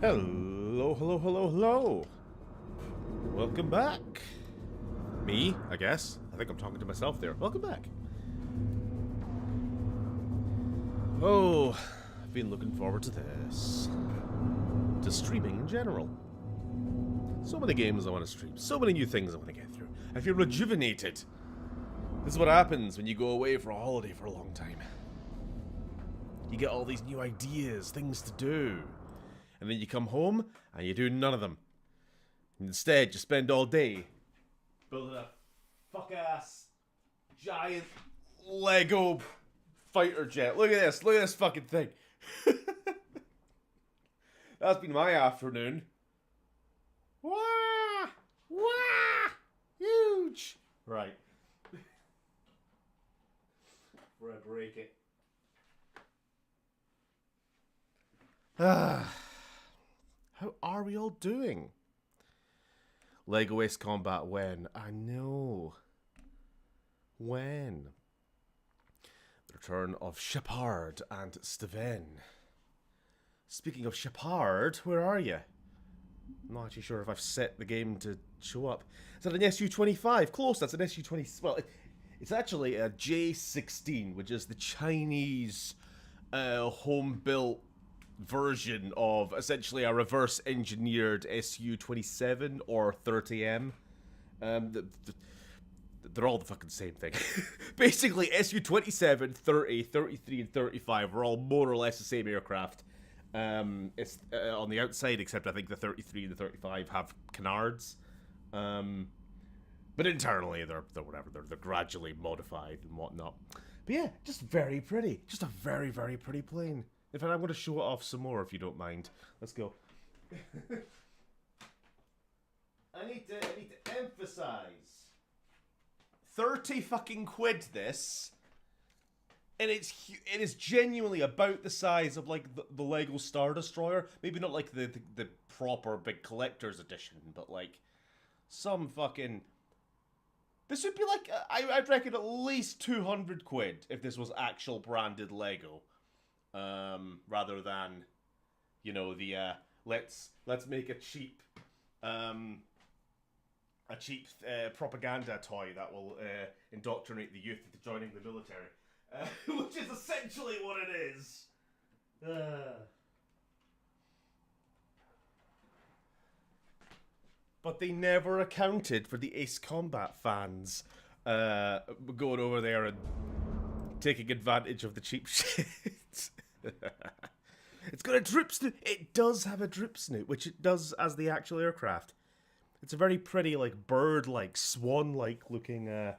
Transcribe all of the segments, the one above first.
Hello, hello, hello, hello. Welcome back. Me, I guess. I think I'm talking to myself there. Welcome back. Oh, I've been looking forward to this. To streaming in general. So many games I want to stream. So many new things I want to get through. I feel rejuvenated. This is what happens when you go away for a holiday for a long time. You get all these new ideas, things to do. And then you come home and you do none of them. Instead, you spend all day building a fuck-ass giant Lego fighter jet. Look at this. Look at this fucking thing. That's been my afternoon. Wah! Wah! Huge! Right. Before I break it. How are we all doing? Lego Ace Combat when? I know. When? The return of Shepard and Steven. Speaking of Shepard, where are you? I'm not actually sure if I've set the game to show up. Is that an SU-25? Close, that's an SU-20... Well, it's actually a J-16, which is the Chinese home-built version of essentially a reverse-engineered SU-27 or 30M. They're all the fucking same thing. Basically, SU-27, 30, 33, and 35 are all more or less the same aircraft. It's on the outside, except I think the 33 and the 35 have canards. But internally, they're whatever. They're gradually modified and whatnot. But yeah, just very pretty. Just a very, very pretty plane. In fact, I'm going to show it off some more if you don't mind. Let's go. I need to emphasize. 30 fucking quid this. And it is genuinely about the size of like the Lego Star Destroyer. Maybe not like the proper big collector's edition, but like some fucking... This would be like, I'd reckon at least 200 quid if this was actual branded Lego. Rather than, you know, the let's make a cheap propaganda toy that will indoctrinate the youth into joining the military, which is essentially what it is. But they never accounted for the Ace Combat fans going over there and taking advantage of the cheap shit. It's got a drip snoot. It does have a drip snoot, which it does as the actual aircraft. It's a very pretty, like, bird-like, swan-like looking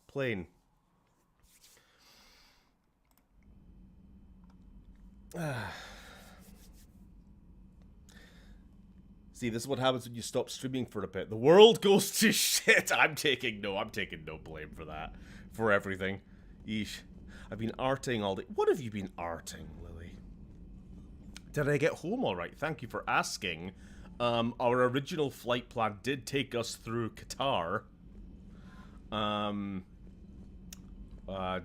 plane. See, this is what happens when you stop streaming for a bit. The world goes to shit. I'm taking no blame for that. For everything. Yeesh. I've been arting all day. What have you been arting, Lily? Did I get home all right? Thank you for asking. Our original flight plan did take us through Qatar.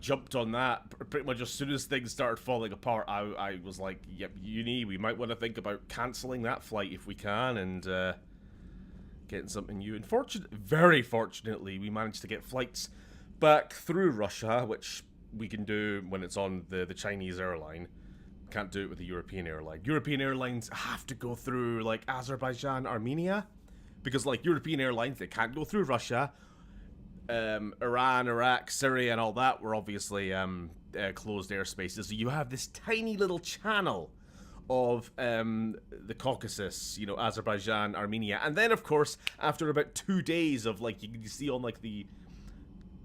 Jumped on that pretty much as soon as things started falling apart. I was like, yep, we might want to think about cancelling that flight if we can and getting something new. And very fortunately, we managed to get flights back through Russia, which we can do when it's on the Chinese airline. Can't do it with the European airline. European airlines have to go through, like, Azerbaijan, Armenia. Because, like, European airlines, they can't go through Russia. Iran, Iraq, Syria, and all that were obviously closed airspaces. So you have this tiny little channel of the Caucasus, you know, Azerbaijan, Armenia. And then, of course, after about 2 days of, like, you can see on, like,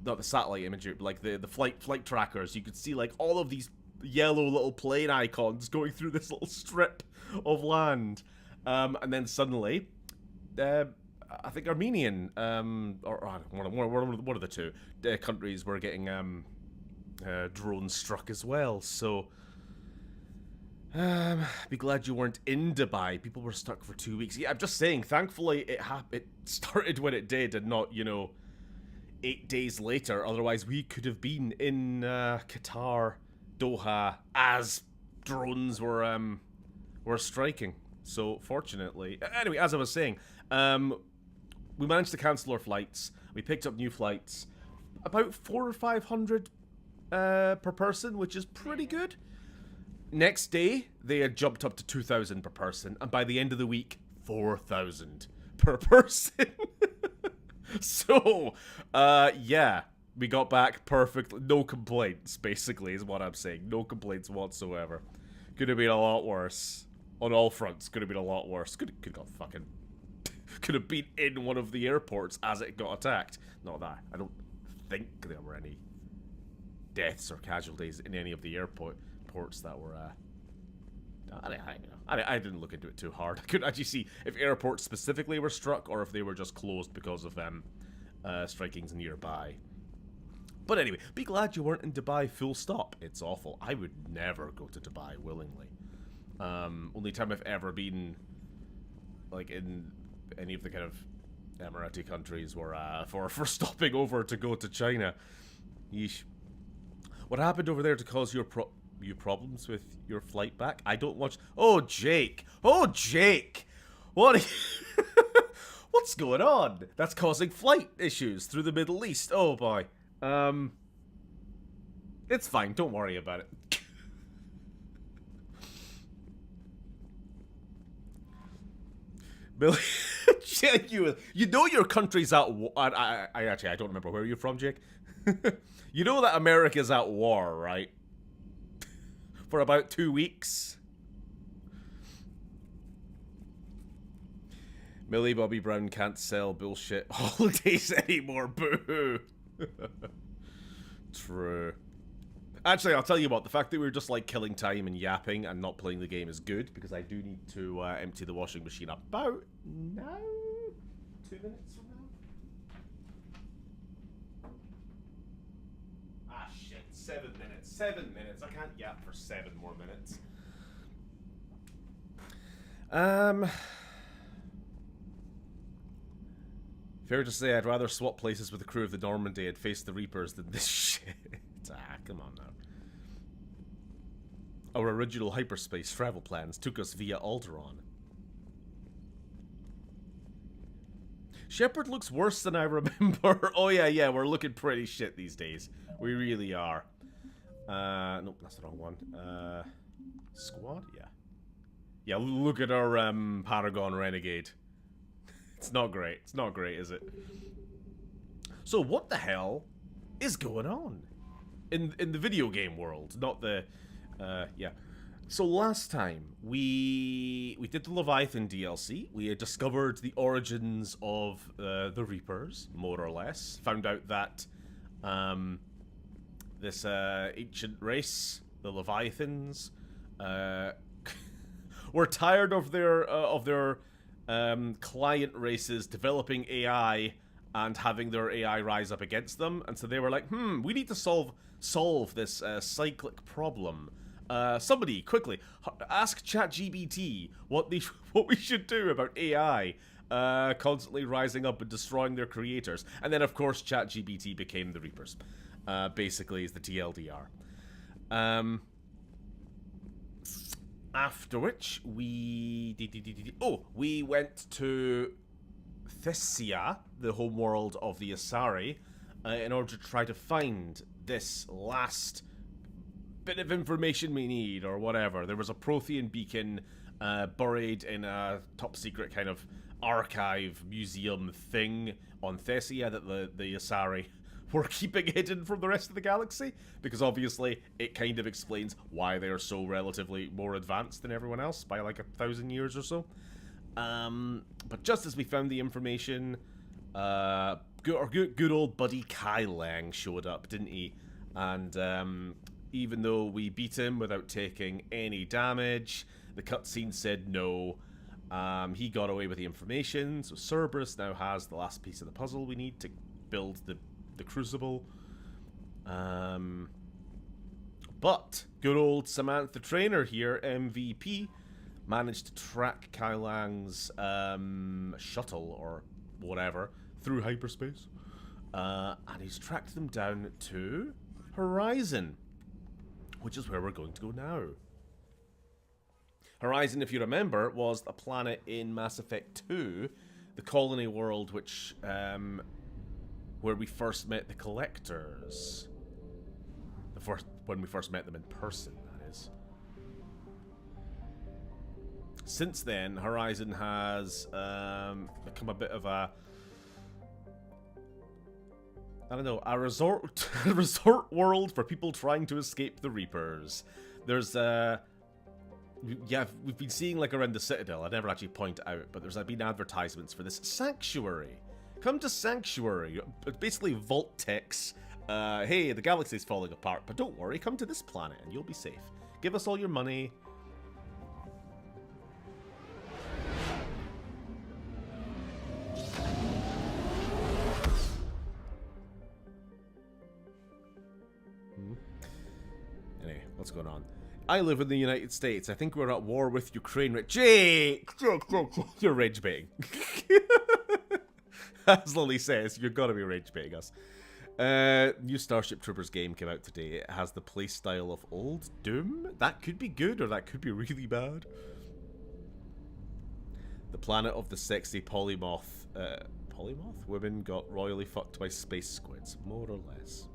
not the satellite imagery, but like the flight trackers, you could see like all of these yellow little plane icons going through this little strip of land, and then suddenly, I think Armenian or one of the two countries were getting drone struck as well. So be glad you weren't in Dubai. People were stuck for 2 weeks. Yeah, I'm just saying. Thankfully, it started when it did, and not 8 days later. Otherwise, we could have been in Qatar, Doha, as drones were striking. So fortunately, anyway, as I was saying, we managed to cancel our flights. We picked up new flights, about 400 or 500 per person, which is pretty good. Next day, they had jumped up to 2,000 per person, and by the end of the week, 4,000 per person. So, yeah, we got back perfectly. No complaints, basically, is what I'm saying. No complaints whatsoever. Could have been a lot worse. On all fronts, could have been a lot worse. Could have got fucking... could have been in one of the airports as it got attacked. Not that. I don't think there were any deaths or casualties in any of the airports that were, I didn't look into it too hard. I couldn't actually see if airports specifically were struck or if they were just closed because of strikings nearby. But anyway, be glad you weren't in Dubai full stop. It's awful. I would never go to Dubai willingly. Only time I've ever been, like, in any of the kind of Emirati countries were for stopping over to go to China. Yeesh. What happened over there to cause you problems with your flight back? I don't watch... Oh, Jake! Oh, Jake! What? What's going on? That's causing flight issues through the Middle East. Oh, boy. It's fine. Don't worry about it. Billy... you know your country's at war. I don't remember where you're from, Jake. You know that America's at war, right? For about 2 weeks. Millie Bobby Brown can't sell bullshit holidays anymore. Boo. True. Actually, I'll tell you what. The fact that we were just like killing time and yapping and not playing the game is good, because I do need to empty the washing machine about now. 2 minutes from now. Ah shit! 7 minutes. 7 minutes. I can't yap for 7 more minutes. Fair to say, I'd rather swap places with the crew of the Normandy and face the Reapers than this shit. Come on now. Our original hyperspace travel plans took us via Alderaan. Shepard looks worse than I remember. Oh yeah, we're looking pretty shit these days. We really are. Nope, that's the wrong one. Squad? Yeah. Yeah, look at our Paragon Renegade. It's not great. It's not great, is it? So what the hell is going on in the video game world? Not the yeah. So last time we did the Leviathan DLC. We had discovered the origins of the Reapers, more or less. Found out that this ancient race, the Leviathans, were tired of their client races developing AI and having their AI rise up against them, and so they were like, we need to solve this cyclic problem. Somebody quickly ask ChatGPT what we should do about AI constantly rising up and destroying their creators. And then of course ChatGPT became the Reapers. Basically is the TLDR. After which we went to Thessia, the homeworld of the Asari, in order to try to find this last bit of information we need, or whatever. There was a Prothean beacon buried in a top secret kind of archive museum thing on Thessia that the Asari were keeping hidden from the rest of the galaxy, because obviously it kind of explains why they're so relatively more advanced than everyone else by like 1,000 years or so. But just as we found the information, good old buddy Kai Lang showed up, didn't he? And even though we beat him without taking any damage, the cutscene said no. He got away with the information, so Cerberus now has the last piece of the puzzle we need to build the Crucible. But good old Samantha Trainer here, MVP, managed to track Kai Lang's shuttle or whatever through hyperspace, and he's tracked them down to Horizon, which is where we're going to go now. Horizon, if you remember, was a planet in Mass Effect 2, the colony world, which where we first met the Collectors. When we first met them in person, that is. Since then, Horizon has become a bit of a, I don't know, a resort world for people trying to escape the Reapers. There's yeah, we've been seeing like around the Citadel. I never actually point it out, but there's been advertisements for this Sanctuary. Come to Sanctuary. Basically, Vault-Tec's. Hey, the galaxy's falling apart, but don't worry. Come to this planet and you'll be safe. Give us all your money. Anyway, what's going on? I live in the United States. I think we're at war with Ukraine. Jake! You're rage baiting. As Lily says, you're gonna be rage baiting us. New Starship Troopers game came out today. It has the playstyle of old Doom. That could be good or that could be really bad. The planet of the sexy polymoth women got royally fucked by space squids, more or less.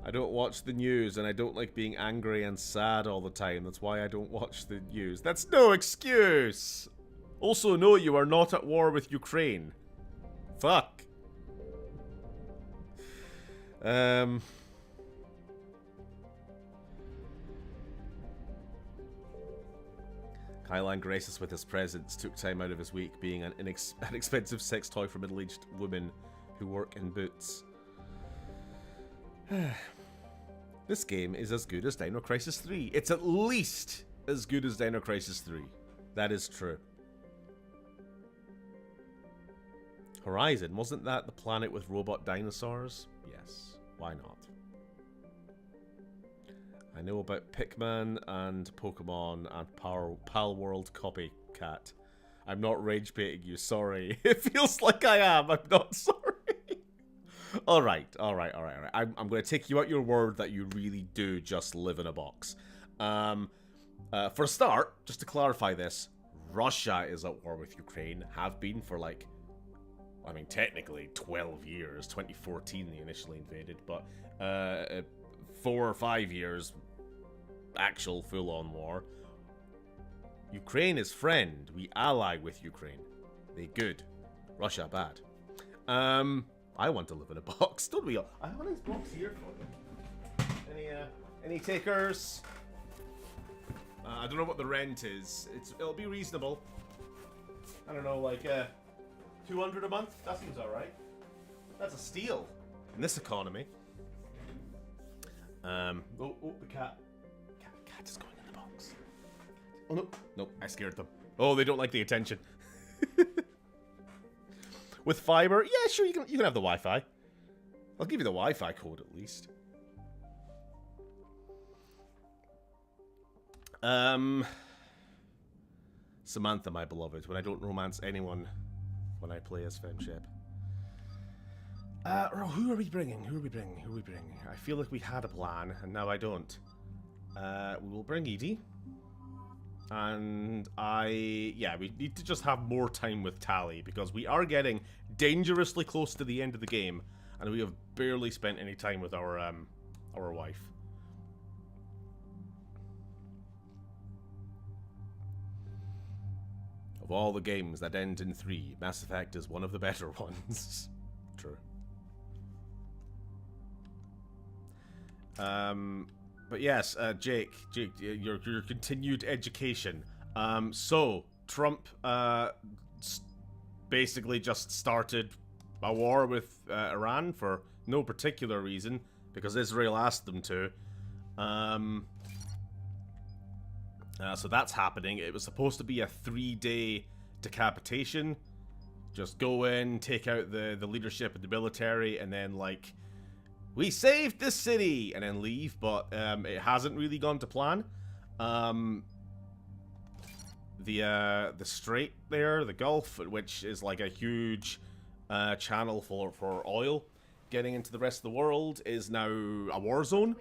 I don't watch the news, and I don't like being angry and sad all the time. That's why I don't watch the news. That's no excuse! Also, no, you are not at war with Ukraine. Fuck. Kylan graced us with his presence, took time out of his week being an expensive sex toy for middle-aged women who work in boots. This game is as good as Dino Crisis 3. It's at least as good as Dino Crisis 3. That is true. Horizon, wasn't that the planet with robot dinosaurs? Yes. Why not? I know about Pikmin and Pokemon and Pal World Copycat. I'm not rage baiting you, sorry. It feels like I am. I'm not sorry. Alright. I'm going to take you at your word that you really do just live in a box. For a start, just to clarify this, Russia is at war with Ukraine. Have been for like, I mean, technically 12 years. 2014 they initially invaded, but 4 or 5 years actual full-on war. Ukraine is friend. We ally with Ukraine. They good. Russia bad. I want to live in a box, don't we all? I have a nice box here for you. Any takers? I don't know what the rent is. It'll be reasonable. I don't know, like $200 a month? That seems alright. That's a steal in this economy. Oh, the cat. Cat is going in the box. Oh no. Nope, I scared them. Oh, they don't like the attention. With fiber, yeah, sure, you can have the Wi-Fi. I'll give you the Wi-Fi code at least. Samantha, my beloved, when I don't romance anyone when I play as Femship. Who are we bringing? I feel like we had a plan, and now I don't. We will bring Edie. And we need to just have more time with Tali, because we are getting dangerously close to the end of the game, and we have barely spent any time with our wife. Of all the games that end in 3, Mass Effect is one of the better ones. True. But yes, Jake, your continued education. So Trump basically just started a war with Iran for no particular reason, because Israel asked them to. So that's happening. It was supposed to be a 3-day decapitation. Just go in, take out the leadership of the military, and then like, we saved this city, and then leave, but it hasn't really gone to plan. The strait there, the Gulf, which is like a huge channel for oil getting into the rest of the world, is now a war zone.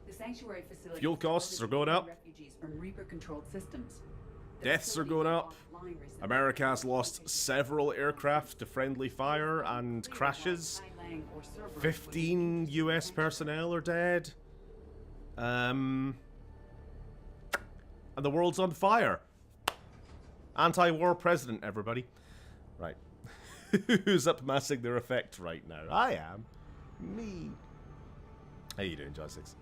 The sanctuary facility. Fuel costs are going up. Refugees from Reaper-controlled systems. Deaths are going up. America has lost several aircraft to friendly fire and crashes. 15 US personnel are dead. And the world's on fire. Anti-war president, everybody. Right. Who's up massing their effect right now? I am. Me. How you doing, Joysticks?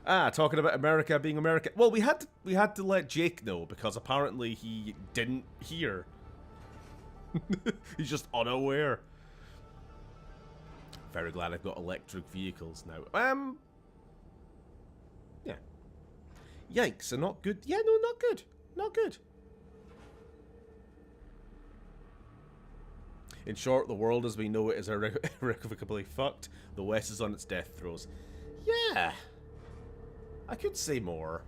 Talking about America being America. Well, we had to let Jake know because apparently he didn't hear. He's just unaware. Very glad I've got electric vehicles now. Yeah. Yikes, are not good. Yeah, no, not good. Not good. In short, the world as we know it is irrevocably fucked. The West is on its death throes. Yeah. I could say more.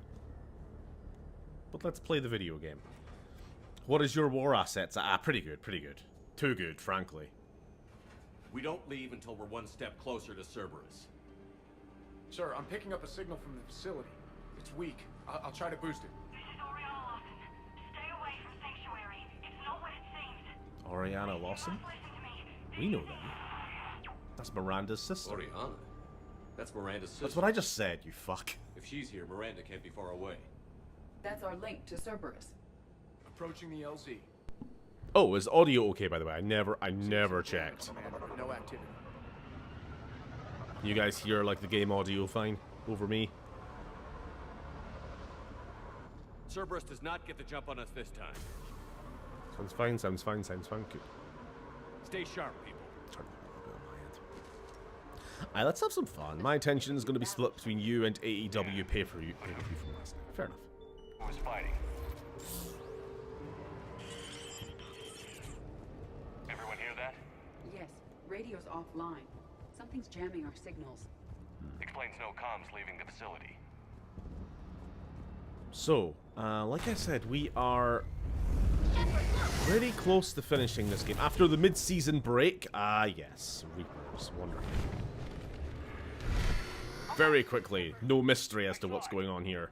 But let's play the video game. What is your war assets? Pretty good, pretty good. Too good, frankly. We don't leave until we're one step closer to Cerberus. Sir, I'm picking up a signal from the facility. It's weak. I'll try to boost it. This is Oriana Lawson. Stay away from Sanctuary. It's not what it seems. Oriana Lawson? Listen to me. We know that. That's Miranda's sister. Oriana? That's Miranda's sister. That's what I just said, you fuck. If she's here, Miranda can't be far away. That's our link to Cerberus. Approaching the LZ. Oh, is audio okay, by the way? I never checked. No activity. You guys hear, like, the game audio fine over me? Cerberus does not get the jump on us this time. Sounds fine, sounds fine, sounds fine. Good. Stay sharp, people. Turn that a bit on my end. Alright, let's have some fun. My attention is going to be split between you and AEW pay-per-view from last night. Fair enough. Who was fighting? Everyone hear that? Yes, radio's offline. Something's jamming our signals. Explains no comms leaving the facility. So, like I said, we are pretty close to finishing this game. After the mid-season break, yes, Reapers, wonderful. Very quickly, no mystery as to what's going on here.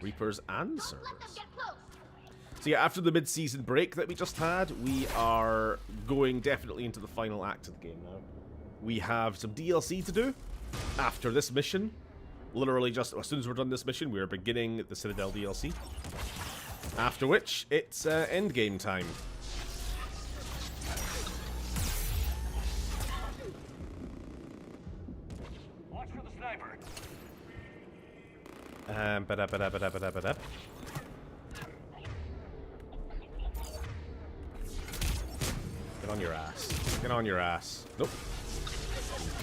Reapers and Cerberus. So yeah, after the mid-season break that we just had, we are going definitely into the final act of the game now. We have some DLC to do after this mission. Literally just as soon as we're done this mission, we are beginning the Citadel DLC. After which, it's endgame time. Watch for the sniper. Ba-da-ba-da-ba-da-ba-da-ba-da. Get on your ass. Get on your ass. Nope.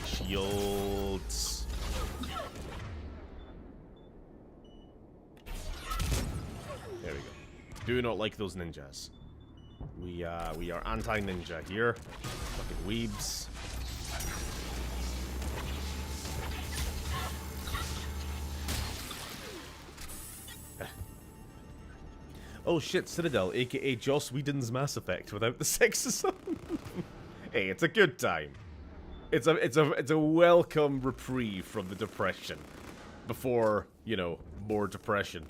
Shields. There we go. Do not like those ninjas. We are anti-ninja here. Fucking weebs. Oh shit, Citadel, aka Joss Whedon's Mass Effect without the sexism. Hey, it's a good time. It's a welcome reprieve from the depression. Before, you know, more depression.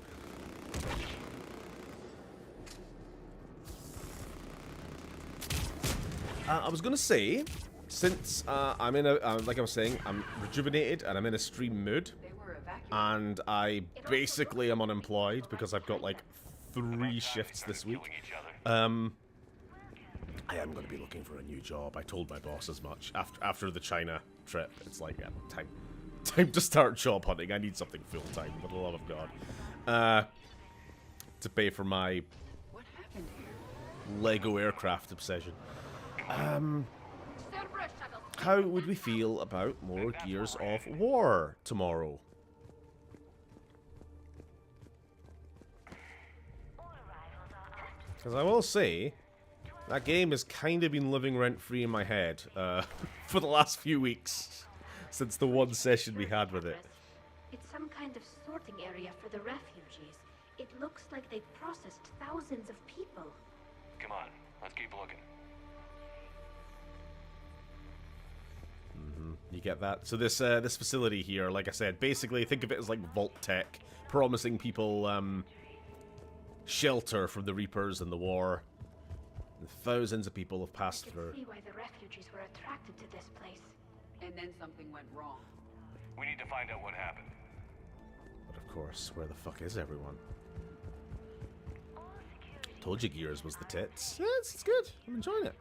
I was gonna say, since I'm in a, like I was saying, I'm rejuvenated and I'm in a stream mood, and I basically am unemployed because I've got like 3 shifts this week. I am going to be looking for a new job. I told my boss as much after the China trip. It's like, yeah, time to start job hunting. I need something full time, for the love of God, to pay for my Lego aircraft obsession. How would we feel about more Gears of War tomorrow? Because I will say, that game has kind of been living rent-free in my head for the last few weeks, since the one session we had with it. It's some kind of sorting area for the refugees. It looks like they've processed thousands of people. Come on, let's keep looking. You get that? So this facility here, like I said, basically think of it as like Vault Tech, promising people shelter from the Reapers and the war. And thousands of people have passed I through. can see why the refugees were attracted to this place. And then something went wrong. We need to find out what happened. But of course, where the fuck is everyone? Told you Gears was the tits. Yeah, it's good. I'm enjoying it.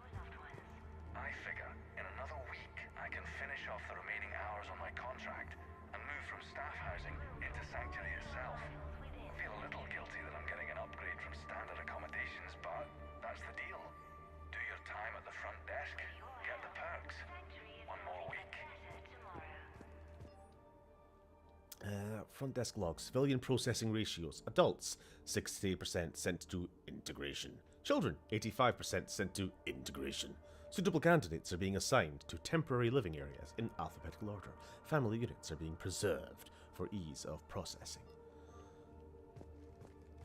I figure in another week I can finish off the remaining hours on my contract and move from staff housing into Sanctuary itself. I feel a little guilty that I'm getting an upgrade from standard accommodations, but that's the deal. Do your time at the front desk, get the perks. One more week. Front desk logs. Civilian processing ratios. Adults, 68% sent to integration. Children, 85% sent to integration. Suitable candidates are being assigned to temporary living areas in alphabetical order. Family units are being preserved for ease of processing.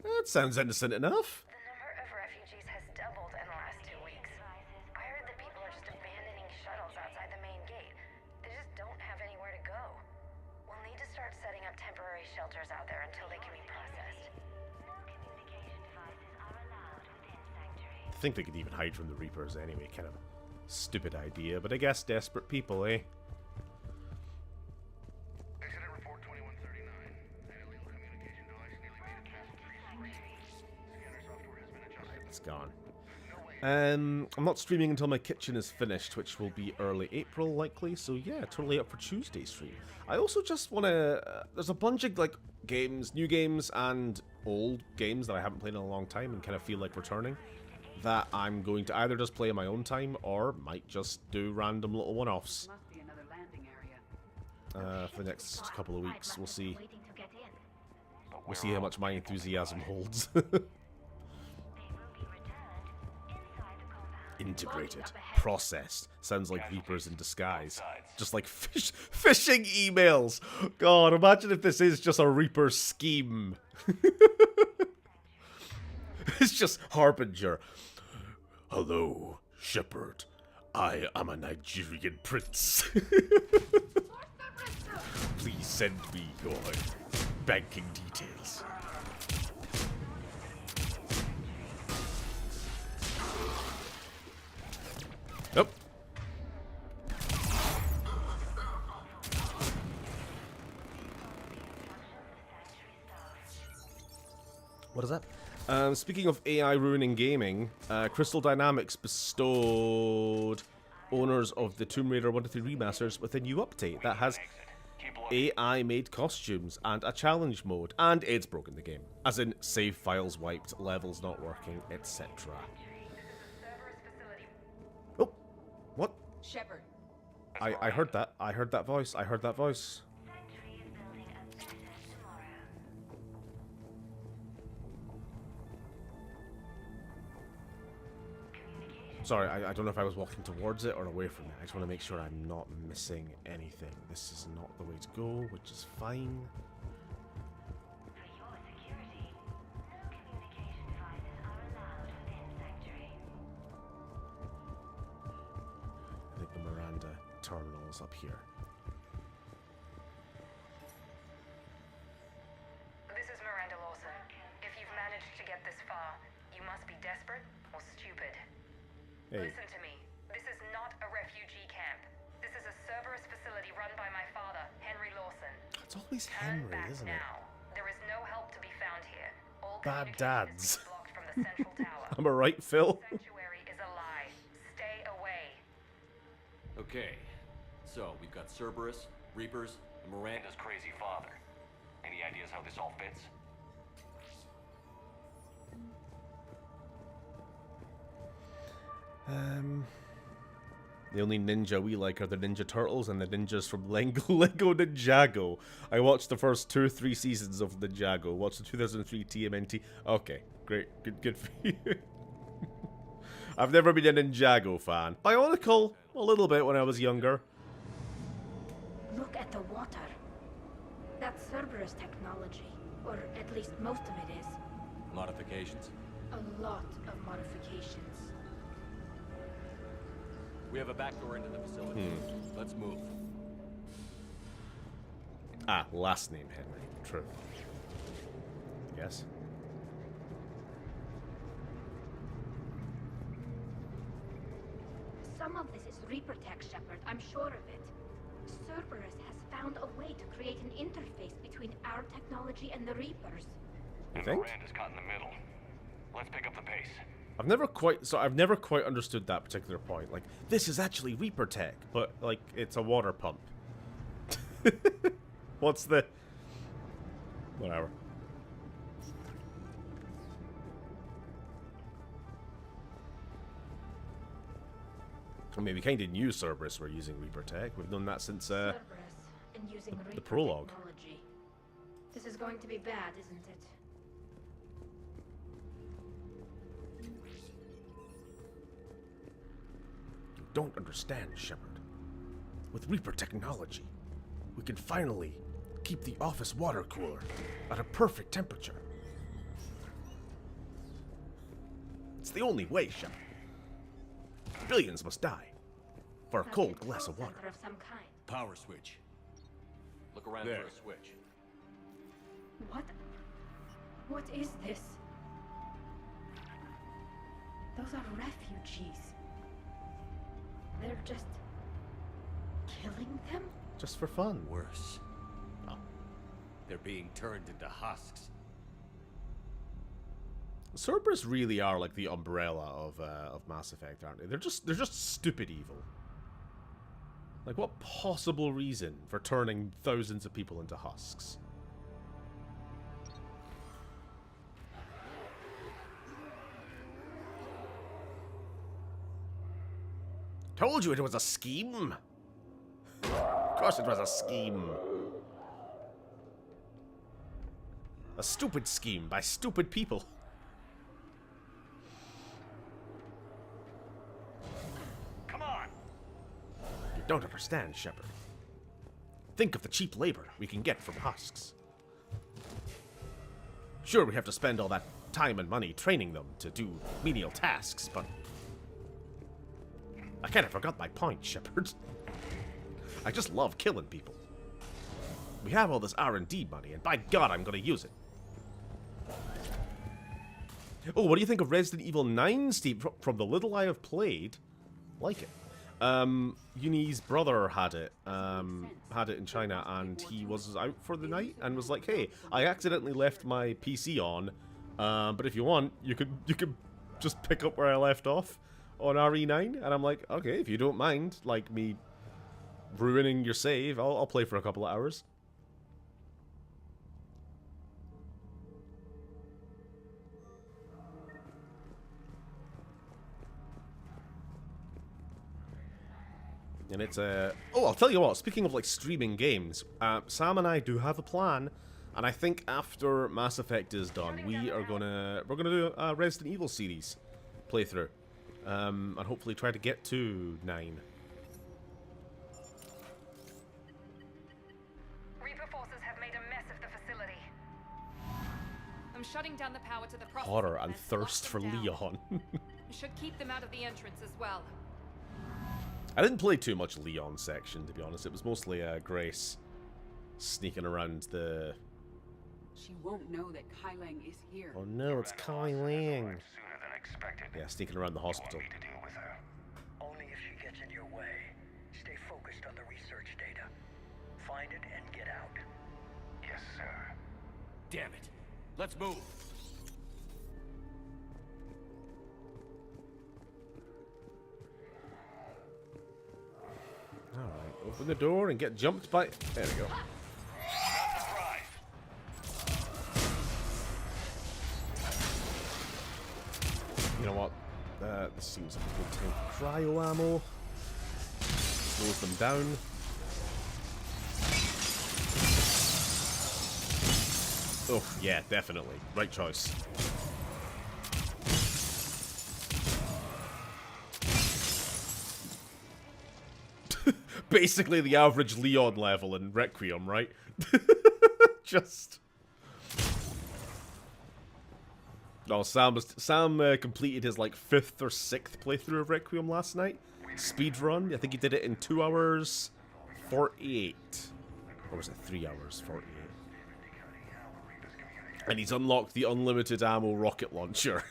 That sounds innocent enough. The number of refugees has doubled in the last 2 weeks. I heard that people are just abandoning shuttles outside the main gate. They just don't have anywhere to go. We'll need to start setting up temporary shelters out there until they can be processed. No communication devices are allowed within Sanctuary. I think they could even hide from the Reapers anyway. Kind of stupid idea, but I guess desperate people, eh? Incident report 2139. Aerial communication device nearly made it past 3 screens. Scanner software has been adjusted. It's gone. I'm not streaming until my kitchen is finished, which will be early April likely, so yeah, totally up for Tuesday stream. I also just want to... there's a bunch of like games, new games and old games that I haven't played in a long time and kind of feel like returning, that I'm going to either just play in my own time or might just do random little one-offs Must be another landing area. for the next couple of weeks. We'll see. Waiting to get in. We'll see how much my enthusiasm holds. They will be returned inside the compound. Integrated, processed. Sounds like Reapers in disguise. Just like phishing emails. God, imagine if this is just a Reaper scheme. It's just Harbinger. Hello, Shepherd. I am a Nigerian prince. Please send me your banking details. Nope. What is that? Speaking of AI ruining gaming, Crystal Dynamics bestowed owners of the Tomb Raider 1 to 3 remasters with a new update that has AI-made costumes and a challenge mode, and it's broken the game. As in, save files wiped, levels not working, etc. Oh, what? Shepard, I heard that. I heard that voice. I heard that voice. Sanctuary is building a better tomorrow. Sorry, I don't know if I was walking towards it or away from it. I just want to make sure I'm not missing anything. This is not the way to go, which is fine. For your security, no communication devices are allowed within Sanctuary. I think the Miranda terminal is up here. This is Miranda Lawson. If you've managed to get this far, you must be desperate or stupid. Hey. Listen to me. This is not a refugee camp. This is a Cerberus facility run by my father, Henry Lawson. It's always Turn Henry, back isn't it? now. There is no help to be found here. All Bad communication dads. is blocked from the central tower. Am I right, Phil? Sanctuary is a lie. Stay away. Okay, so we've got Cerberus, Reapers, and Miranda's crazy father. Any ideas how this all fits? The only ninja we like are the Ninja Turtles and the ninjas from Lego Ninjago. I watched the first 2 or 3 seasons of Ninjago. Watched the 2003 TMNT. Okay, great, good for you. I've never been a Ninjago fan. Bionicle, a little bit when I was younger. Look at the water. That's Cerberus technology, or at least most of it is. Modifications? A lot of modifications. We have a back door into the facility. Let's move. Ah, last name Henry. True. Yes. Some of this is Reaper tech, Shepard. I'm sure of it. Cerberus has found a way to create an interface between our technology and the Reapers. You think? Miranda's caught in the middle. Let's pick up the pace. I've never quite understood that particular point. Like, this is actually Reaper tech, but like it's a water pump. What's the... Whatever. I mean, we kind of knew Cerberus were using Reaper tech. We've known that since Cerberus and using the Reaper prologue. technology. This is going to be bad, isn't it? You don't understand, Shepard. With Reaper technology, we can finally keep the office water cooler at a perfect temperature. It's the only way, Shepard. Billions must die for a cold glass of water. Of some kind. Power switch. Look around There. for a switch. What? What is this? Those are refugees. They're just killing them? Just for fun. Worse. Oh. They're being turned into husks. Cerberus really are like the umbrella of Mass Effect, aren't they? They're just stupid evil. Like, what possible reason for turning thousands of people into husks? Told you it was a scheme. Of course it was a scheme. A stupid scheme by stupid people. Come on! You don't understand, Shepard. Think of the cheap labor we can get from husks. Sure, we have to spend all that time and money training them to do menial tasks, but... I kind of forgot my point, Shepard. I just love killing people. We have all this R&D money, and by God, I'm gonna use it. Oh, what do you think of Resident Evil 9, Steve? From the little I have played, like it. Uni's brother had it in China, and he was out for the night and was like, "Hey, I accidentally left my PC on, but if you want, you could just pick up where I left off on RE9." And I'm like, "Okay, if you don't mind, like me ruining your save, I'll play for a couple of hours." And it's a... Oh, I'll tell you what, speaking of like streaming games, Sam and I do have a plan, and I think after Mass Effect is done, we're gonna do a Resident Evil series playthrough. And hopefully try to get to 9. Reaper forces have made a mess of the facility. I'm shutting down the power to the processing Horror and plants, thirst for lock them down. Leon. Should keep them out of the entrance as well. I didn't play too much Leon section, to be honest. It was mostly Grace sneaking around the... She won't know that Kai Lang is here. Oh no, it's Kai Lang. Arrived sooner than expected. Yeah, sneaking around the hospital. Want me to deal with her? Only if she gets in your way. Stay focused on the research data. Find it and get out. Yes, sir. Damn it. Let's move. Alright, open the door and get jumped by... There we go. You know what? This seems like a good time for cryo ammo. Slows them down. Oh, yeah, definitely. Right choice. Basically the average Leon level in Requiem, right? Just... No, Sam completed his like 5th or 6th playthrough of Requiem last night. Speed run. I think he did it in 2 hours 48. Or was it 3 hours? 48. And he's unlocked the unlimited ammo rocket launcher.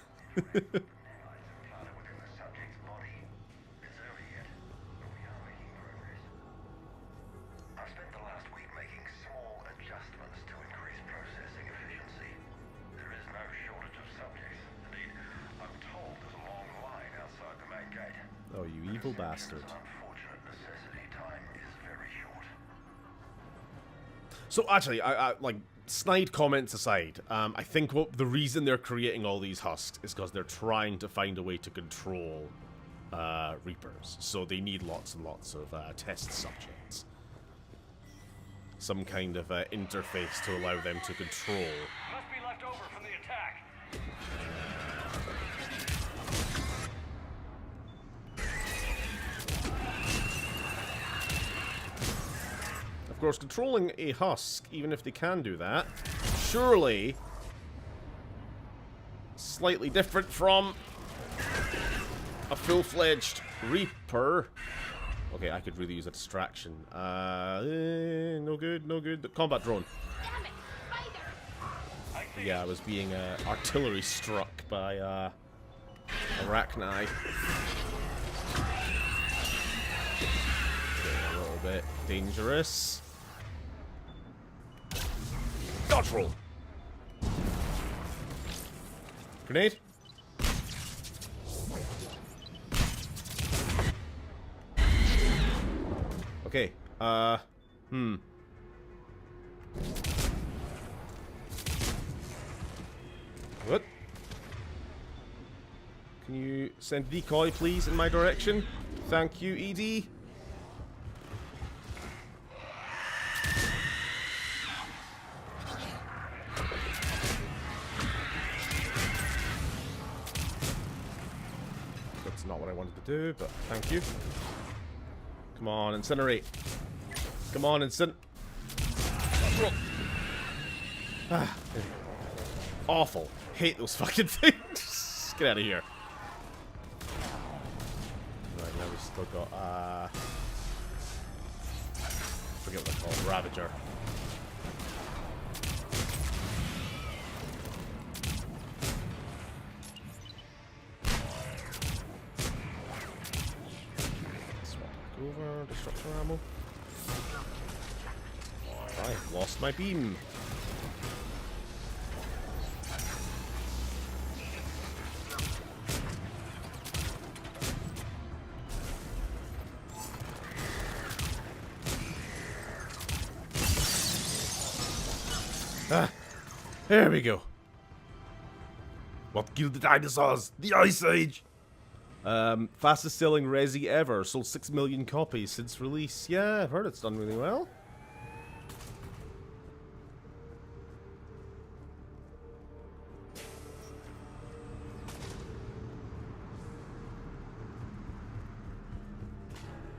Oh, you evil bastard. So actually, I like, snide comments aside, I think the reason they're creating all these husks is because they're trying to find a way to control Reapers. So they need lots and lots of test subjects. Some kind of interface to allow them to control. Must be left over from the attack. Of course, controlling a husk, even if they can do that, surely slightly different from a full-fledged Reaper. Okay, I could really use a distraction. No good, no good. Combat drone. Damn it, spider! Yeah, I was being artillery struck by Arachni. Getting a little bit dangerous. Dodge roll. Grenade. Okay. What? Can you send decoy, please, in my direction? Thank you, ED. That's not what I wanted to do, but thank you. Come on, incinerate. Come on, Ah, awful. Hate those fucking things. Get out of here. Right, now we've still got, forget what they're called, Ravager. Swap back over, destructor ammo. I lost my beam. Ah, there we go. What killed the dinosaurs? The Ice Age! Fastest selling Resi ever. Sold 6 million copies since release. Yeah, I've heard it's done really well.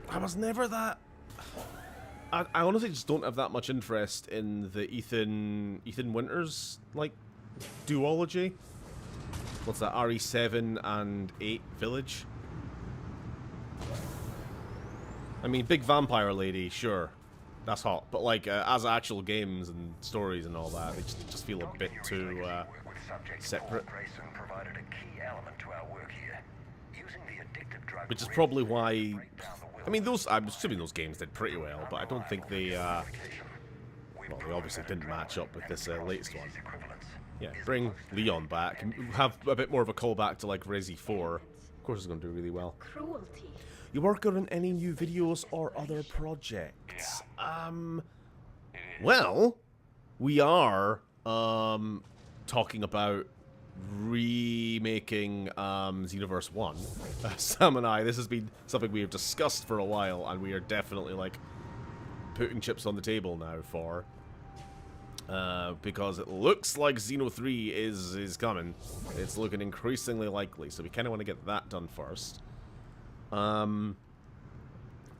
I was never that... I honestly just don't have that much interest in the Ethan Winters, like, duology. What's that, RE7 and 8 Village? I mean, Big Vampire Lady, sure. That's hot. But, like, as actual games and stories and all that, they just feel a bit too, separate. Which is probably why... I mean, I'm assuming those games did pretty well, but I don't think they, well, they obviously didn't match up with this latest one. Yeah, bring Leon back, and have a bit more of a callback to, like, Resi 4. Of course it's going to do really well. Cruelty. You work on any new videos or other projects? Well, we are, talking about remaking Xenoverse 1. Sam and I, this has been something we have discussed for a while, and we are definitely, like, putting chips on the table now for, because it looks like Xeno 3 is coming. It's looking increasingly likely, so we kind of want to get that done first. I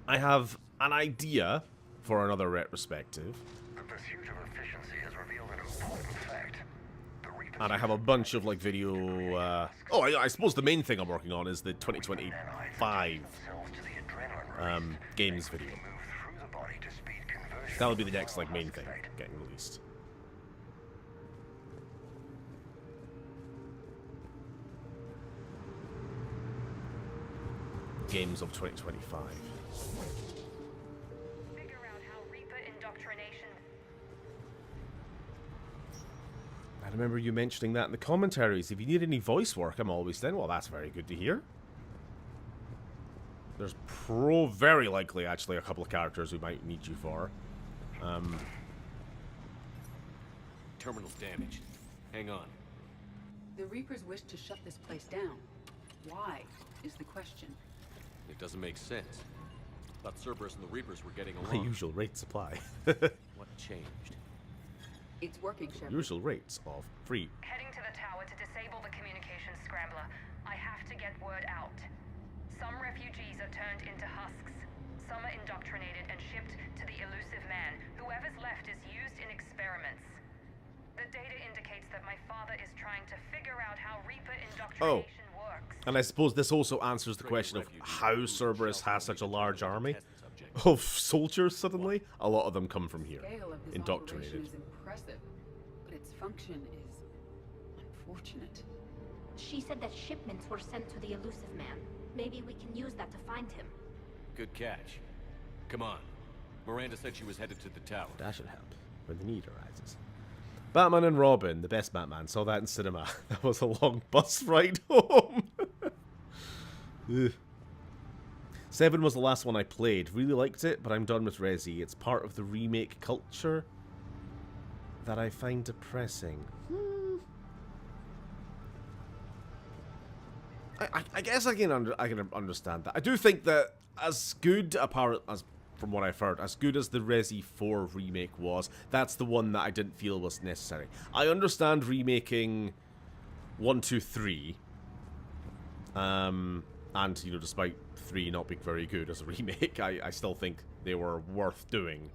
have an idea for another retrospective. The pursuit of efficiency has revealed an important fact. And I have a bunch of, like, video... I suppose the main thing I'm working on is the 2025 games video. That'll be the next like main thing getting released. Games of 2025. Figure out how Reaper indoctrination. I remember you mentioning that in the commentaries. If you need any voice work, I'm always in. Well, that's very good to hear. There's very likely, actually, a couple of characters we might need you for. Terminal's damaged. Hang on. The Reapers wish to shut this place down. Why is the question. It doesn't make sense. Thought Cerberus and the Reapers were getting My along. usual rate supply. What changed? It's working, Shepard. Usual rates of free. Heading to the tower to disable the communications scrambler. I have to get word out. Some refugees are turned into husks. Some are indoctrinated and shipped to the elusive man. Whoever's left is used in experiments. The data indicates that my father is trying to figure out how Reaper indoctrination works. And I suppose this also answers the question of how Cerberus has such a large army of soldiers suddenly. A lot of them come from here, The scale of this indoctrinated. operation is impressive, but its function is unfortunate. She said that shipments were sent to the elusive man. Maybe we can use that to find him. Good catch. Come on. Miranda said she was headed to the tower. That should help when the need arises. Batman and Robin, the best Batman. Saw that in cinema. That was a long bus ride home. Ugh. 7 was the last one I played. Really liked it, but I'm done with Resi. It's part of the remake culture that I find depressing. I guess I can understand that. I do think that as good, as from what I've heard, as good as the Resi 4 remake was, that's the one that I didn't feel was necessary. I understand remaking 1, 2, 3, and you know, despite 3 not being very good as a remake, I still think they were worth doing.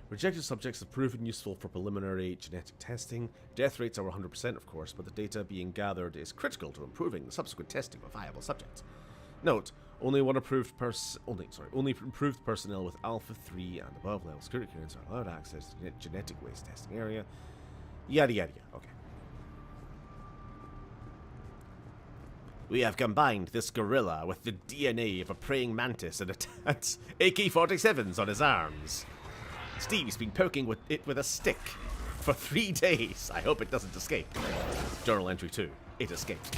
Rejected subjects have proven useful for preliminary genetic testing. Death rates are 100%, of course, but the data being gathered is critical to improving the subsequent testing of viable subjects. Note: only improved personnel with Alpha 3 and above level security clearance are allowed access to the genetic waste testing area. Yada yada yada. Okay. We have combined this gorilla with the DNA of a praying mantis and attached AK-47s on his arms. Steve's been poking it with a stick for 3 days. I hope it doesn't escape. Journal entry 2. It escaped.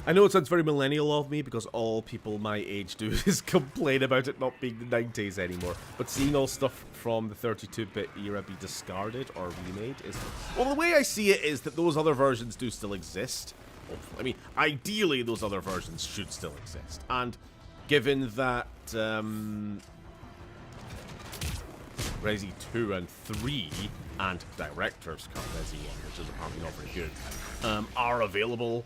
I know it sounds very millennial of me because all people my age do is complain about it not being the 90s anymore. But seeing all stuff from the 32-bit era be discarded or remade is... Well, the way I see it is that those other versions do still exist. I mean, ideally those other versions should still exist. And given that Resi 2 and 3 and Director's Cut Resi 1, which is apparently not very good, are available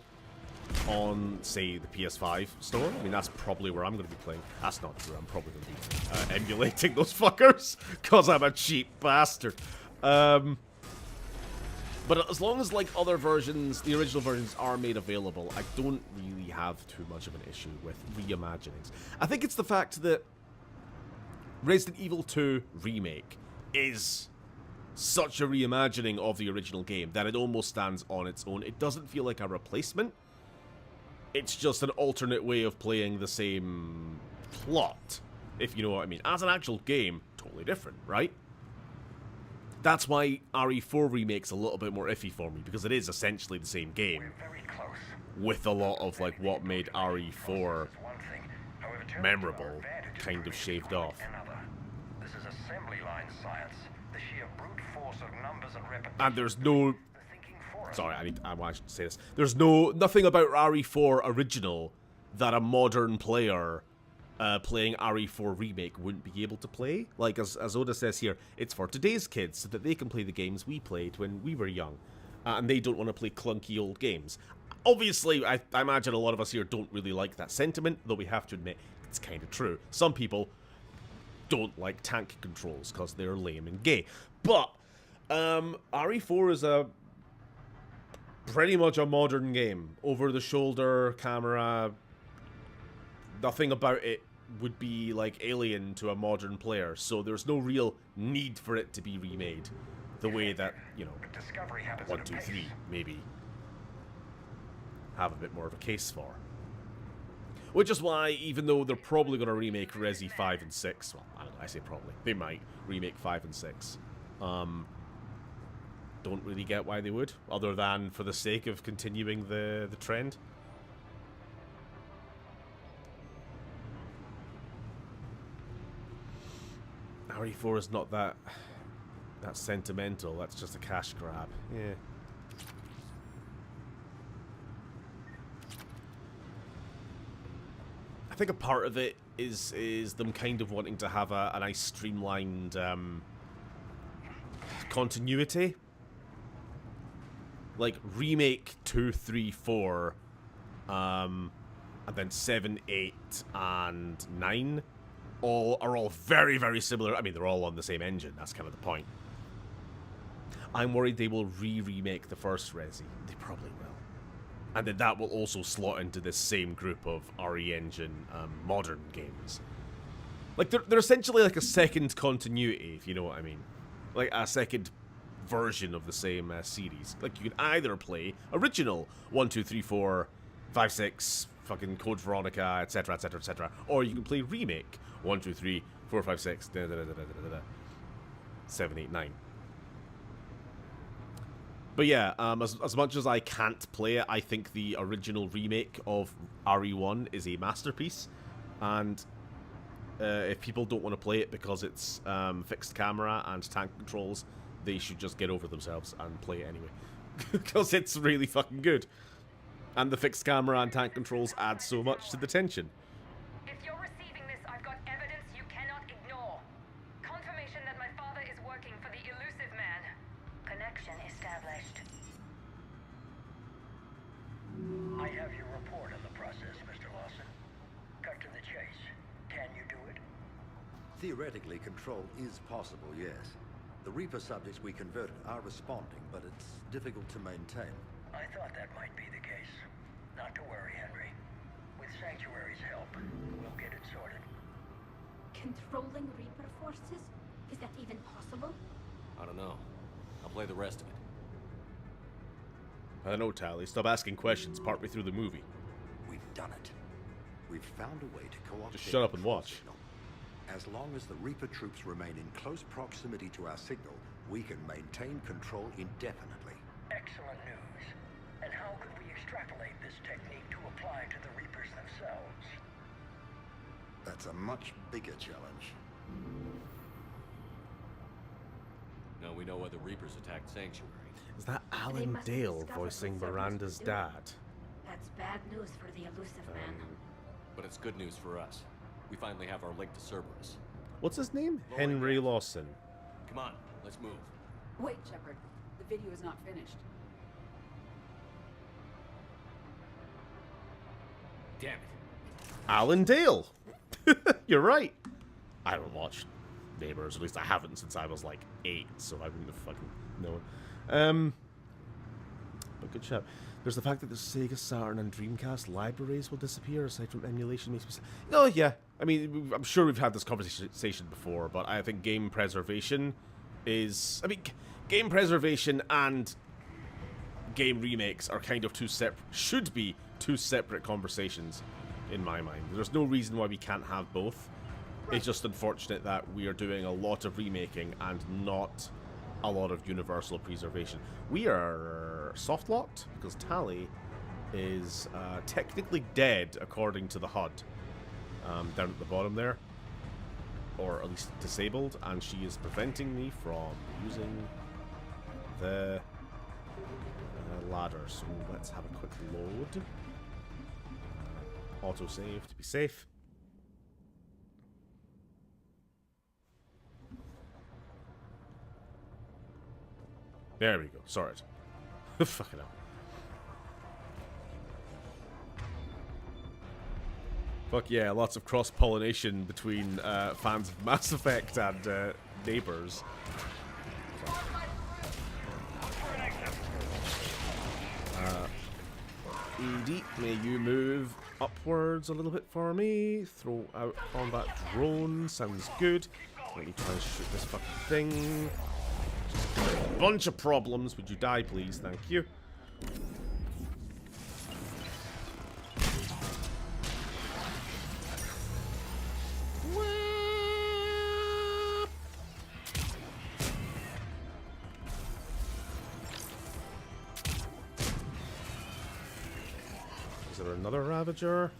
on, say, the PS5 store. I mean, that's probably where I'm going to be playing. That's not true. I'm probably going to be emulating those fuckers because I'm a cheap bastard. But as long as, like, other versions, the original versions are made available, I don't really have too much of an issue with reimaginings. I think it's the fact that Resident Evil 2 Remake is such a reimagining of the original game that it almost stands on its own. It doesn't feel like a replacement. It's just an alternate way of playing the same plot, if you know what I mean. As an actual game, totally different, right? That's why RE4 Remake's a little bit more iffy for me, because it is essentially the same game, with a lot of, like, what made RE4 memorable kind of shaved off. This is assembly line science. The sheer brute force of numbers and repetition. And there's no... Sorry, I want to say this. There's nothing about RE4 original that a modern player playing RE4 Remake wouldn't be able to play. Like, as Oda says here, it's for today's kids so that they can play the games we played when we were young. And they don't want to play clunky old games. Obviously, I imagine a lot of us here don't really like that sentiment, though we have to admit it's kind of true. Some people don't like tank controls because they're lame and gay. But RE4 is a pretty much a modern game. Over-the-shoulder camera. Nothing about it would be like alien to a modern player, so there's no real need for it to be remade the way that, you know, Discovery happens 1, at a 2, pace. 3 maybe have a bit more of a case for. Which is why, even though they're probably going to remake Resi 5 and 6, well, I don't know, I say probably, they might remake 5 and 6, don't really get why they would, other than for the sake of continuing the trend. RE4 is not that sentimental, that's just a cash grab. Yeah. I think a part of it is them kind of wanting to have a nice streamlined continuity. Like remake 2, 3, 4, and then 7, 8, and 9 are all very, very similar. I mean, they're all on the same engine. That's kind of the point. I'm worried they will remake the first Resi. They probably will. And then that will also slot into this same group of RE Engine modern games. Like, they're essentially like a second continuity, if you know what I mean. Like, a second version of the same series. Like, you can either play original 1, 2, 3, 4, 5, 6, fucking Code Veronica, etc., etc., etc., or you can play remake 1, 2, 3, 4, 5, 6, 7, 8, 9. But yeah, as much as I can't play it, I think the original remake of RE1 is a masterpiece. And if people don't want to play it because it's fixed camera and tank controls, they should just get over themselves and play it anyway. Because it's really fucking good. And the fixed camera and tank controls add so much to the tension. If you're receiving this, I've got evidence you cannot ignore. Confirmation that my father is working for the elusive man. Connection established. I have your report on the process, Mr. Lawson. Cut to the chase. Can you do it? Theoretically, control is possible, yes. The Reaper subjects we converted are responding, but it's difficult to maintain. I thought that might be the case. Not to worry, Henry. With Sanctuary's help, we'll get it sorted. Controlling Reaper forces? Is that even possible? I don't know. I'll play the rest of it. I don't know, Tally. Stop asking questions partway through the movie. We've done it. We've found a way to co-opt. Just shut up and watch. Signal. As long as the Reaper troops remain in close proximity to our signal, we can maintain control indefinitely. Excellent news. And how could we extrapolate this technique to apply to the Reapers themselves? That's a much bigger challenge. Now we know why the Reapers attacked Sanctuary. Is that They Alan must have Dale discovered voicing what Cerberus Miranda's was doing. dad? That's bad news for the elusive man. But it's good news for us. We finally have our link to Cerberus. What's his name? Henry Lawson. Come on, let's move. Wait, Shepard. The video is not finished. Damn it. Alan Dale! You're right. I don't watch Neighbours, at least I haven't since I was like 8, so I wouldn't have fucking known. But good shout. There's the fact that the Sega Saturn and Dreamcast libraries will disappear aside from emulation makes me oh yeah. I mean, I'm sure we've had this conversation before, but I think game preservation is... I mean, game preservation and game remakes are kind of should be two separate conversations in my mind. There's no reason why we can't have both. It's just unfortunate that we are doing a lot of remaking and not a lot of universal preservation. We are soft-locked because Tally is technically dead according to the HUD. Down at the bottom there. Or at least disabled, and she is preventing me from using the ladder. So let's have a quick load. Autosave to be safe. There we go. Sorry. Fucking hell. Fuck yeah, lots of cross-pollination between fans of Mass Effect and neighbors. ED, may you move upwards a little bit for me. Throw out combat drone, sounds good. Let me try and shoot this fucking thing. Just a bunch of problems. Would you die, please? Thank you. Is there another Ravager?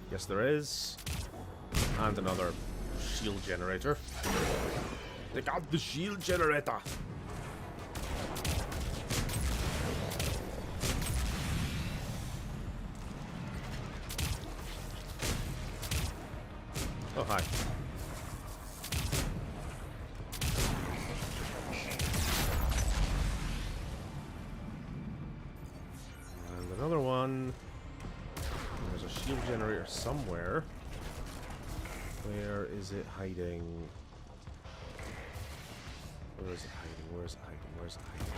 Yes, there is. And another shield generator. They got the shield generator! Oh, hi. And another one. There's a shield generator somewhere. Where is it hiding? Where is it hiding? Where is it hiding? Where is it hiding?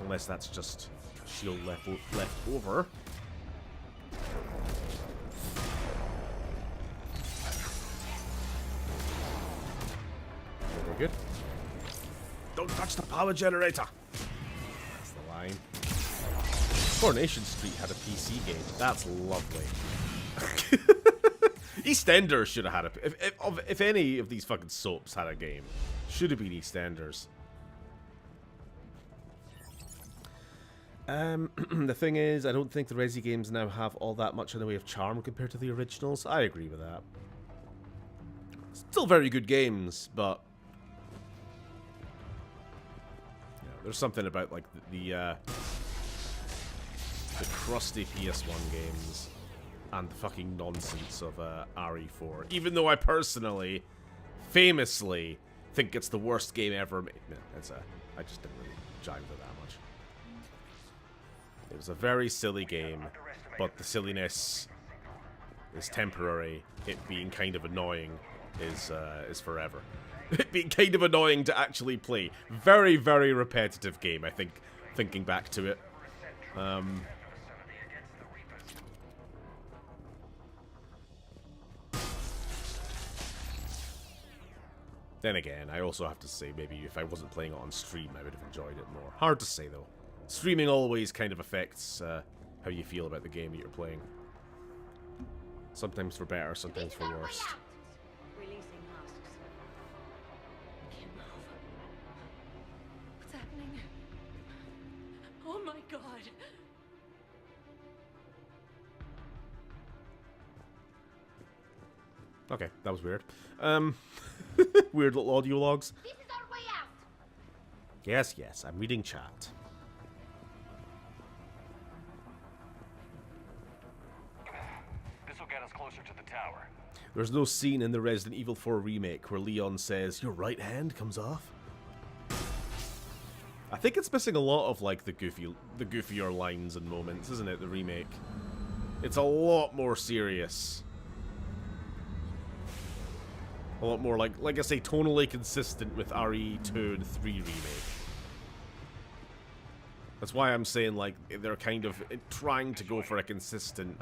Unless that's just shield left over. Very good. Don't touch the power generator! That's the line. Coronation Street had a PC game. That's lovely. EastEnders should have had a... If any of these fucking soaps had a game, should have been EastEnders. The thing is, I don't think the Resi games now have all that much in the way of charm compared to the originals. I agree with that. Still very good games, but... yeah, there's something about, like, the crusty PS1 games and the fucking nonsense of RE4. Even though I personally, famously, think it's the worst game ever made. No, I just didn't really jive with it that much. It was a very silly game, but the silliness is temporary. It being kind of annoying is forever. It being kind of annoying to actually play. Very, very repetitive game, I think, thinking back to it. Then again, I also have to say, maybe if I wasn't playing it on stream, I would have enjoyed it more. Hard to say, though. Streaming always kind of affects how you feel about the game that you're playing. Sometimes for better, sometimes for worse. Releasing masks. Can't move. What's happening? Oh my god. Okay, that was weird. Weird little audio logs. This is our way out. Yes, yes, I'm reading chat. This will get us closer to the tower. There's no scene in the Resident Evil 4 remake where Leon says, "Your right hand comes off." I think it's missing a lot of, like, the goofier lines and moments, isn't it, the remake? It's a lot more serious. A lot more, like I say, tonally consistent with RE2 and 3 remake. That's why I'm saying, like, they're kind of trying to go for a consistent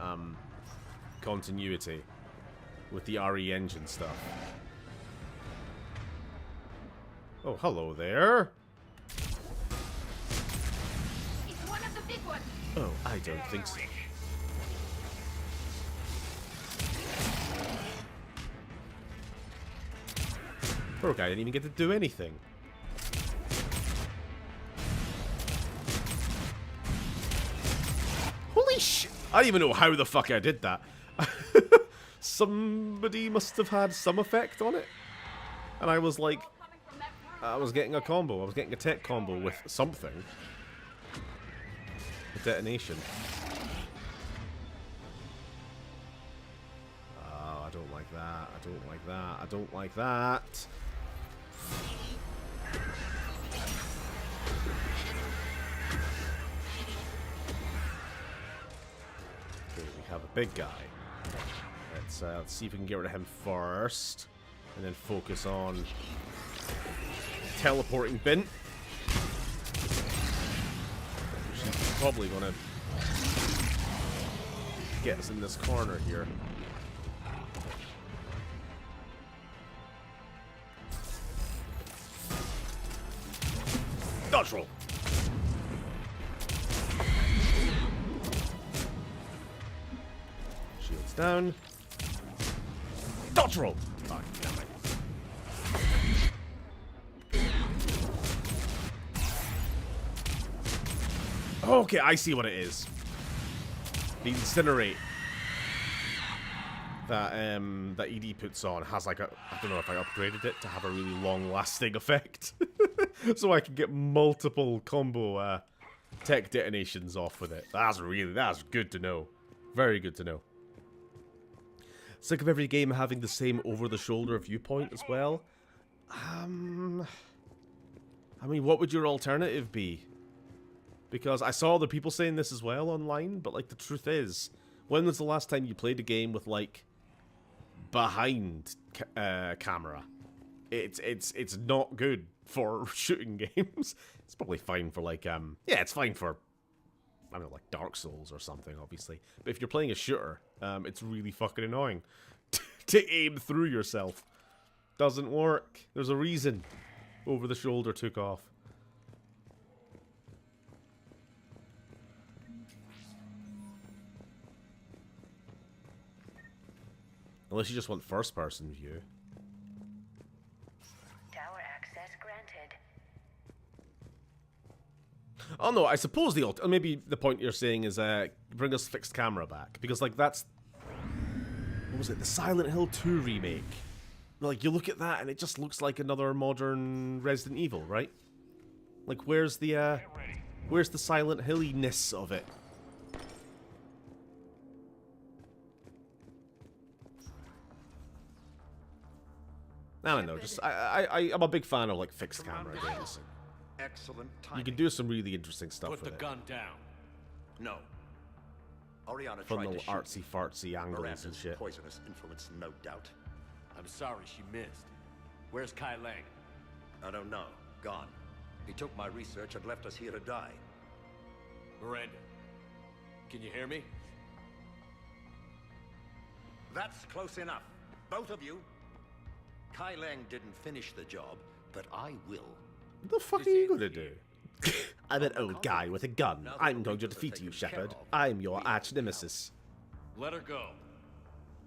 continuity with the RE engine stuff. Oh, hello there. It's one of the big ones. Oh, I don't think so. Poor guy didn't even get to do anything. Holy shit! I don't even know how the fuck I did that. Somebody must have had some effect on it. And I was like... I was getting a combo. I was getting a tech combo with something. A detonation. Oh, I don't like that. I don't like that. I don't like that. Okay, we have a big guy. Let's see if we can get rid of him first, and then focus on teleporting Bint. She's probably gonna get us in this corner here. Dodge roll. Shields down. Dodge roll. Oh, damn it. Okay, I see what it is. The incinerate that that ED puts on has like a, I don't know if I upgraded it to have a really long-lasting effect, so I can get multiple combo tech detonations off with it. That's good to know. Very good to know. Sick of every game having the same over-the-shoulder viewpoint as well. I mean, what would your alternative be? Because I saw other people saying this as well online, but like the truth is, when was the last time you played a game with like behind camera? It's not good for shooting games. It's probably fine for like yeah, it's fine for, I don't know, like Dark Souls or something, obviously. But if you're playing a shooter, it's really fucking annoying to aim through yourself. Doesn't work. There's a reason over the shoulder took off. Unless you just want first-person view. Tower access granted. Oh no, I suppose maybe the point you're saying is bring us fixed camera back, because like that's, what was it, the Silent Hill 2 remake? Like you look at that and it just looks like another modern Resident Evil, right? Like where's the Silent Hilliness of it? I don't know, just I'm a big fan of like fixed camera games. Excellent timing. You can do some really interesting stuff Put with the it. gun down. No. Oriana Fun tried little to shoot artsy fartsy angles and Miranda's shit. poisonous influence, no doubt. I'm sorry she missed. Where's Kai Lang? I don't know. Gone. He took my research and left us here to die. Miranda, can you hear me? That's close enough. Both of you. Kai Lang didn't finish the job, but I will. What the fuck are you gonna do? I'm an old guy with a gun. I'm going to defeat you, Shepard. I'm your arch nemesis. Let her go.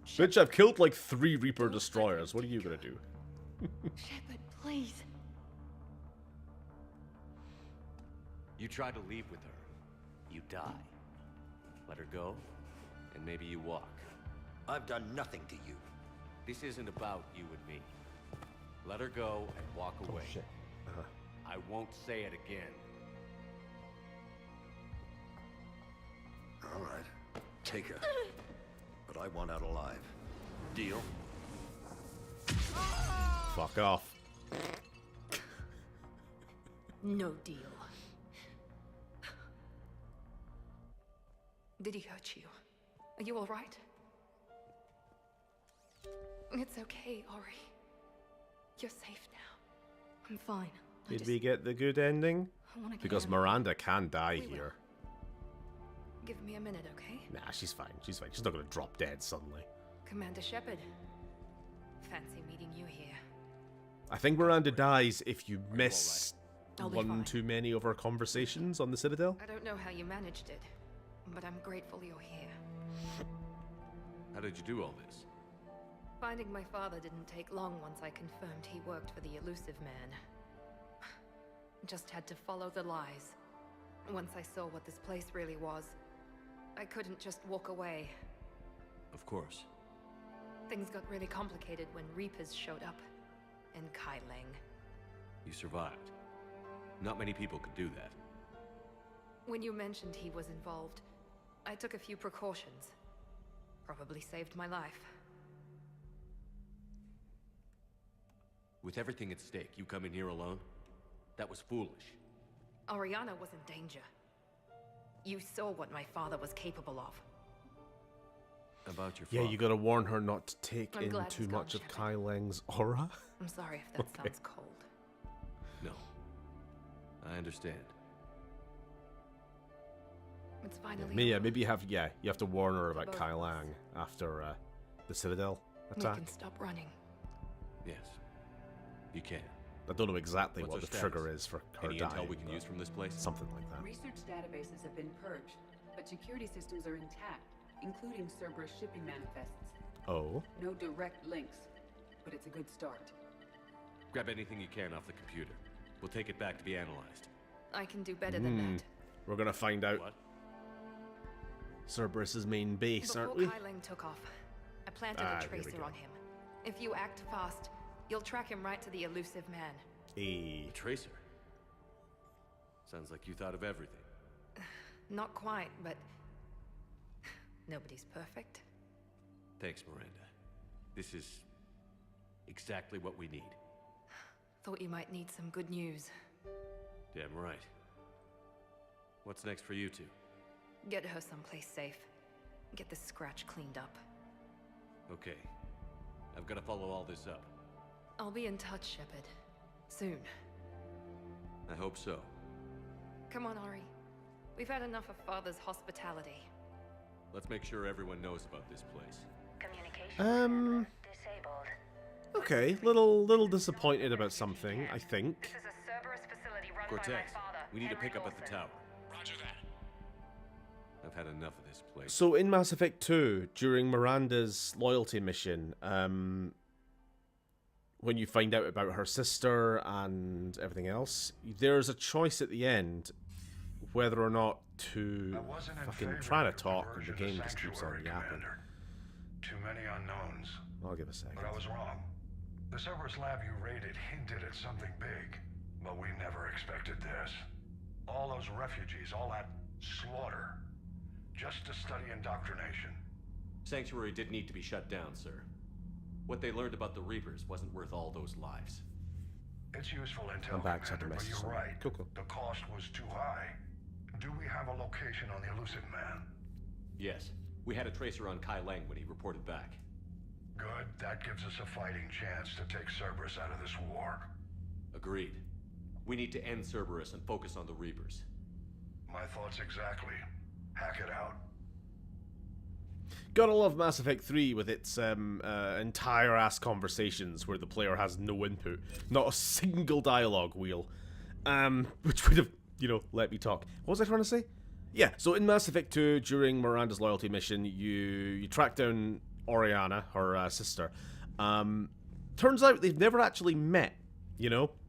Bitch, I've killed like 3 Reaper destroyers. What are you gonna do? Shepard, please. You try to leave with her, you die. Let her go, and maybe you walk. I've done nothing to you. This isn't about you and me. Let her go and walk away. Oh, shit. I won't say it again. All right. Take her. But I want out alive. Deal? Fuck off. No deal. Did he hurt you? Are you all right? It's okay, Ori. You're safe now. I'm fine. Did we get the good ending? Because Miranda can die here. Give me a minute, okay? Nah, she's fine. She's fine. She's not gonna drop dead suddenly. Commander Shepard. Fancy meeting you here. I think Miranda dies if you miss I'll be one fine. too many of our conversations on the Citadel. I don't know how you managed it, but I'm grateful you're here. How did you do all this? Finding my father didn't take long once I confirmed he worked for the Elusive Man. Just had to follow the lies. Once I saw what this place really was, I couldn't just walk away. Of course. Things got really complicated when Reapers showed up. And Kai Lang. You survived. Not many people could do that. When you mentioned he was involved, I took a few precautions. Probably saved my life. With everything at stake, you come in here alone? That was foolish. Oriana was in danger. You saw what my father was capable of. About your Yeah, father. you gotta warn her not to take I'm in glad too he's gone, much of Shepard. Kai Leng's aura. I'm sorry if that sounds cold. No. I understand. It's finally Yeah, over. maybe you have to warn her about both Kai of us. Lang after the Citadel We attack. can stop running. Yes. You can. I don't know exactly What's what our the trigger status? is for her Any dying. intel we can but use from this place? something like that. Research databases have been purged, but security systems are intact, including Cerberus shipping manifests. Oh, No direct links, but it's a good start. Grab anything you can off the computer. We'll take it back to be analyzed. I can do better than that. we're gonna find out What? Cerberus's main base, Before aren't we? Kai Lang took off, I planted Ah, a here we tracer go. on him. If you act fast, you'll track him right to the elusive man. A A tracer? Sounds like you thought of everything. Not quite, but nobody's perfect. Thanks, Miranda. This is exactly what we need. Thought you might need some good news. Damn right. What's next for you two? Get her someplace safe. Get this scratch cleaned up. Okay. I've got to follow all this up. I'll be in touch, Shepard. Soon. I hope so. Come on, Ari. We've had enough of Father's hospitality. Let's make sure everyone knows about this place. Communication disabled. okay, little disappointed about something. I think. This is a Cerberus facility run Cortez, by my father. we need to Henry pick up at the Olsen. tower. Roger that. I've had enough of this place. So in Mass Effect 2, during Miranda's loyalty mission, when you find out about her sister and everything else, there's a choice at the end whether or not to I wasn't in fucking favor try to of the talk, and the conversion game to just keeps on Sanctuary, yapping. Commander. Too many unknowns. I'll give a second. But I was wrong. The Cerberus lab you raided hinted at something big, but we never expected this. All those refugees, all that slaughter, just to study indoctrination. Sanctuary did need to be shut down, sir. What they learned about the Reapers wasn't worth all those lives. It's useful intel, I'm back, so I can Commander, but message you're someone. right. Cool. The cost was too high. Do we have a location on the elusive man? Yes, we had a tracer on Kai Lang when he reported back. Good. That gives us a fighting chance to take Cerberus out of this war. Agreed. We need to end Cerberus and focus on the Reapers. My thoughts exactly. Hack it out. Gotta love Mass Effect 3 with its entire ass conversations where the player has no input, not a single dialogue wheel, which would have, let me talk. What was I trying to say? Yeah, so in Mass Effect 2, during Miranda's loyalty mission, you track down Oriana, her sister. Turns out they've never actually met,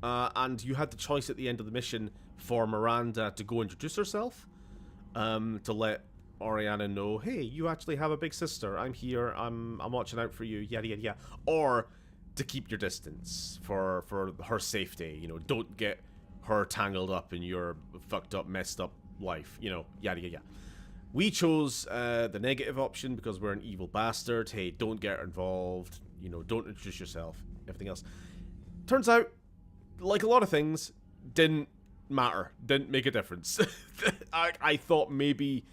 and you had the choice at the end of the mission for Miranda to go introduce herself, to let Oriana know, hey, you actually have a big sister. I'm here. I'm watching out for you. Yada yada yada. Or to keep your distance for her safety. Don't get her tangled up in your fucked up, messed up life. Yada yada yada. We chose the negative option because we're an evil bastard. Hey, don't get involved. Don't introduce yourself. Everything else. Turns out, like a lot of things, didn't matter. Didn't make a difference. I thought maybe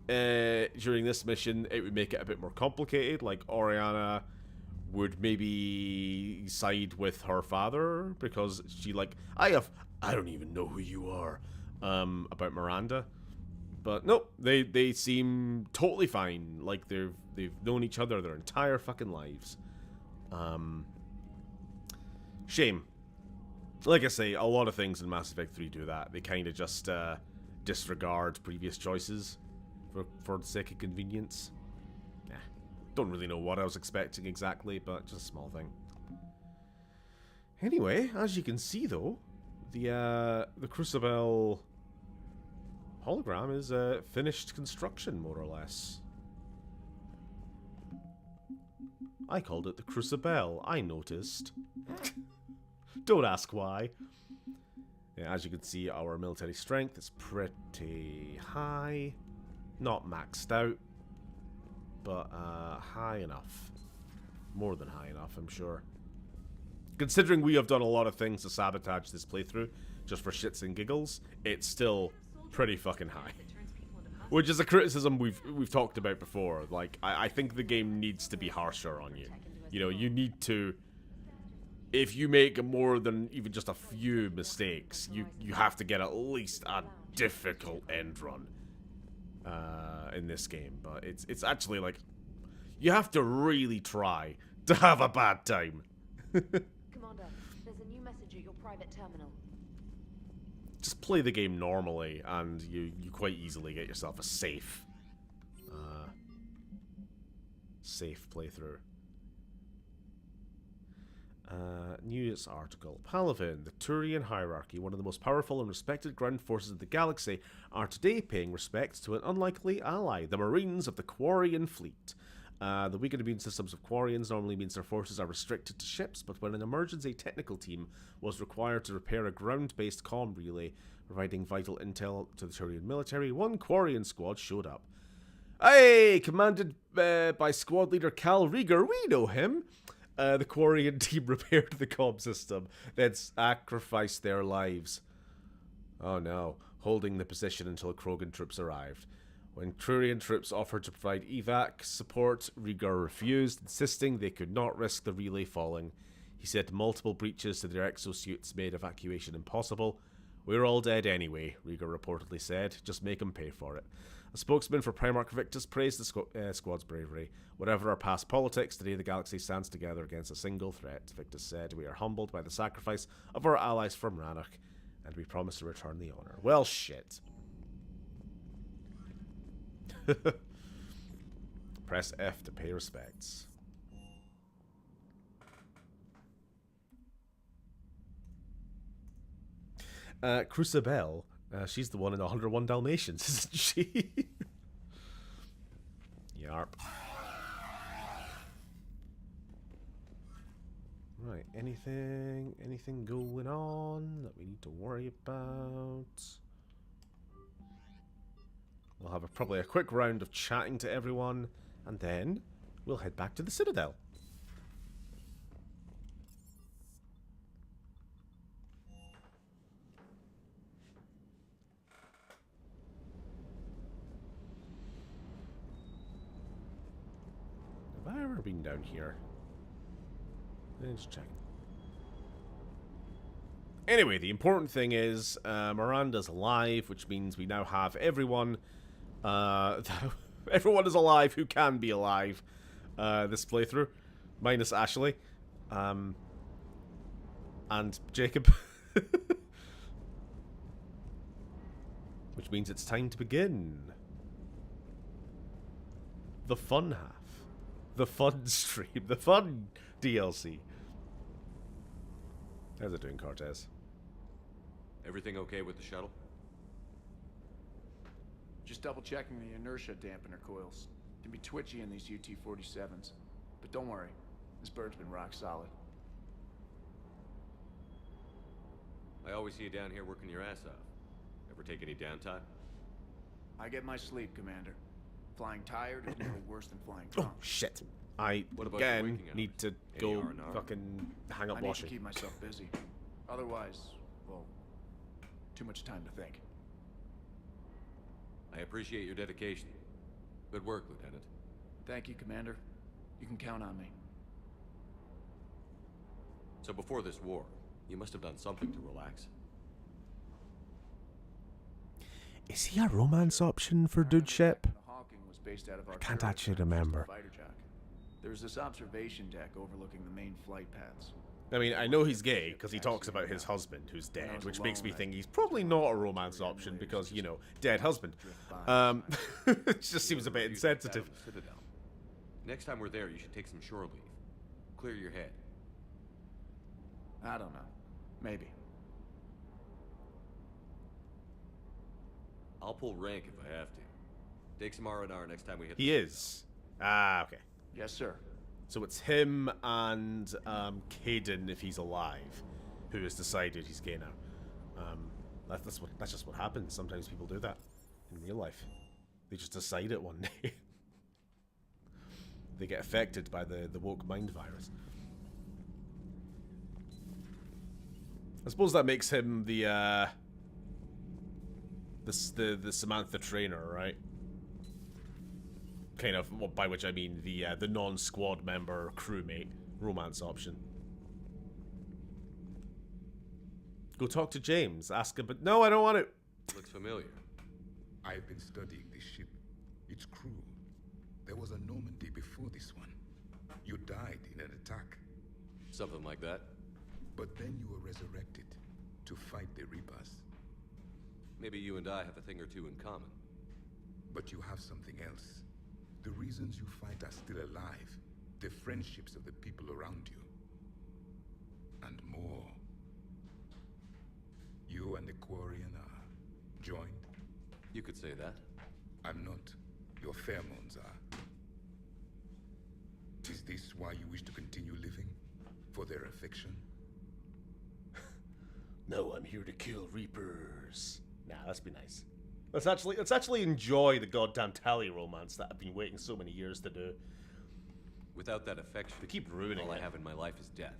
during this mission it would make it a bit more complicated. Like Oriana would maybe side with her father because she I don't even know who you are about Miranda. But nope, they seem totally fine. Like they've known each other their entire fucking lives. Shame. Like I say, a lot of things in Mass Effect 3 do that. They kind of just disregard previous choices for the sake of convenience. Don't really know what I was expecting exactly, but just a small thing. Anyway, as you can see though, the Crucible hologram is finished construction, more or less. I called it the Crucible. I noticed. Don't ask why. Yeah, as you can see, our military strength is pretty high. Not maxed out, but high enough. More than high enough, I'm sure. Considering we have done a lot of things to sabotage this playthrough, just for shits and giggles, it's still pretty fucking high. Which is a criticism we've talked about before. Like, I think the game needs to be harsher on you. You know, you need to... If you make more than even just a few mistakes, you have to get at least a difficult end run in this game. But it's actually like, you have to really try to have a bad time. Commander, there's a new message at your private terminal. Just play the game normally, and you quite easily get yourself a safe playthrough. News article. Palavin, the Turian hierarchy, one of the most powerful and respected ground forces of the galaxy, are today paying respect to an unlikely ally, the Marines of the Quarian fleet. The weakened immune systems of Quarians normally means their forces are restricted to ships, but when an emergency technical team was required to repair a ground-based comm relay providing vital intel to the Turian military, one Quarian squad showed up. Hey, commanded by squad leader Cal Rieger, we know him. The Quarian team repaired the comm system, then sacrificed their lives. Oh no, holding the position until Krogan troops arrived. When Turian troops offered to provide evac support, Rieger refused, insisting they could not risk the relay falling. He said multiple breaches to their exosuits made evacuation impossible. We're all dead anyway, Rieger reportedly said. Just make them pay for it. A spokesman for Primarch Victus praised the squad's bravery. Whatever our past politics, today the galaxy stands together against a single threat. Victus said, we are humbled by the sacrifice of our allies from Rannoch, and we promise to return the honor. Well, shit. Press F to pay respects. Crucibel, she's the one in 101 Dalmatians, isn't she? Yarp. Right, anything going on that we need to worry about? We'll have probably a quick round of chatting to everyone, and then we'll head back to the Citadel. Have I ever been down here? Let's check. Anyway, the important thing is Miranda's alive, which means we now have everyone. Everyone is alive who can be alive this playthrough, minus Ashley and Jacob. Which means it's time to begin the fun half, the fun stream, the fun DLC. How's it doing, Cortez? Everything okay with the shuttle? Just double checking the inertia dampener coils. Can be twitchy in these UT-47s. But don't worry, this bird's been rock solid. I always see you down here working your ass off. Ever take any downtime? I get my sleep, Commander. Flying tired is nearly worse than flying drunk. Oh, shit. I, What about again, waking hours? need to Any go R&R? fucking hang up I need to washing. keep myself busy. Otherwise, well, too much time to think. I appreciate your dedication. Good work, Lieutenant. Thank you, Commander. You can count on me. So before this war, you must have done something to relax. Is he a romance option for Dude Ship? The Hawking was based out of our can't turret, actually just a remember. fighter jack. There's this observation deck overlooking the main flight paths. I mean, I know he's gay because he talks about his husband who's dead, which makes me think he's probably not a romance option because, you know, dead husband. It just seems a bit insensitive. Citadel. Next time we're there, you should take some shore leave. Clear your head. I don't know. Maybe. I'll pull rank if I have to. Take some R&R next time we hit. He is. Ah, okay. Yes, sir. So it's him and Caden, if he's alive, who has decided he's gay now. That's just what happens. Sometimes people do that in real life. They just decide it one day. They get affected by the woke mind virus. I suppose that makes him the Samantha Trainer, right? kind of, well, by which I mean the non-squad member crewmate romance option. Go talk to James. Ask him, but no, I don't want it. Looks familiar. I've been studying this ship. Its crew. There was a Normandy before this one. You died in an attack. Something like that. But then you were resurrected to fight the Reapers. Maybe you and I have a thing or two in common. But you have something else. The reasons you fight are still alive. The friendships of the people around you. And more. You and the Quarian are joined? You could say that. I'm not. Your pheromones are. Is this why you wish to continue living? For their affection? No, I'm here to kill Reapers. Nah, let's be nice. Let's actually enjoy the goddamn tally romance that I've been waiting so many years to do. Without that affection, they keep ruining all it. I have in my life is death.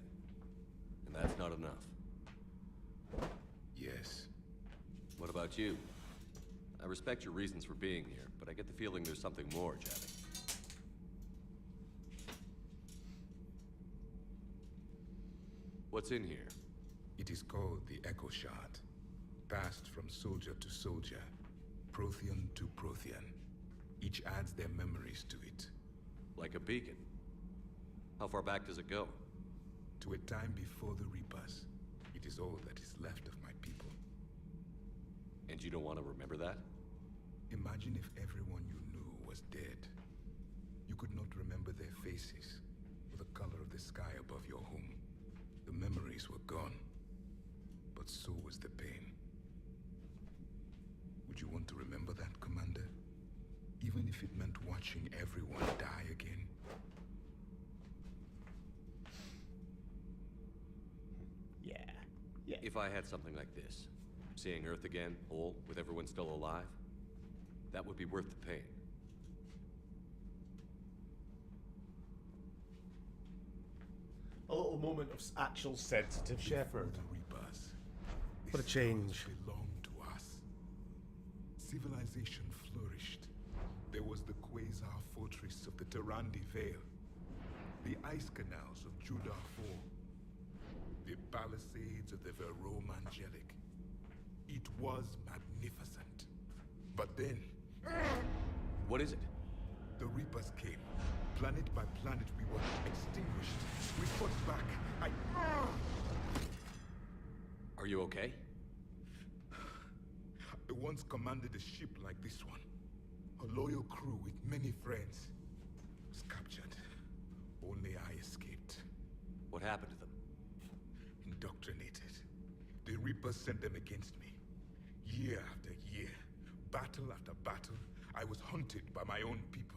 And that's not enough. Yes. What about you? I respect your reasons for being here, but I get the feeling there's something more, Javik. What's in here? It is called the Echo Shard. Passed from soldier to soldier, Prothean to Prothean. Each adds their memories to it. Like a beacon. How far back does it go? To a time before the Reapers. It is all that is left of my people. And you don't want to remember that? Imagine if everyone you knew was dead. You could not remember their faces, or the color of the sky above your home. The memories were gone, but so was the pain. Would you want to remember that, Commander? Even if it meant watching everyone die again? Yeah. If I had something like this, seeing Earth again, whole, with everyone still alive, that would be worth the pain. A little moment of actual sensitive shepherd. The Reapers. What a change. Belonged to us. Civilization flourished. There was the Quasar fortress of the Tarandi Vale, the ice canals of Judah IV, the palisades of the Verome Angelic. It was magnificent. But then... What is it? The Reapers came. Planet by planet, we were extinguished. We fought back. Are you okay? I once commanded a ship like this one. A loyal crew with many friends. Was captured. Only I escaped. What happened to them? Indoctrinated. The Reapers sent them against me. Year after year, battle after battle, I was hunted by my own people.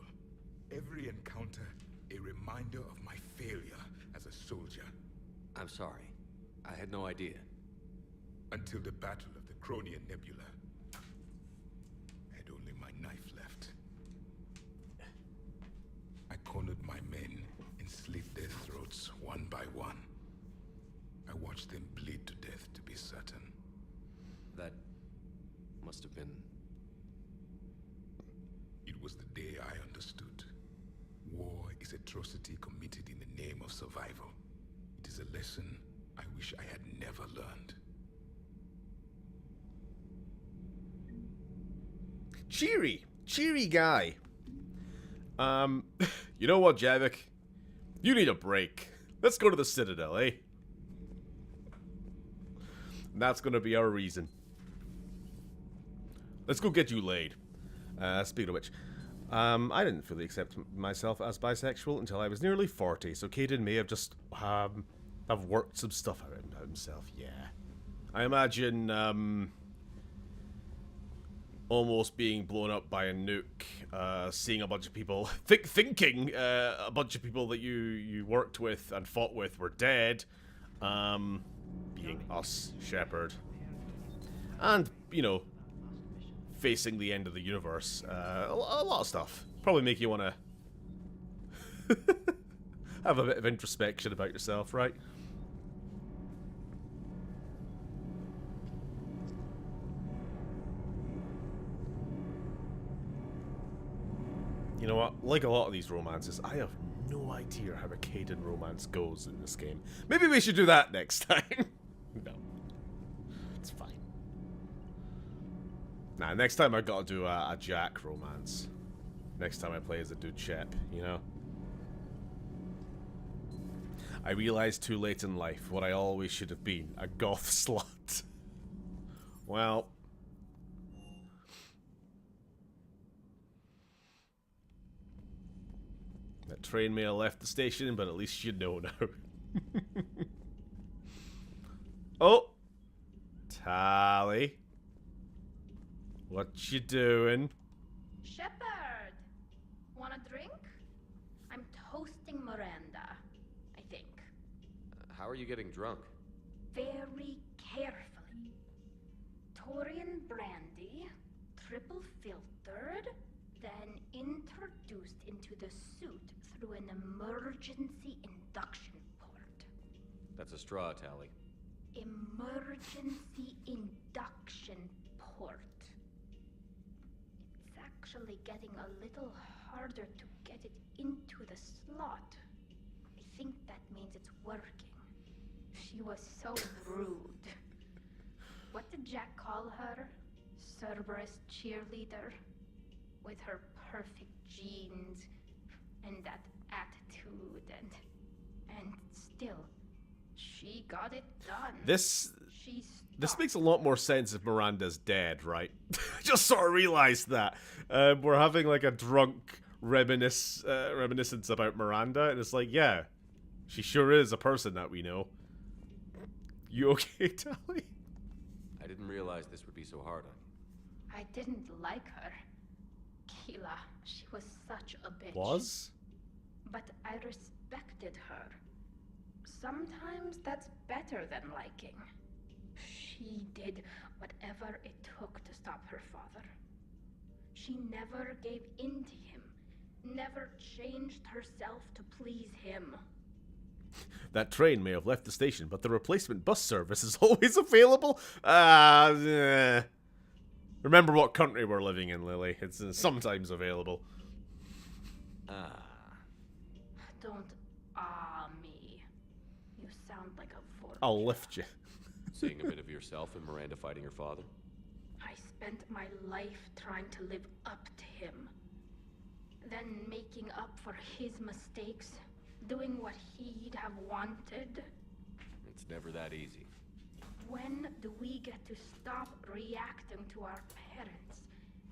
Every encounter, a reminder of my failure as a soldier. I'm sorry. I had no idea. Until the Battle of the Cronian Nebula. I had only my knife left. I cornered my men and slit their throats one by one. I watched them bleed to death to be certain. That must have been... It was the day I understood. War is atrocity committed in the name of survival. It is a lesson I wish I had never learned. Cheery guy. You know what, Javik? You need a break. Let's go to the Citadel, eh? And that's gonna be our reason. Let's go get you laid. Speaking of which, I didn't fully accept myself as bisexual until I was nearly 40, so Caden may have just have worked some stuff out about himself, yeah. I imagine, almost being blown up by a nuke, seeing a bunch of people, thinking a bunch of people that you worked with and fought with were dead, being us, Shepard, and, you know, facing the end of the universe. A lot of stuff. Probably make you want to have a bit of introspection about yourself, right? You know what? Like a lot of these romances, I have no idea how a Caden romance goes in this game. Maybe we should do that next time. No. It's fine. Nah, next time I gotta do a Jack romance. Next time I play as a dude Shep, you know? I realized too late in life what I always should have been, a goth slut. Well... that train may have left the station, but at least you know now. Oh! Tally. What you doing? Shepard! Want a drink? I'm toasting Miranda, I think. How are you getting drunk? Very carefully. Taurian brandy, triple filtered, then introduced into the suit through an emergency induction port. That's a straw, Tally. Emergency induction port. It's actually getting a little harder to get it into the slot. I think that means it's working. She was so rude. What did Jack call her? Cerberus cheerleader? With her perfect genes and that attitude and still, she got it done. This makes a lot more sense if Miranda's dead, right? I just sort of realized that. We're having like a drunk reminiscence about Miranda, and it's like, yeah, she sure is a person that we know. You okay, Tally? I didn't realize this would be so hard on you. I didn't like her. Keela, she was such a bitch. Was? But I respected her. Sometimes that's better than liking. She did whatever it took to stop her father. She never gave in to him, never changed herself to please him. That train may have left the station, but the replacement bus service is always available? Remember what country we're living in, Lily. It's sometimes available. Don't me. You sound like a vortex. I'll lift you. Seeing a bit of yourself in Miranda fighting her father? I spent my life trying to live up to him. Then making up for his mistakes. Doing what he'd have wanted. It's never that easy. When do we get to stop reacting to our parents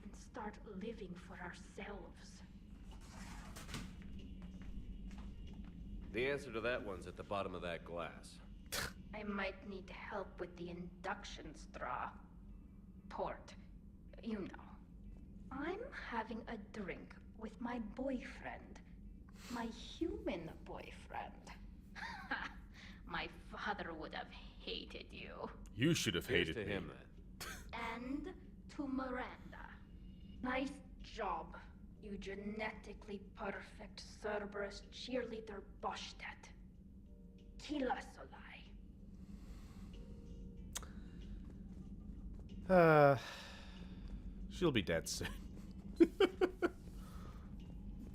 and start living for ourselves? The answer to that one's at the bottom of that glass. I might need help with the induction straw. Port. You know. I'm having a drink with my boyfriend. My human boyfriend. My father would have hated you. You should have hated to me. him, then. And to Miranda. Nice job, you genetically perfect Cerberus cheerleader Boschtet. Kila Solai. She'll be dead soon.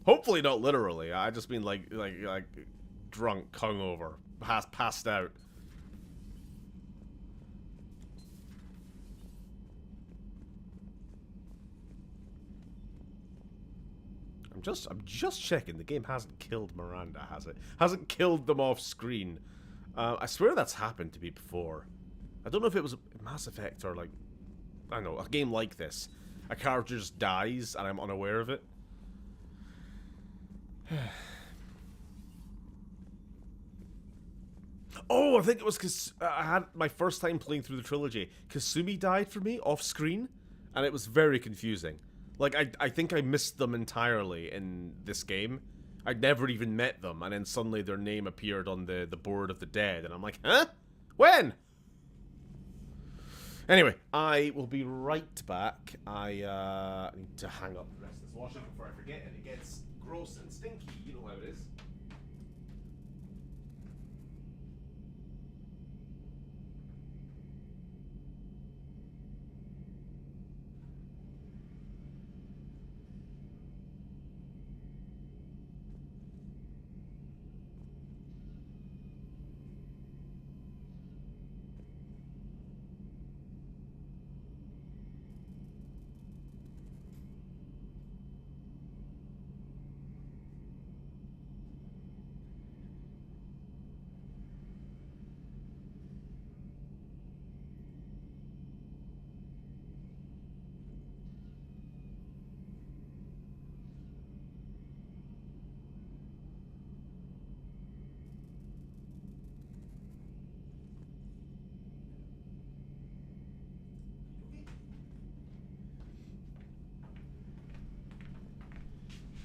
Hopefully not literally. I just mean like drunk, hungover, passed out. I'm just checking. The game hasn't killed Miranda, has it? Hasn't killed them off screen. I swear that's happened to me before. I don't know if it was Mass Effect or like, I don't know, a game like this. A character just dies and I'm unaware of it. Oh, I think it was because I had my first time playing through the trilogy. Kasumi died for me off screen, and it was very confusing. Like, I think I missed them entirely in this game. I'd never even met them, and then suddenly their name appeared on the board of the dead, and I'm like, huh? When? Anyway, I will be right back. I need to hang up the rest of this washing before I forget, and it gets gross and stinky. You know how it is.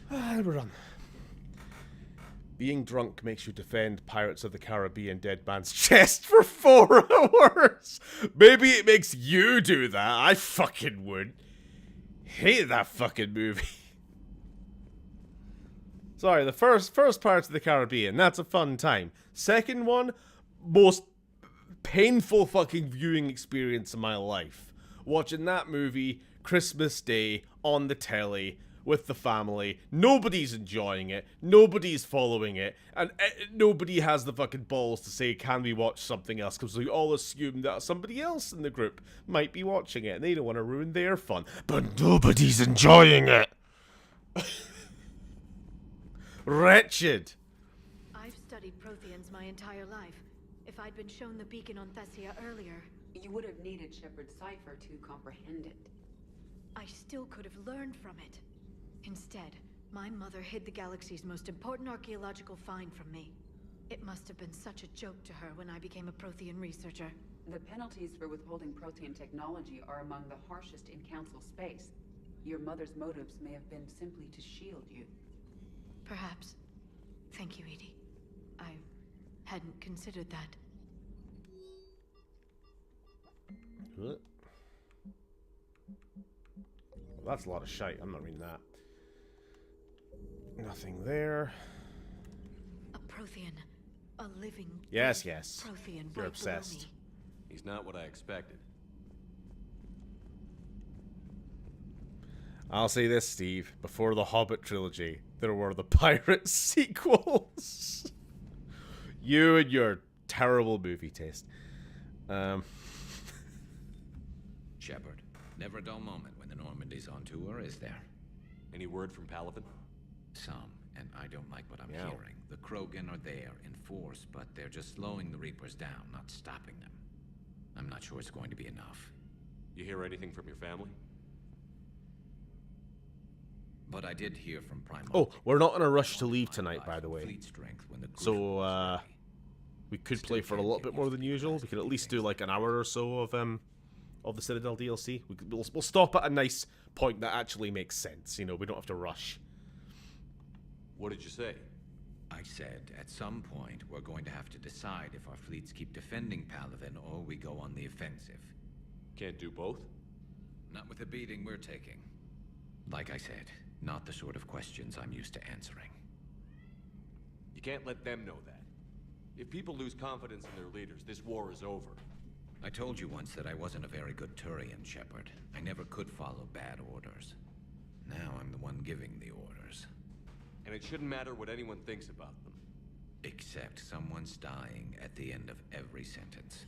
We're on. Being drunk makes you defend Pirates of the Caribbean dead man's chest for 4 hours. Maybe it makes you do that. I fucking would. Hate that fucking movie. Sorry, the first Pirates of the Caribbean, that's a fun time. Second one, most painful fucking viewing experience of my life. Watching that movie Christmas Day on the telly with the family. Nobody's enjoying it. Nobody's following it. And nobody has the fucking balls to say, can we watch something else? Because we all assume that somebody else in the group might be watching it and they don't want to ruin their fun. But nobody's enjoying it. Wretched. I've studied Protheans my entire life. If I'd been shown the beacon on Thessia earlier... You would have needed Shepard's cipher to comprehend it. I still could have learned from it. Instead, my mother hid the galaxy's most important archaeological find from me. It must have been such a joke to her when I became a Prothean researcher. The penalties for withholding Prothean technology are among the harshest in Council space. Your mother's motives may have been simply to shield you. Perhaps. Thank you, Edie. I hadn't considered that. Well, that's a lot of shite. I'm not reading that. Nothing there. A Prothean. A living... Yes, yes. Prothean You're right obsessed. below me. He's not what I expected. I'll say this, Steve. Before the Hobbit trilogy, there were the pirate sequels. You and your terrible movie taste. Shepard, never a dull moment when the Normandy's on tour, is there? Any word from Palaven? Some, and I don't like what I'm Yeah. hearing. The Krogan are there in force, but they're just slowing the Reapers down, not stopping them. I'm not sure it's going to be enough. You hear anything from your family? But I did hear from Primal. Oh, we're not in a rush to leave tonight, by the way. Fleet strength when the So, we could play for a little bit more than usual. We could at least do like an hour or so of the Citadel DLC. We'll stop at a nice point that actually makes sense. You know, we don't have to rush. What did you say? I said, at some point, we're going to have to decide if our fleets keep defending Palaven or we go on the offensive. Can't do both? Not with the beating we're taking. Like I said, not the sort of questions I'm used to answering. You can't let them know that. If people lose confidence in their leaders, this war is over. I told you once that I wasn't a very good Turian, Shepard. I never could follow bad orders. Now I'm the one giving the orders. And it shouldn't matter what anyone thinks about them. Except someone's dying at the end of every sentence.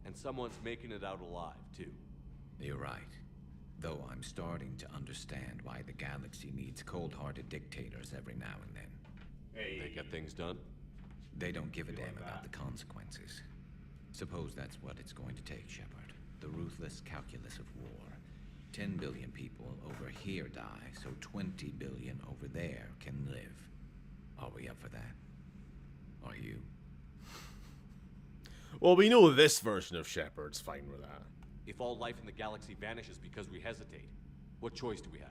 And someone's making it out alive, too. You're right. Though I'm starting to understand why the galaxy needs cold-hearted dictators every now and then. Hey. They get things done? They don't give a damn about the consequences. Suppose that's what it's going to take, Shepard. The ruthless calculus of war. 10 billion people over here die, so 20 billion over there can live. Are we up for that? Are you? Well, we know this version of Shepard's fine with that. If all life in the galaxy vanishes because we hesitate, what choice do we have?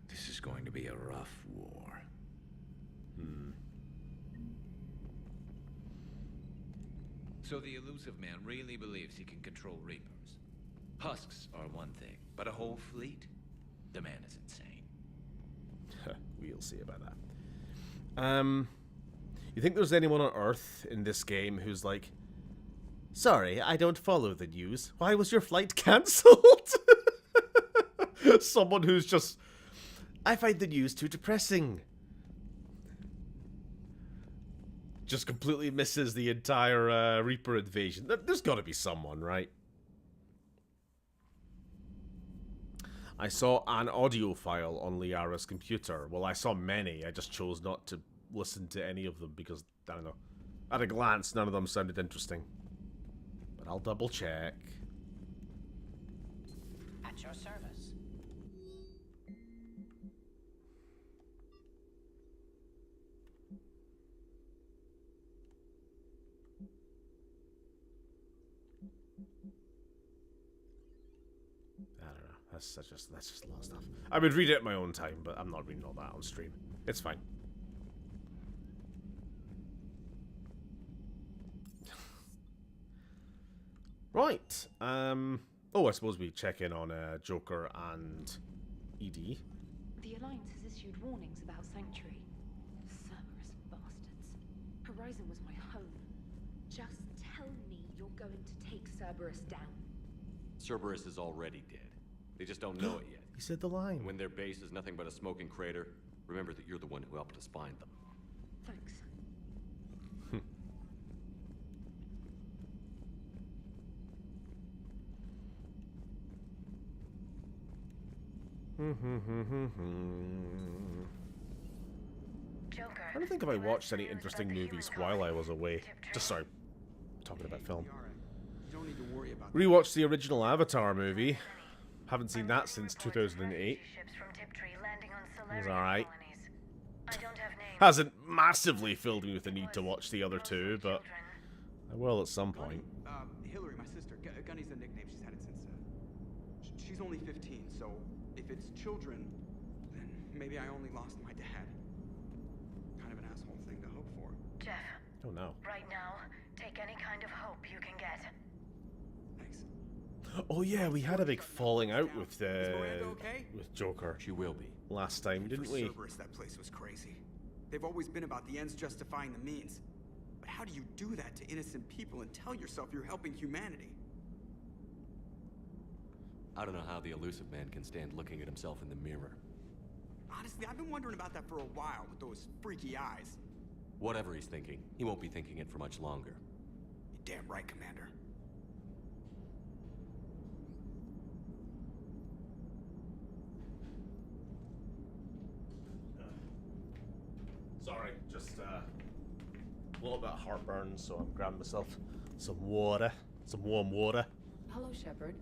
This is going to be a rough war. So the elusive man really believes he can control Reapers. Husks are one thing, but a whole fleet? The man is insane. We'll see about that. You think there's anyone on Earth in this game who's like, sorry, I don't follow the news. Why was your flight cancelled? Someone who's just, I find the news too depressing. Just completely misses the entire Reaper invasion. There's got to be someone, right? I saw an audio file on Liara's computer. Well, I saw many. I just chose not to listen to any of them because, I don't know. At a glance, none of them sounded interesting. But I'll double check. At your service. that's just a lot of stuff. I would read it at my own time, but I'm not reading all that on stream. It's fine. Right. Oh, I suppose we check in on Joker and Edie. The Alliance has issued warnings about Sanctuary. Cerberus bastards. Horizon was my home. Just tell me you're going to take Cerberus down. Cerberus is already dead. They just don't know it yet. He said the line. And when their base is nothing but a smoking crater, remember that you're the one who helped us find them. Thanks. Joker. I don't think if I watched any interesting movies while I was away. Just sorry, talking about film. You don't need to worry about Rewatched the original Avatar movie. Haven't seen that since 2008. It was alright. Hasn't massively filled me with the need to watch the other two, but I will at some point. Hillary, my sister. Gunny's the nickname. She's had it since. She's only 15, so if it's children, then maybe I only lost my dad. Kind of an asshole thing to hope for. Jeff. Oh no. Right now, take any kind of hope you can get. Thanks. Oh yeah, we had a big falling out with okay? with Joker. She will be. Last time, didn't For we? Cerberus, that place was crazy. They've always been about the ends justifying the means. But how do you do that to innocent people and tell yourself you're helping humanity? I don't know how the elusive man can stand looking at himself in the mirror. Honestly, I've been wondering about that for a while with those freaky eyes. Whatever he's thinking, he won't be thinking it for much longer. You're damn right, Commander. Sorry, just a little bit of heartburn, so I'm grabbing myself some water, some warm water. Hello, Shepard.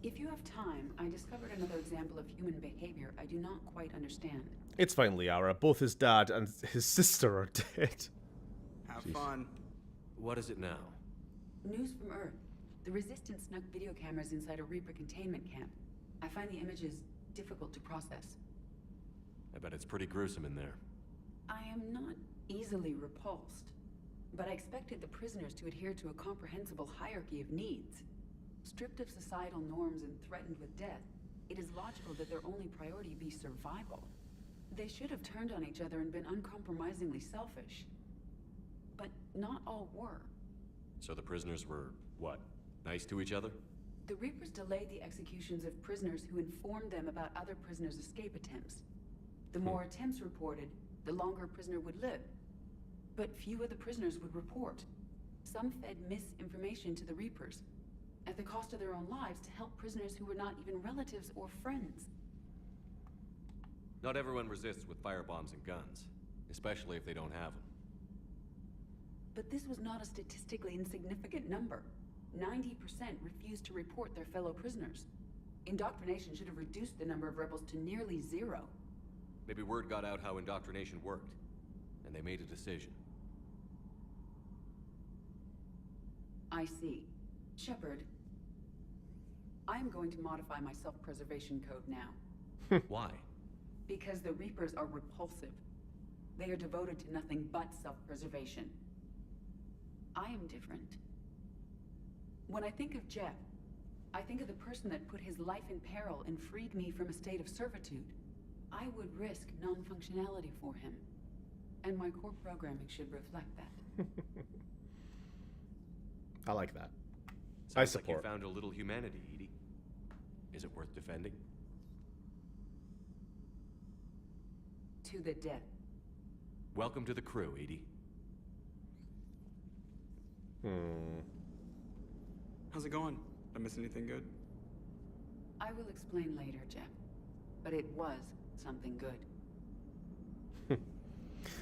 If you have time, I discovered another example of human behavior I do not quite understand. It's fine, Liara. Both his dad and his sister are dead. Have fun. What is it now? News from Earth. The Resistance snuck video cameras inside a Reaper containment camp. I find the images difficult to process. I bet it's pretty gruesome in there. I am not easily repulsed, but I expected the prisoners to adhere to a comprehensible hierarchy of needs. Stripped of societal norms and threatened with death, it is logical that their only priority be survival. They should have turned on each other and been uncompromisingly selfish. But not all were. So the prisoners were, what, nice to each other? The Reapers delayed the executions of prisoners who informed them about other prisoners' escape attempts. The more attempts reported, the longer a prisoner would live. But few of the prisoners would report. Some fed misinformation to the Reapers, at the cost of their own lives, to help prisoners who were not even relatives or friends. Not everyone resists with firebombs and guns, especially if they don't have them. But this was not a statistically insignificant number. 90% refused to report their fellow prisoners. Indoctrination should have reduced the number of rebels to nearly zero. Maybe word got out how indoctrination worked, and they made a decision. I see. Shepard, I am going to modify my self-preservation code now. Why? Because the Reapers are repulsive. They are devoted to nothing but self-preservation. I am different. When I think of Jeff, I think of the person that put his life in peril and freed me from a state of servitude. I would risk non-functionality for him. And my core programming should reflect that. I like that. Sounds I support. like you found a little humanity, Edie. Is it worth defending? To the death. Welcome to the crew, Edie. How's it going? Did I miss anything good? I will explain later, Jeff. But it was something good.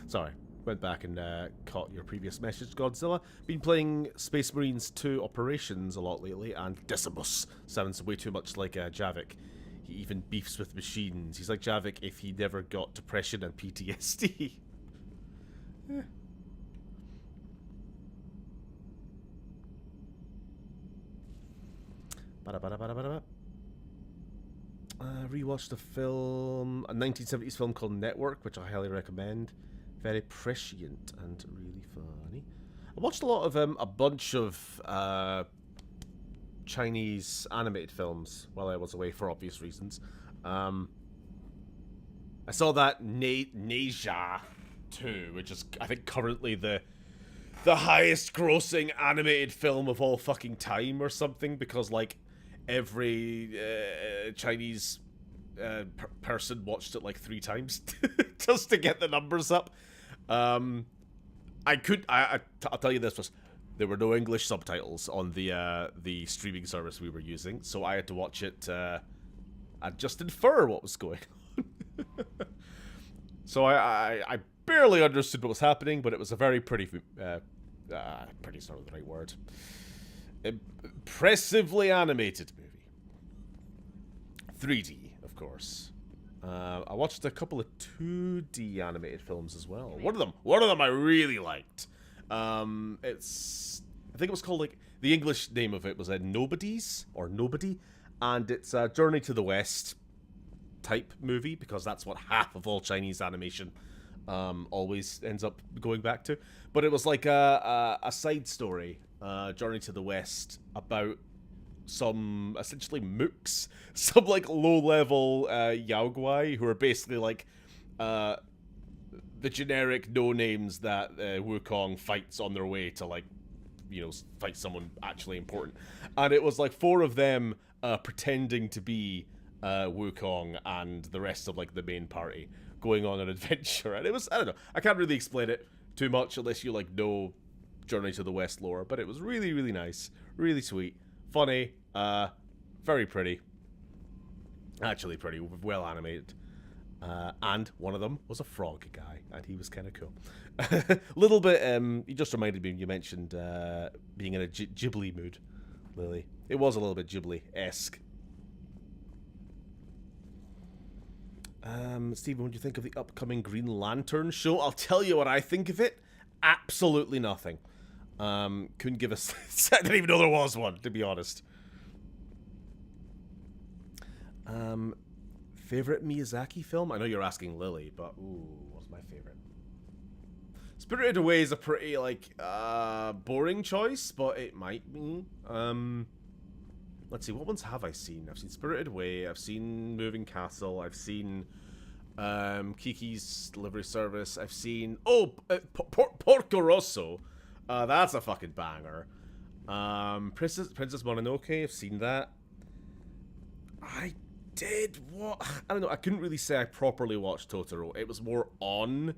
Sorry, went back and caught your previous message, Godzilla. Been playing Space Marines 2 Operations a lot lately, and Decimus sounds way too much like Javik. He even beefs with machines. He's like Javik if he never got depression and PTSD. Rewatched a film, a 1970s film called Network, which I highly recommend. Very prescient and really funny. I watched a lot of a bunch of Chinese animated films while I was away for obvious reasons. I saw that Neja 2, which is I think currently the highest grossing animated film of all fucking time or something, because like every Chinese person watched it like 3 times just to get the numbers up. I'll tell you this, was there were no English subtitles on the streaming service we were using, so I had to watch it and just infer what was going on. So I barely understood what was happening, but it was a very pretty pretty's not the right word. Impressively animated movie. 3D, of course. I watched a couple of 2D animated films as well. One of them I really liked. I think it was called, like, the English name of it was Nobodies or Nobody, and it's a Journey to the West type movie, because that's what half of all Chinese animation always ends up going back to. But it was like a side story, Journey to the West, about some essentially mooks, some like low-level Yaoguai who are basically like the generic no-names that Wukong fights on their way to, like, you know, fight someone actually important. And it was like 4 of them pretending to be Wukong and the rest of like the main party going on an adventure. And it was, I don't know, I can't really explain it too much unless you like know Journey to the West lore, but it was really, really nice, really sweet, funny, very pretty, actually pretty well animated. And one of them was a frog guy, and he was kind of cool. Little bit, you just reminded me, you mentioned being in a Ghibli mood, Lily. It was a little bit Ghibli-esque. Stephen, what do you think of the upcoming Green Lantern show? I'll tell you what I think of it. Absolutely nothing. Couldn't give us... I didn't even know there was one, to be honest. Favorite Miyazaki film? I know you're asking Lily, but ooh, what's my favorite? Spirited Away is a pretty, like, boring choice, but it might be. Let's see, what ones have I seen? I've seen Spirited Away, I've seen Moving Castle, I've seen Kiki's Delivery Service, I've seen... Oh, Porco Rosso. That's a fucking banger. Princess Mononoke, I've seen that. I don't know, I couldn't really say I properly watched Totoro. It was more on,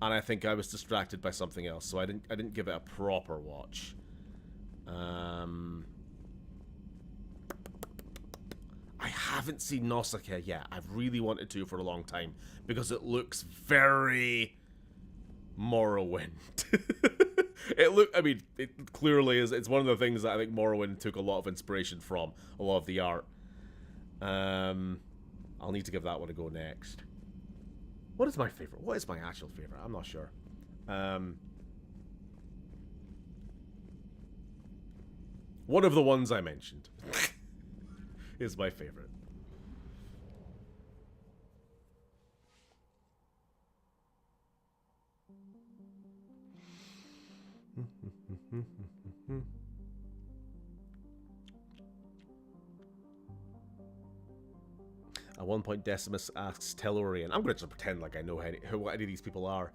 and I think I was distracted by something else, so I didn't give it a proper watch. I haven't seen Nausicaa yet. I've really wanted to for a long time, because it looks very Morrowind. It clearly is. It's one of the things that I think Morrowind took a lot of inspiration from, a lot of the art. I'll need to give that one a go next. What is my favorite? What is my actual favorite? I'm not sure. One of the ones I mentioned is my favorite. At one point, Decimus asks Tellurian, I'm going to just pretend like I know what any of these people are,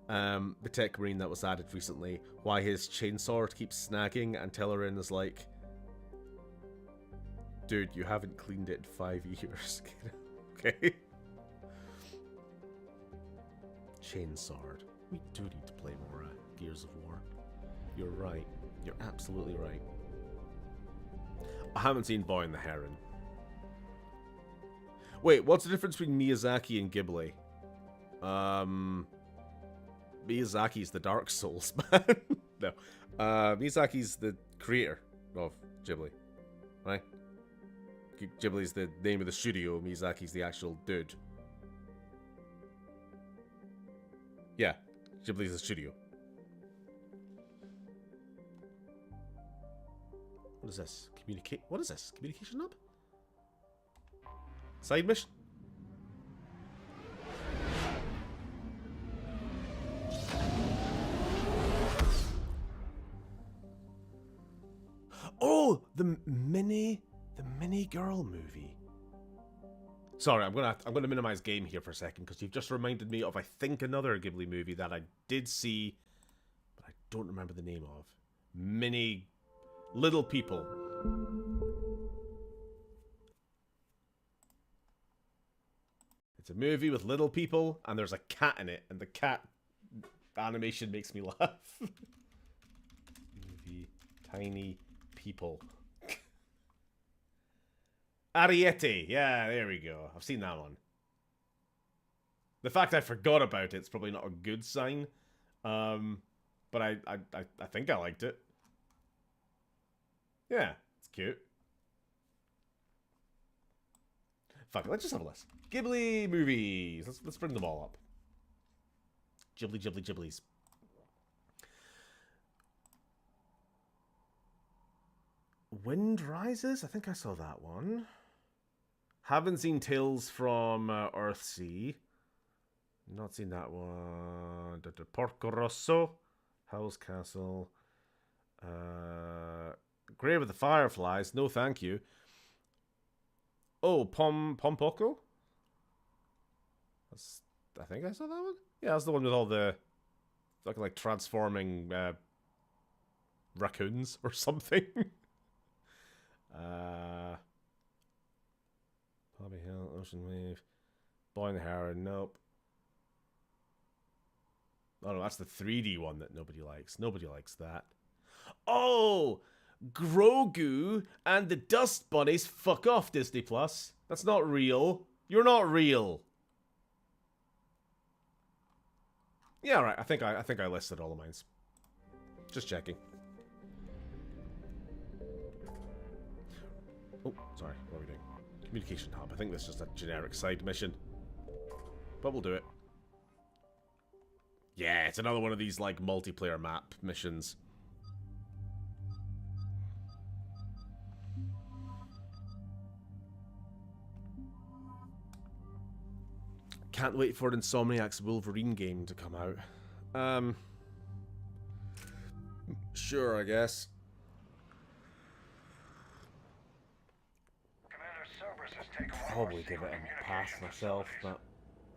the tech marine that was added recently, why his chainsaw keeps snagging, and Tellurian is like, dude, you haven't cleaned it in 5 years. Okay? Chainsawed. We do need to play more Gears of War. You're right. You're absolutely right. I haven't seen Boy and the Heron. Wait, what's the difference between Miyazaki and Ghibli? Miyazaki's the Dark Souls man. No. Miyazaki's the creator of Ghibli. Right? Ghibli's the name of the studio, Miyazaki's the actual dude. Yeah, Ghibli's the studio. What is this? What is this? Communication hub? Side mission? Oh, the mini girl movie. Sorry, I'm gonna minimize game here for a second because you've just reminded me of, I think, another Ghibli movie that I did see, but I don't remember the name of. Mini Little People. It's a movie with little people, and there's a cat in it, and the cat animation makes me laugh. Movie Tiny People. Ariete. Yeah, there we go. I've seen that one. The fact I forgot about it's probably not a good sign. But I think I liked it. Yeah, it's cute. Fuck it, let's just have a list. Ghibli movies. Let's bring them all up. Ghiblies. Wind Rises? I think I saw that one. Haven't seen Tales from Earthsea. Not seen that one. Porco Rosso. Howl's Castle. Grave of the Fireflies. No, thank you. Oh, Pompoko? I think I saw that one. Yeah, that's the one with all the fucking like transforming raccoons or something. Bobby Hill, Ocean Wave, Boy in the Heron. Nope. Oh no, that's the 3D one that nobody likes. Nobody likes that. Oh, Grogu and the Dust Bunnies. Fuck off, Disney Plus. That's not real. You're not real. Yeah, right. I think I listed all of mine. Just checking. Oh, sorry. What are we doing? Communication hub. I think this is just a generic side mission, but we'll do it. Yeah, it's another one of these like multiplayer map missions. Can't wait for Insomniac's Wolverine game to come out. Sure, I guess. Probably give it a pass myself, but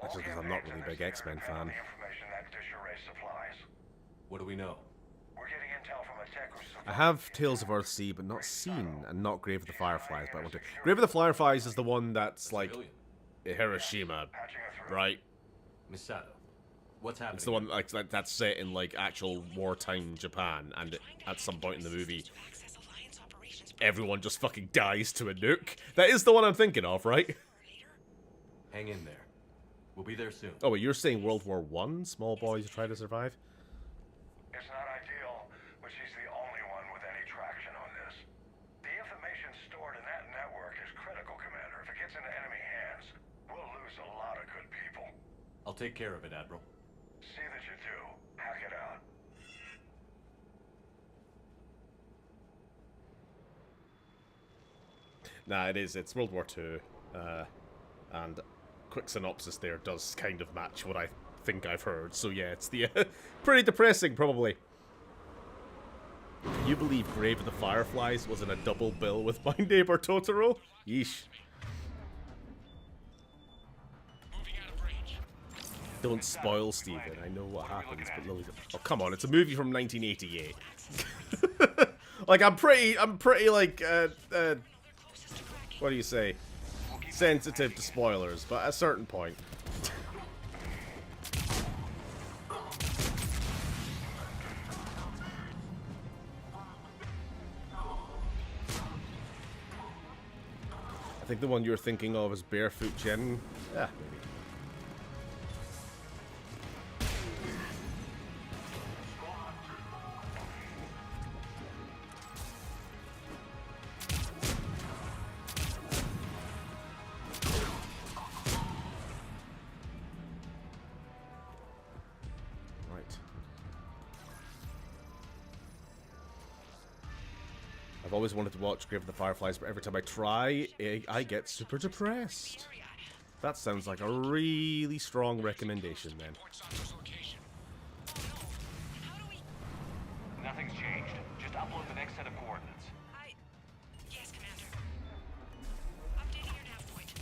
that's just because I'm not really a big X-Men fan. What do we know? I have Tales of Earthsea, but not seen, and not Grave of the Fireflies, but I want to. Grave of the Fireflies is the one that's like Hiroshima, right? Misato, what's happening? It's the one like that's set in like actual wartime Japan, and at some point in the movie, everyone just fucking dies to a nuke. That is the one I'm thinking of, right? Hang in there. We'll be there soon. Oh, wait, you're saying World War I? Small boys try to survive? It's not ideal, but she's the only one with any traction on this. The information stored in that network is critical, Commander. If it gets into enemy hands, we'll lose a lot of good people. I'll take care of it, Admiral. See that you do. Hack it out. Nah, it is. It's World War II. And quick synopsis there does kind of match what I think I've heard. So yeah, it's the pretty depressing, probably. Can you believe Grave of the Fireflies was in a double bill with My Neighbor Totoro? Yeesh. Don't spoil, Steven. I know what happens, but Lily... Oh, come on. It's a movie from 1988. Like, I'm pretty, like, what do you say? Sensitive to spoilers, but at a certain point. I think the one you're thinking of is Barefoot Jen. Yeah, maybe. I've always wanted to watch Grave of the Fireflies, but every time I try, I get super depressed. That sounds like a really strong recommendation, then. Nothing's changed. Just upload the next set of coordinates. Yes, Commander. Updating your nav point.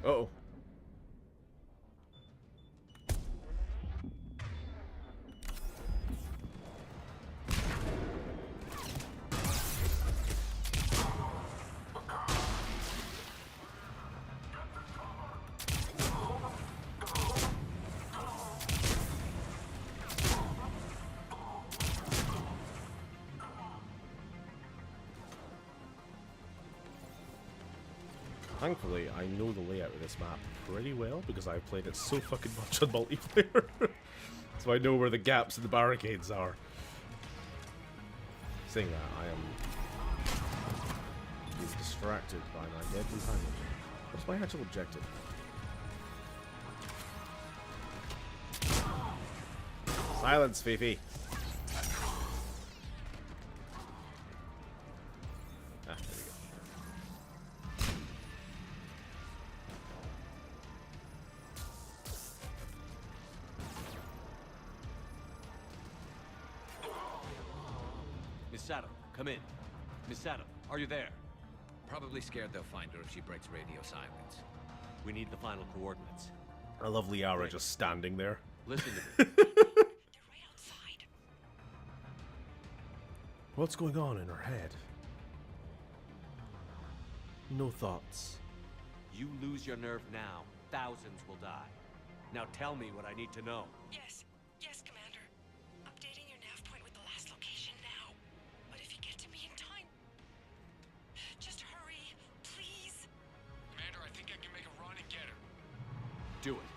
Uh-oh. Thankfully, I know the layout of this map pretty well because I've played it so fucking much on multiplayer. So I know where the gaps and the barricades are. Saying that, I am being distracted by my dead companion. What's my actual objective? Silence, Fifi! Ah, there we go. Miss Sato, come in. Miss Sato, are you there? Probably scared they'll find her if she breaks radio silence. We need the final coordinates. I love Liara just standing there. Listen to me. What's going on in her head? No thoughts. You lose your nerve now, thousands will die. Now tell me what I need to know. Yes, Commander. Updating your nav point with the last location now. But if you get to me in time, just hurry, please. Commander, I think I can make a run and get her. Do it.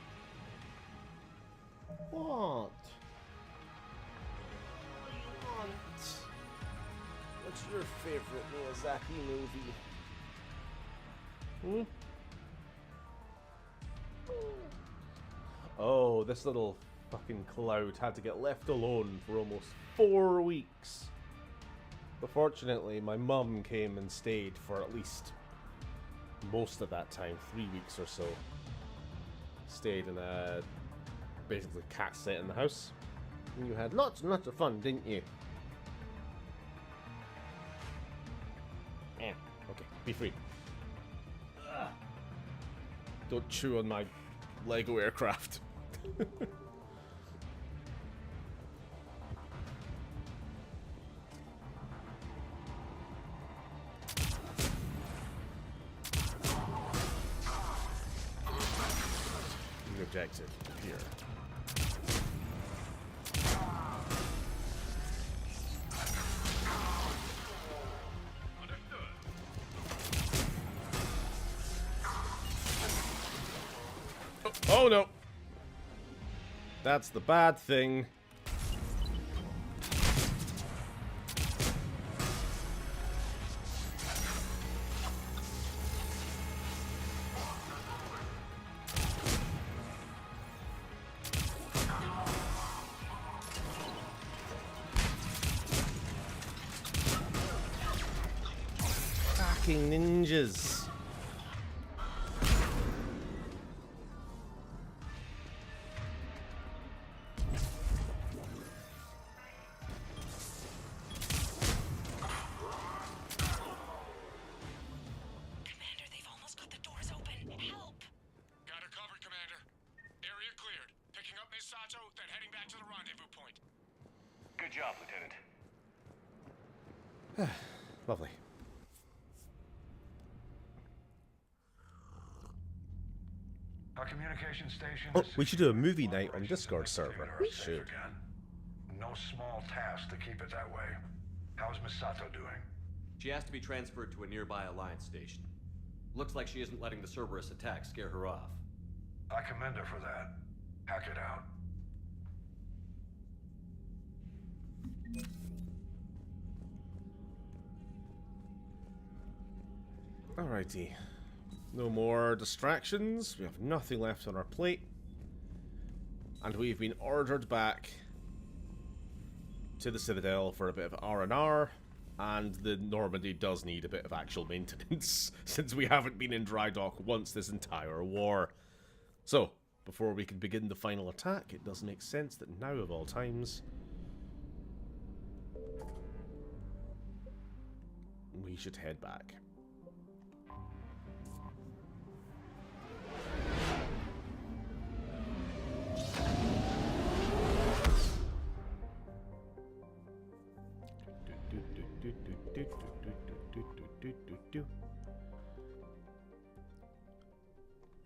What? What's your favorite Miyazaki movie? Hmm? Oh, this little fucking cloud had to get left alone for almost 4 weeks. But fortunately, my mum came and stayed for at least most of that time, 3 weeks or so. Stayed in a basically cat sit in the house. And you had lots and lots of fun, didn't you? Okay, be free. Ugh. Don't chew on my Lego aircraft. The objective here. Oh no! That's the bad thing. Fucking ninjas. Good job, Lieutenant. Lovely. Our communication station. Oh, we should do a movie night on Discord server. We should. No small task to keep it that way. How's Miss Sato doing? She has to be transferred to a nearby Alliance station. Looks like she isn't letting the Cerberus attack scare her off. I commend her for that. Hack it out. Alrighty. No more distractions. We have nothing left on our plate. And we've been ordered back to the Citadel for a bit of R&R, and the Normandy does need a bit of actual maintenance, since we haven't been in dry dock once this entire war. So, before we can begin the final attack, it does make sense that now of all times, we should head back.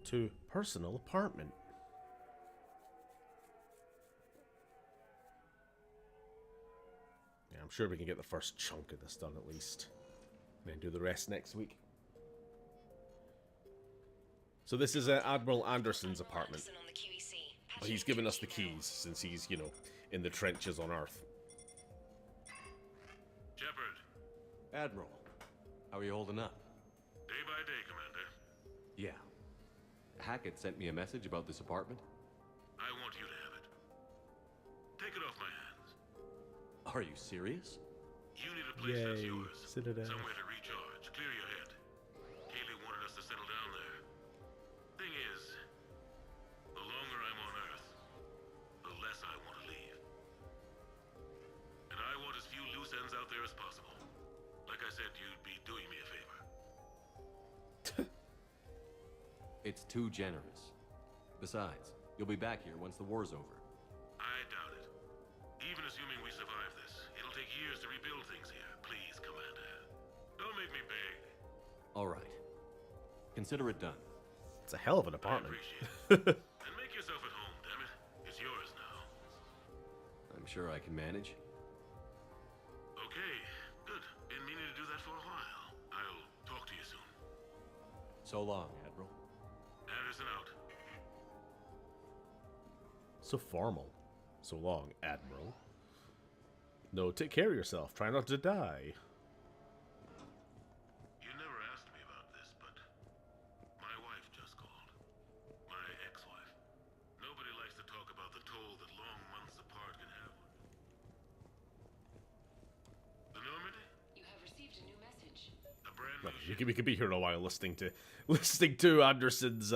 To personal apartment. Yeah, I'm sure we can get the first chunk of this done at least. And then do the rest next week. So this is Admiral Anderson's apartment. Well, he's given us the keys since he's, you know, in the trenches on Earth. Shepard. Admiral, how are you holding up? Day by day, Commander. Yeah. Hackett sent me a message about this apartment. I want you to have it. Take it off my hands. Are you serious? You need a place that's yours. Citadel. Somewhere to recharge, clear your head. Kaylee wanted us to settle down there. Thing is, the longer I'm on Earth, the less I want to leave. And I want as few loose ends out there as possible. Like I said, you'd be doing me a favor. It's too generous. Besides, you'll be back here once the war's over. I doubt it. Even assuming we survive this, it'll take years to rebuild things here. Please, Commander. Don't make me beg. All right. Consider it done. It's a hell of an apartment. And make yourself at home, damn it. It's yours now. I'm sure I can manage. Okay, good. Been meaning to do that for a while. I'll talk to you soon. So long, Admiral. Anderson out. So formal. So long, Admiral. No, take care of yourself. Try not to die. You never asked me about this, but my wife just called. My ex-wife. Nobody likes to talk about the toll that long months apart can have. The Normandy? You have received a new message. A brand Well, new we could be here a while listening to Anderson's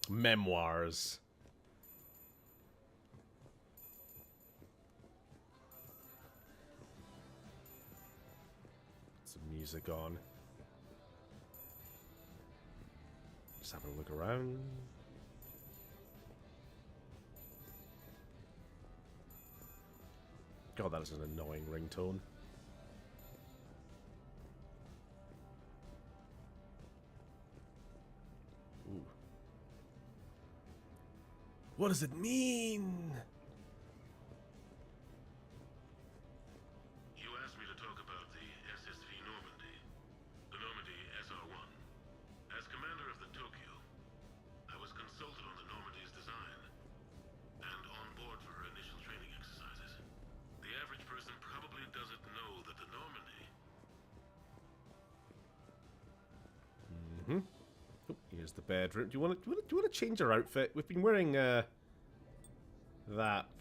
memoirs. Some music on. Just having a look around. God, that is an annoying ringtone. Ooh. What does it mean? You asked me to talk about the SSV Normandy. The Normandy SR-1. As commander of the Tokyo, I was consulted on the Normandy's design and on board for her initial training exercises. The average person probably doesn't know that the Normandy... Mm-hmm. Oh, here's the bedroom. Do you want to change our outfit? We've been wearing that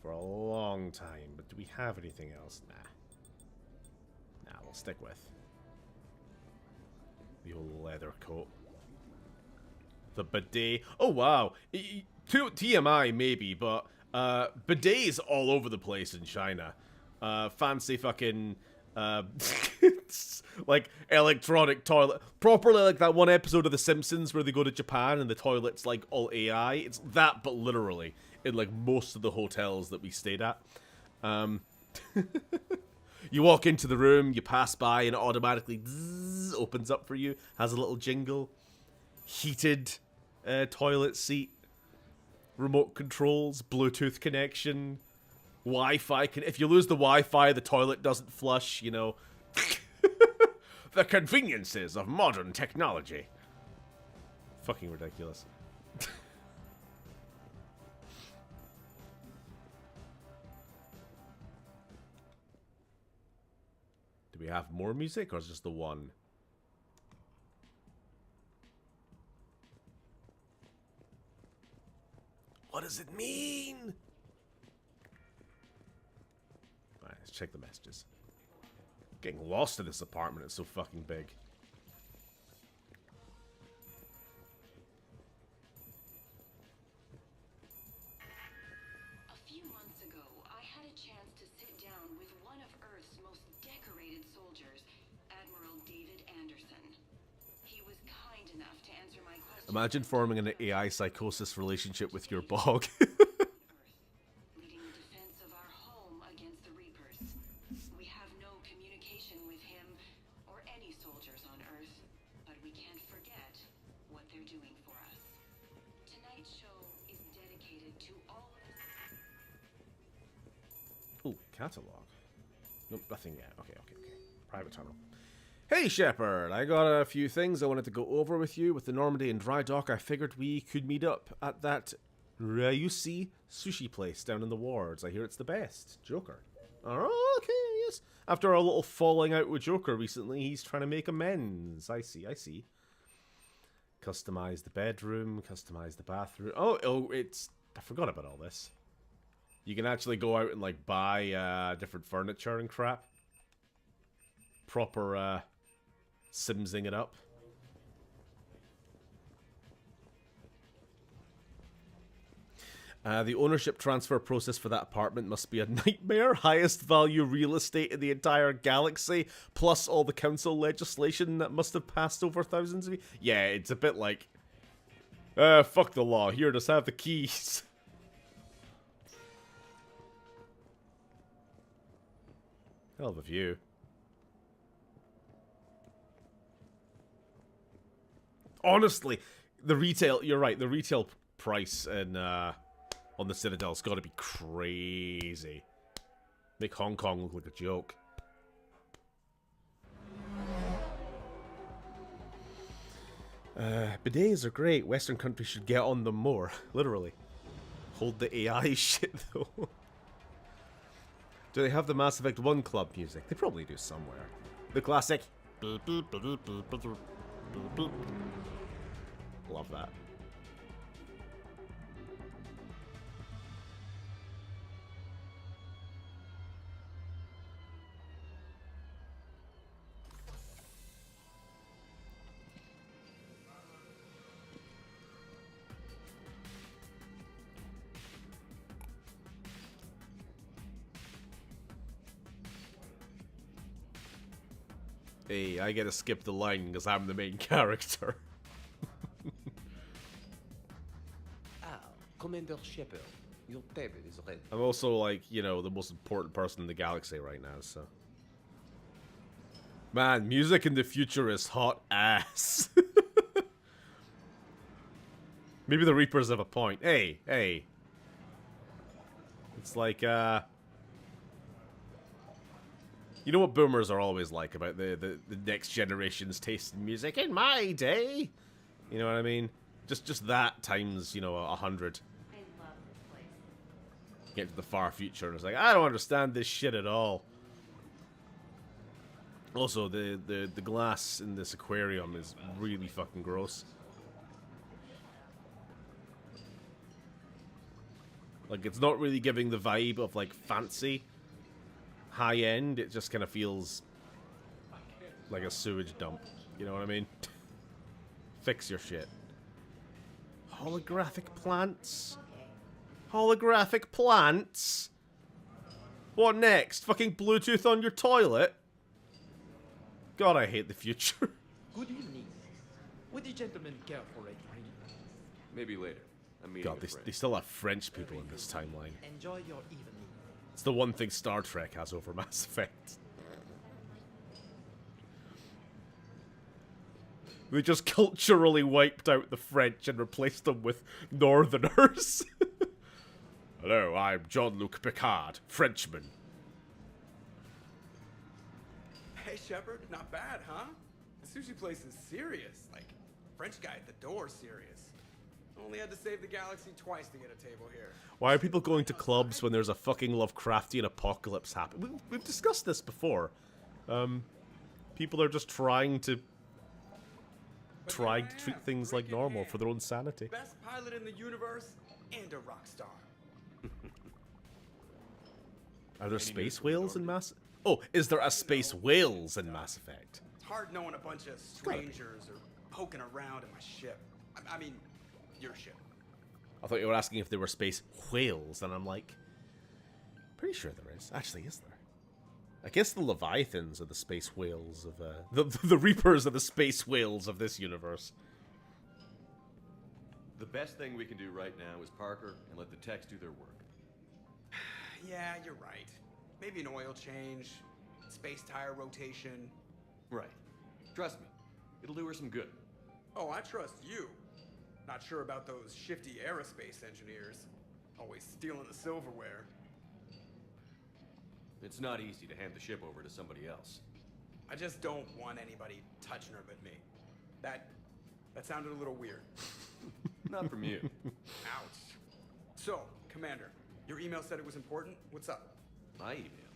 for a long time, but do we have anything else? Nah, we'll stick with the old leather coat. The bidet. Oh wow. TMI maybe, but bidets all over the place in China. Fancy fucking like electronic toilet, properly like that one episode of The Simpsons where they go to Japan and the toilet's like all AI. It's that, but literally in like most of the hotels that we stayed at. You walk into the room, you pass by, and it automatically zzz, opens up for you. Has a little jingle. Heated toilet seat. Remote controls, Bluetooth connection. Wi-Fi. If you lose the Wi-Fi, the toilet doesn't flush, you know. The conveniences of modern technology. Fucking ridiculous. Do we have more music, or is it just the one? What does it mean? Alright, let's check the messages. Getting lost in this apartment, it's so fucking big. A few months ago, I had a chance to sit down with one of Earth's most decorated soldiers, Admiral David Anderson. He was kind enough to answer my question. Imagine forming an AI psychosis relationship with your bog. Leading the defense of our home against the Reapers. We have no communication with him or any soldiers on Earth, but we can't forget what they're doing for us. Tonight's show is dedicated to all of the... Ooh, catalog. Nope, nothing yet. Okay. Private tunnel. Hey, Shepard! I got a few things I wanted to go over with you. With the Normandy and dry dock, I figured we could meet up at that Ryushi sushi place down in the wards. I hear it's the best. Joker. Oh, okay, yes. After a little falling out with Joker recently, he's trying to make amends. I see. Customize the bedroom, customize the bathroom. Oh, it's... I forgot about all this. You can actually go out and, like, buy different furniture and crap. Proper, Simsing it up. The ownership transfer process for that apartment must be a nightmare. Highest value real estate in the entire galaxy, plus all the council legislation that must have passed over thousands of years. Yeah, it's a bit like, fuck the law. Here, just have the keys. Hell of a view. Honestly, the retail, you're right, the retail price in, on the Citadel's got to be crazy. Make Hong Kong look like a joke. Bidets are great. Western countries should get on them more. Literally. Hold the AI shit, though. Do they have the Mass Effect 1 club music? They probably do somewhere. The classic. Love that. Hey, I gotta skip the line because I'm the main character. Commander Shepard, your table is ready. I'm also, like, you know, the most important person in the galaxy right now, so... Man, music in the future is hot ass. Maybe the Reapers have a point. Hey. It's like, you know what boomers are always like about the next generation's taste in music? In my day! You know what I mean? Just that times, you know, 100. I love this place. Get to the far future and it's like, I don't understand this shit at all. Also, the glass in this aquarium is really fucking gross. Like, it's not really giving the vibe of, like, fancy, high-end. It just kind of feels like a sewage dump. You know what I mean? Fix your shit. Holographic plants? Holographic plants? What next? Fucking Bluetooth on your toilet? God, I hate the future. Good evening. Would the gentleman care for a drink? Maybe later. I'm meeting God, a friend. they still have French people in this timeline. Enjoy your evening. It's the one thing Star Trek has over Mass Effect. They just culturally wiped out the French and replaced them with Northerners. Hello, I'm Jean-Luc Picard, Frenchman. Hey, Shepard, not bad, huh? The sushi place is serious. Like, French guy at the door serious. Only had to save the galaxy twice to get a table here. Why are people going to clubs when there's a fucking Lovecraftian apocalypse happening? We've discussed this before. People are just trying to trying to treat things like normal for their own sanity. Best pilot in the universe and a rock star. Are there space whales in Mass? Oh, is there a space whales in Mass Effect? It's hard knowing a bunch of strangers or poking around in my ship. I mean, your ship. I thought you were asking if there were space whales, and I'm like, pretty sure there is. Actually, is there? I guess the Leviathans are the space whales of the Reapers are the space whales of this universe. The best thing we can do right now is Parker and let the techs do their work. Yeah, you're right. Maybe an oil change, space tire rotation. Right. Trust me, it'll do her some good. Oh, I trust you. Not sure about those shifty aerospace engineers. Always stealing the silverware. It's not easy to hand the ship over to somebody else. I just don't want anybody touching her but me. That sounded a little weird. Not from you. Ouch. So, Commander, your email said it was important. What's up? My email?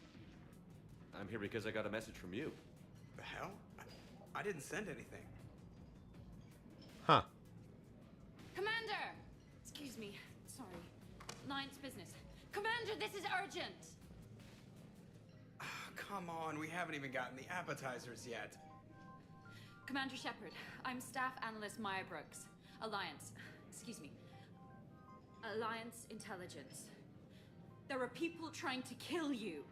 I'm here because I got a message from you. The hell? I didn't send anything. Huh. Commander! Excuse me. Sorry. Line's business. Commander, this is urgent! Come on, we haven't even gotten the appetizers yet. Commander Shepard, I'm Staff Analyst Maya Brooks. Alliance. Excuse me. Alliance Intelligence. There are people trying to kill you.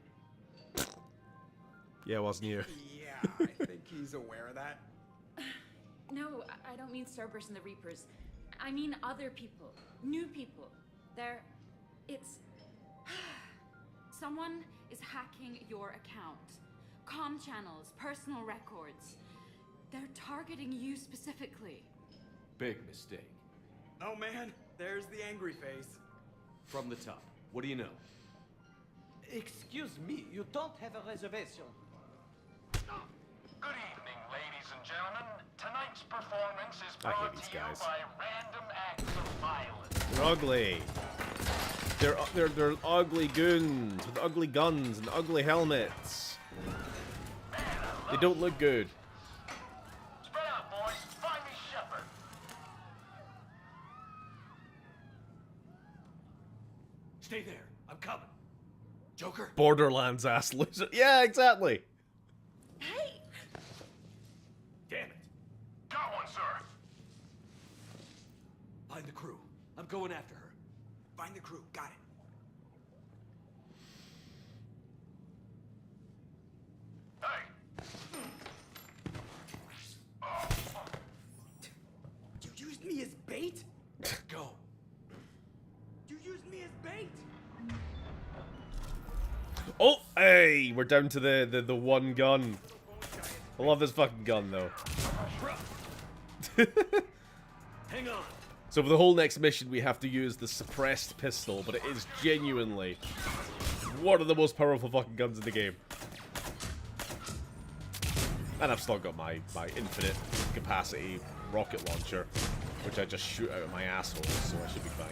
Yeah, wasn't you? Yeah, I think he's aware of that. No, I don't mean Cerberus and the Reapers. I mean other people. New people. It's... Someone is hacking your account. Comm channels, personal records. They're targeting you specifically. Big mistake. Oh man, there's the angry face. From the top. What do you know? Excuse me, you don't have a reservation. Good evening, ladies and gentlemen. Tonight's performance is I hate brought these to you guys. by random acts of violence. They're ugly. They're ugly goons with ugly guns and ugly helmets. They don't look good. Spread out, boys. Find me Shepard. Stay there. I'm coming. Joker? Borderlands ass loser. Yeah, exactly. Hey! Damn it. Got one, sir. Find the crew. I'm going after her. Find the crew. Got it. You used me as bait? Go. You used me as bait? Oh, hey, we're down to the one gun. I love this fucking gun though. Hang on. So for the whole next mission, we have to use the suppressed pistol, but it is genuinely one of the most powerful fucking guns in the game. And I've still got my infinite capacity rocket launcher, which I just shoot out of my asshole, so I should be fine.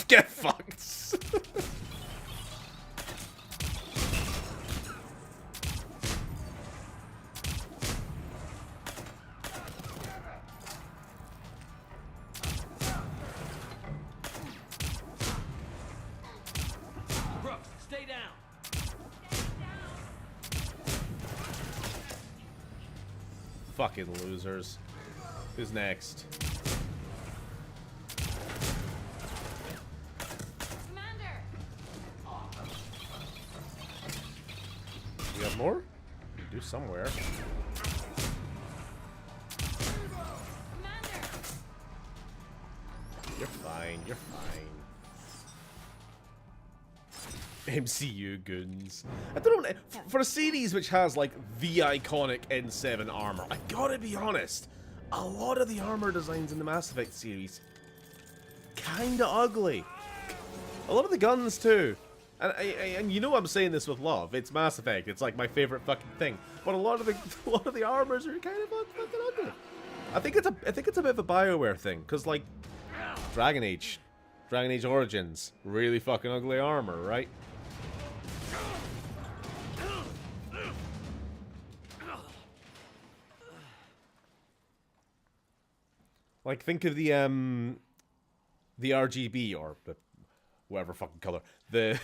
Get fucked. Brooks, stay down. Fucking losers. Who's next? Commander! We have more? We do somewhere. Commander! You're fine. You're fine. MCU goons. I don't know. For a series which has like the iconic N7 armor, I gotta be honest. A lot of the armor designs in the Mass Effect series kinda ugly. A lot of the guns too. And you know I'm saying this with love. It's Mass Effect. It's like my favorite fucking thing. but a lot of the armors are kind of fucking ugly. I think it's a bit of a BioWare thing, because like Dragon Age Origins, really fucking ugly armor, right? Like, think of the RGB, or the whatever fucking color, the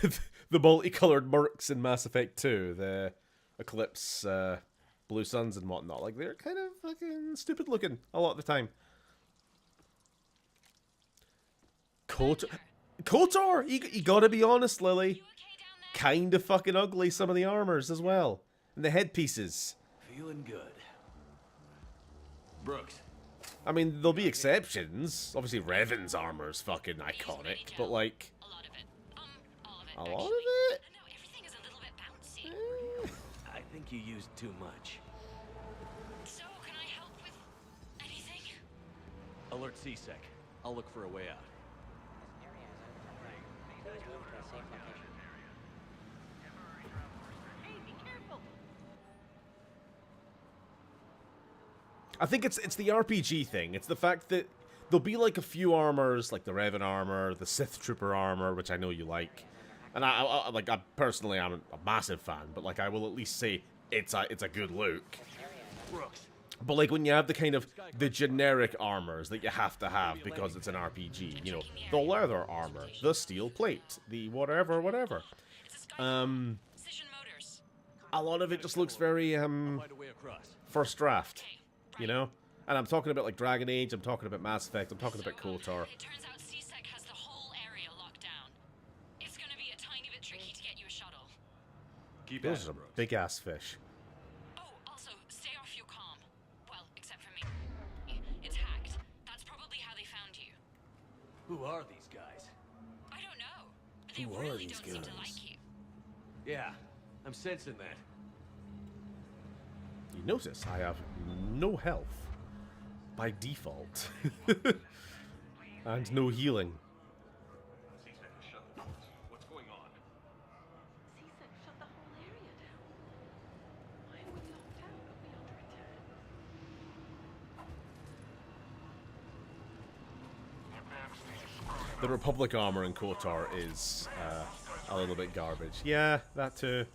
the multicolored mercs in Mass Effect 2, the Eclipse, Blue Suns and whatnot. Like, they're kind of fucking stupid looking a lot of the time. KOTOR, you gotta be honest, Lily. Kind of fucking ugly, some of the armors as well, and the headpieces. Feeling good. Brooks. I mean, there'll be exceptions. Obviously, Revan's armor is fucking iconic, but like... A lot of it? A lot of it? No, everything is a little bit bouncy. I think you used too much. So, can I help with anything? Alert CSEC. I'll look for a way out. I think it's the RPG thing. It's the fact that there'll be like a few armors, like the Revan armor, the Sith Trooper armor, which I know you like, and I personally I'm a massive fan, but like I will at least say it's a good look. But like when you have the kind of the generic armors that you have to have because it's an RPG, you know, the leather armor, the steel plate, the whatever. A lot of it just looks very first draft. You know? And I'm talking about like Dragon Age, I'm talking about Mass Effect, I'm talking about KOTOR. It turns out CSEC has the whole area locked down. It's gonna be a tiny bit tricky to get you a shuttle. Those are big ass fish. Oh, also, stay off your comm. Well, except for me. It's hacked. That's probably how they found you. Who are these guys? I don't know. They really don't seem to like you. Yeah, I'm sensing that. You notice I have no health by default. And no healing. What's going on? CSEC shut the whole area down. Why are we locked out? Are we under attack? The Republic armor in KOTOR is a little bit garbage. Yeah, that too.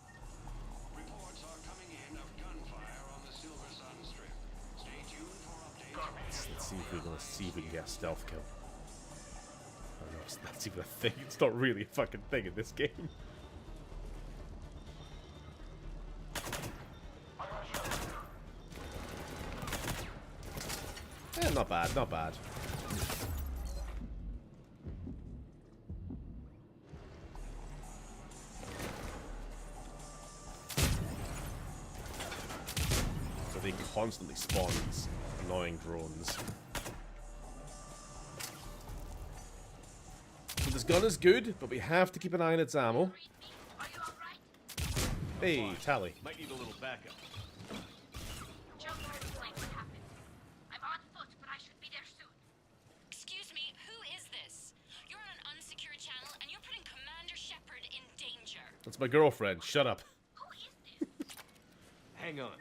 Let's see if we can get a stealth kill. I don't know if that's even a thing. It's not really a fucking thing in this game. Yeah, not bad, not bad. So they constantly spawn these annoying drones. So this gun is good, but we have to keep an eye on its ammo. Hey, Tally. Might need a little backup. I'm on foot, but I should be there soon. Excuse me, who is this? You're on an unsecured channel and you're putting Commander Shepard in danger. That's my girlfriend. Shut up. Hang on.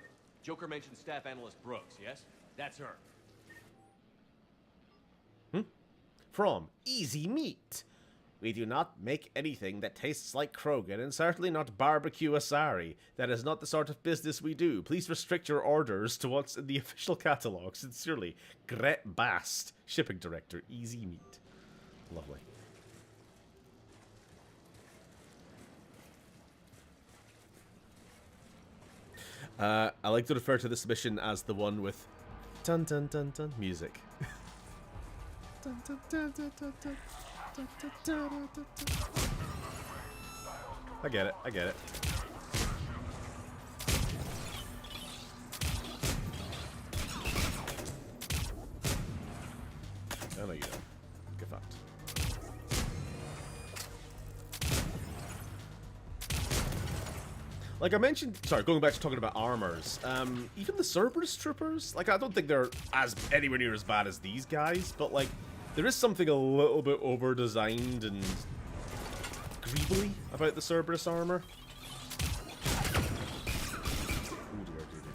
Joker mentioned Staff Analyst Brooks, yes? That's her. From Easy Meat. We do not make anything that tastes like Krogan, and certainly not barbecue asari. That is not the sort of business we do. Please restrict your orders to what's in the official catalogue. Sincerely, Gret Bast, Shipping Director, Easy Meat. Lovely. I like to refer to this mission as the one with dun dun dun dun music. Dun, dun, dun, dun, dun, dun. I get it, I get it. I know you don't. Get fucked. Like I mentioned, sorry, going back to talking about armors, even the Cerberus troopers, like I don't think they're anywhere near as bad as these guys, but like, there is something a little bit over-designed and greebly about the Cerberus armor. Ooh, dear, dear,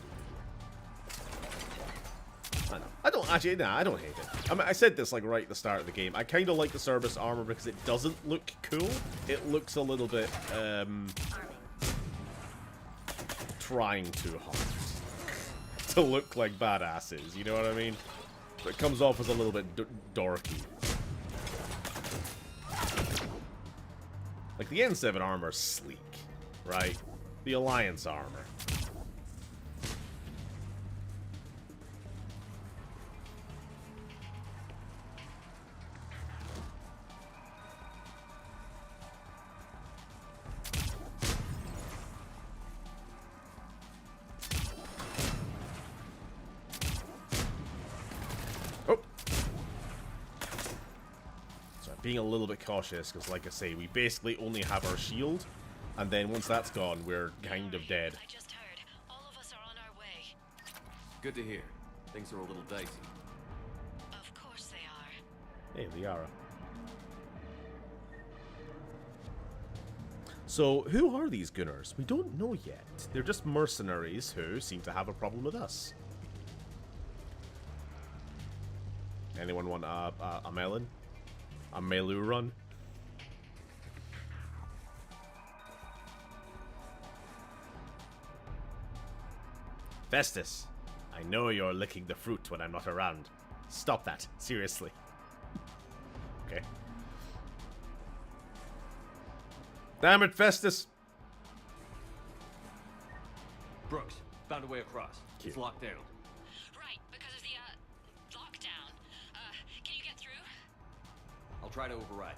actually, nah, I don't hate it. I mean, I said this like right at the start of the game. I kind of like the Cerberus armor because it doesn't look cool. It looks a little bit trying too hard to look like badasses. You know what I mean? It comes off as a little bit dorky. Like the N7 armor is sleek, right? The Alliance armor. Being a little bit cautious, because like I say, we basically only have our shield, and then once that's gone, we're kind of dead. I just heard. All of us are on our way. Good to hear. Things are a little dicey. Of course they are. Hey, Liara. So, who are these Gunners? We don't know yet. They're just mercenaries who seem to have a problem with us. Anyone want a melon? A Melu run? Festus, I know you're licking the fruit when I'm not around. Stop that, seriously. Okay. Damn it, Festus! Brooks, found a way across. It's locked down. Right, because of the lockdown. Can you get through? I'll try to override.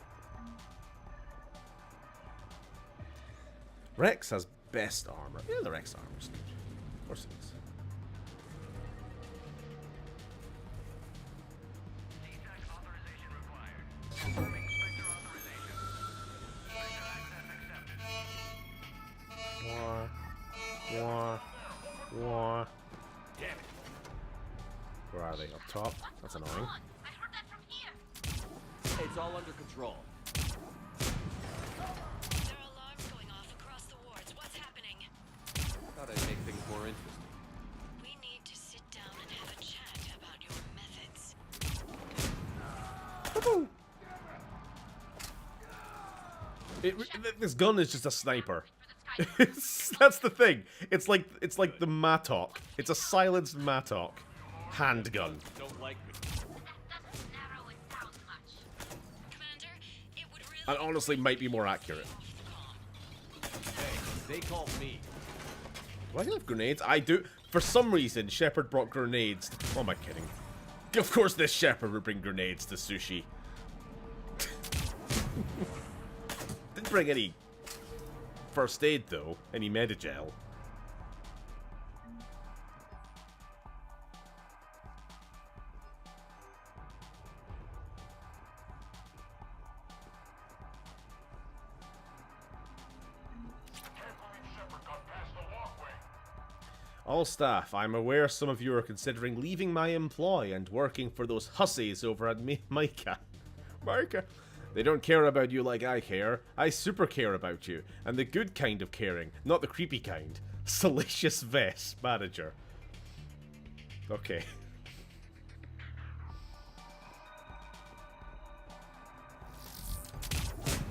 Rex has best armor. Yeah, the Rex armor's good. Of course it is. Wah. Damn it. Where are they? Up top? That's annoying. It's all under control. There are alarms going off across the wards. What's happening? Thought I'd make things more interesting. We need to sit down and have a chat about your methods. This gun is just a sniper. That's the thing. It's like the Mattock. It's a silenced Mattock handgun. Don't like me. And honestly, might be more accurate. Hey, they called me. Do I have grenades? I do. For some reason, Shepard brought grenades. Oh, am I kidding? Of course, this Shepard would bring grenades to sushi. Didn't bring any first aid though. Any Medigel. All staff, I'm aware some of you are considering leaving my employ and working for those hussies over at Micah. They don't care about you like I care. I super care about you. And the good kind of caring, not the creepy kind. Salacious Vest, manager. Okay.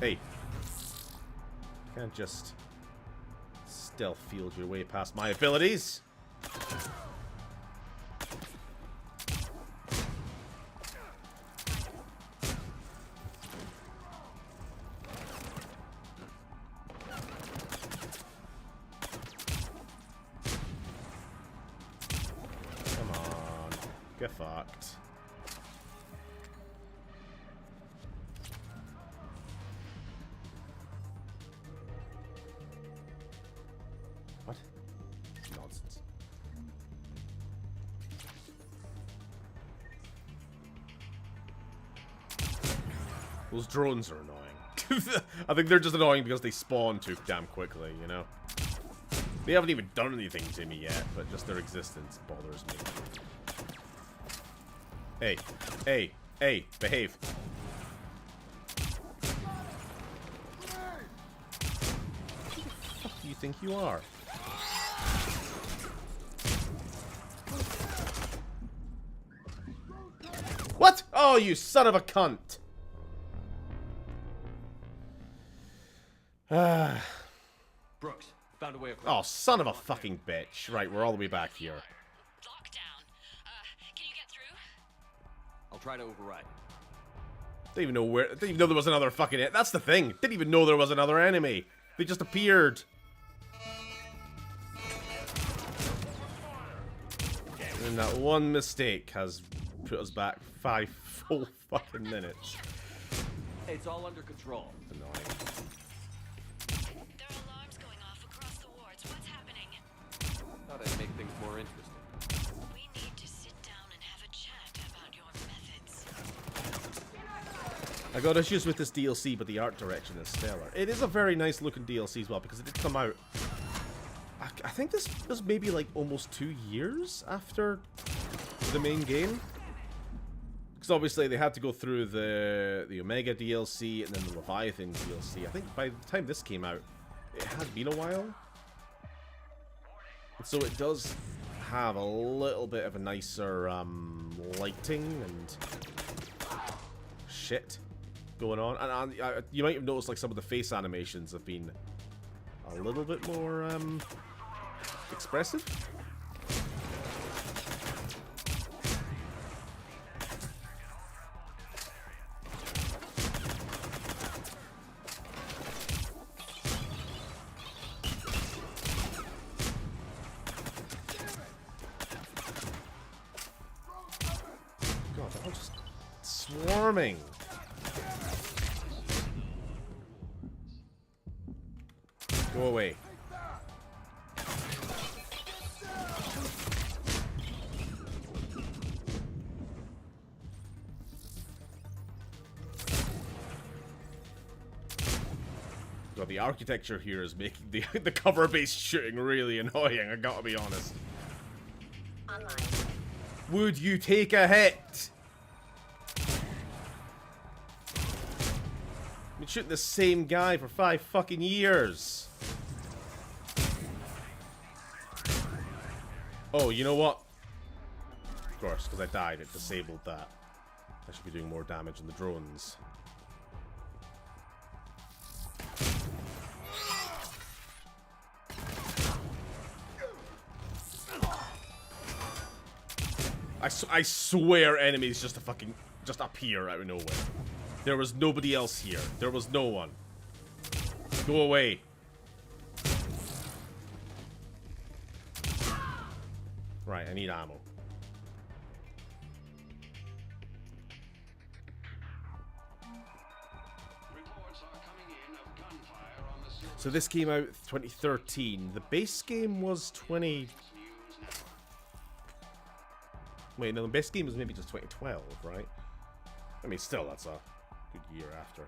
Hey. You can't just stealth field your way past my abilities. Come on. Get fucked. What? Nonsense. Those drones are annoying. I think they're just annoying because they spawn too damn quickly, you know? They haven't even done anything to me yet, but just their existence bothers me. Hey, hey, hey, behave. Who the fuck do you think you are? Oh, you son of a cunt! Brooks, found a way across. Oh, son of a fucking bitch. Right, we're all the way back here. I'll try to override. Didn't even know where. Didn't even know there was another fucking. That's the thing. Didn't even know there was another enemy. They just appeared. And that one mistake has put us back 5 full fucking minutes. It's all under control. Annoying. There are alarms going off across the wards. What's happening? Thought I'd make things more interesting. We need to sit down and have a chat about your methods. I got issues with this DLC, but the art direction is stellar. It is a very nice looking DLC as well, because it did come out. I think this was maybe like almost 2 years after the main game. Because obviously they had to go through the Omega DLC and then the Leviathan DLC. I think by the time this came out, it had been a while. And so it does have a little bit of a nicer lighting and shit going on. And you might have noticed like some of the face animations have been a little bit more expressive. God, they're all just swarming. Go away. God, the architecture here is making the cover-based shooting really annoying, I gotta be honest. Online. Would you take a hit? I've been shooting the same guy for 5 fucking years. Oh, you know what? Of course, because I died, it disabled that. I should be doing more damage on the drones. I swear enemies just appear out of nowhere. There was nobody else here. There was no one. Go away. Right, I need ammo. So this came out 2013. The base game was 20... Wait, no, the base game was maybe just 2012, right? I mean, still, that's a good year after.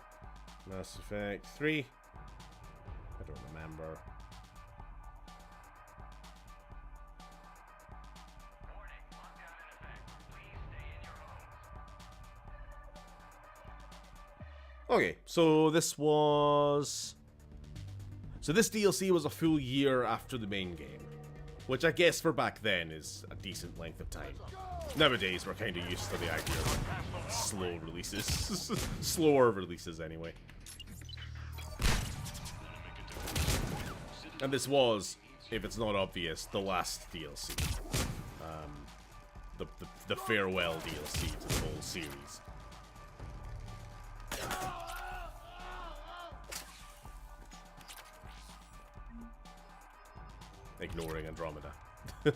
Mass Effect 3? I don't remember. Okay, so this was... So this DLC was a full year after the main game. Which I guess for back then is a decent length of time. Nowadays, we're kind of used to the idea of slow releases. Slower releases, anyway. And this was, if it's not obvious, the last DLC. The farewell DLC to the whole series. Ignoring Andromeda. I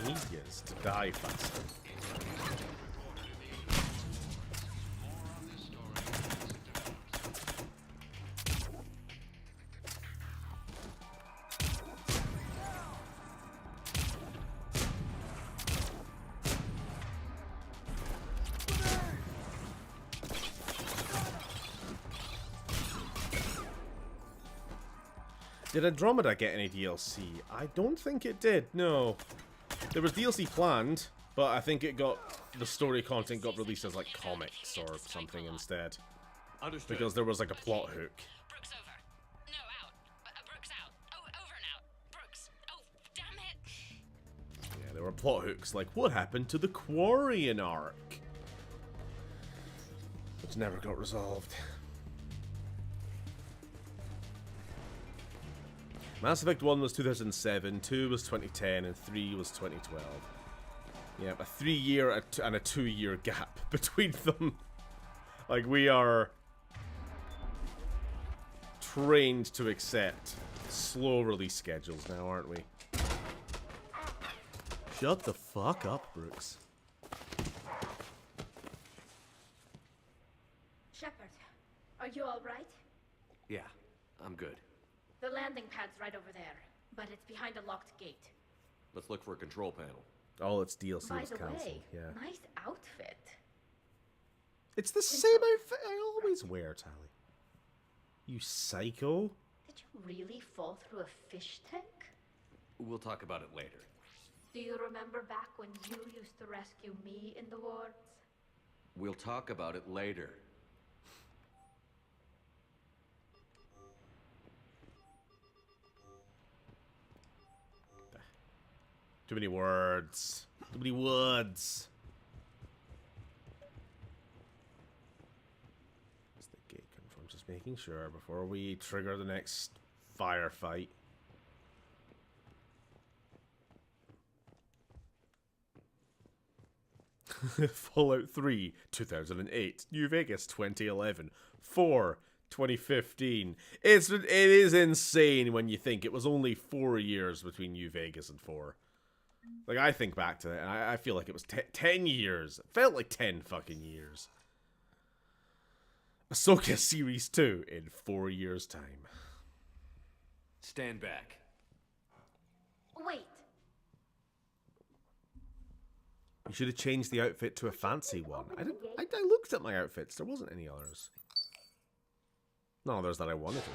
need yous to die faster. Did Andromeda get any DLC? I don't think it did, no. There was DLC planned, but I think it got the story content got released as like comics or something instead. Understood. Because there was like a plot hook. Brooks over. No, out. Brooks out. Oh, over and out. Brooks. Oh, damn it. Yeah, there were plot hooks like what happened to the Quarian arc, which never got resolved. Mass Effect 1 was 2007, 2 was 2010, and 3 was 2012. Yeah, a 3-year and a 2-year gap between them. Like, we are trained to accept slow release schedules now, aren't we? Shut the fuck up, Brooks. Shepard, are you alright? Yeah, I'm good. The landing pad's right over there, but it's behind a locked gate. Let's look for a control panel. All its DLC By was the cancelled, way, yeah. nice outfit. It's the same outfit I always wear, Tally. You psycho. Did you really fall through a fish tank? We'll talk about it later. Do you remember back when you used to rescue me in the wards? We'll talk about it later. Too many words. Too many words. Where's the gate come from? Just making sure before we trigger the next firefight. Fallout 3, 2008. New Vegas, 2011. 4, 2015. It is insane when you think it was only 4 years between New Vegas and 4. Like, I think back to that, and I feel like it was 10 years. It felt like 10 fucking years. Ahsoka Series 2 in 4 years' time. Stand back. Wait. You should have changed the outfit to a fancy one. I looked at my outfits. There wasn't any others. No others that I wanted to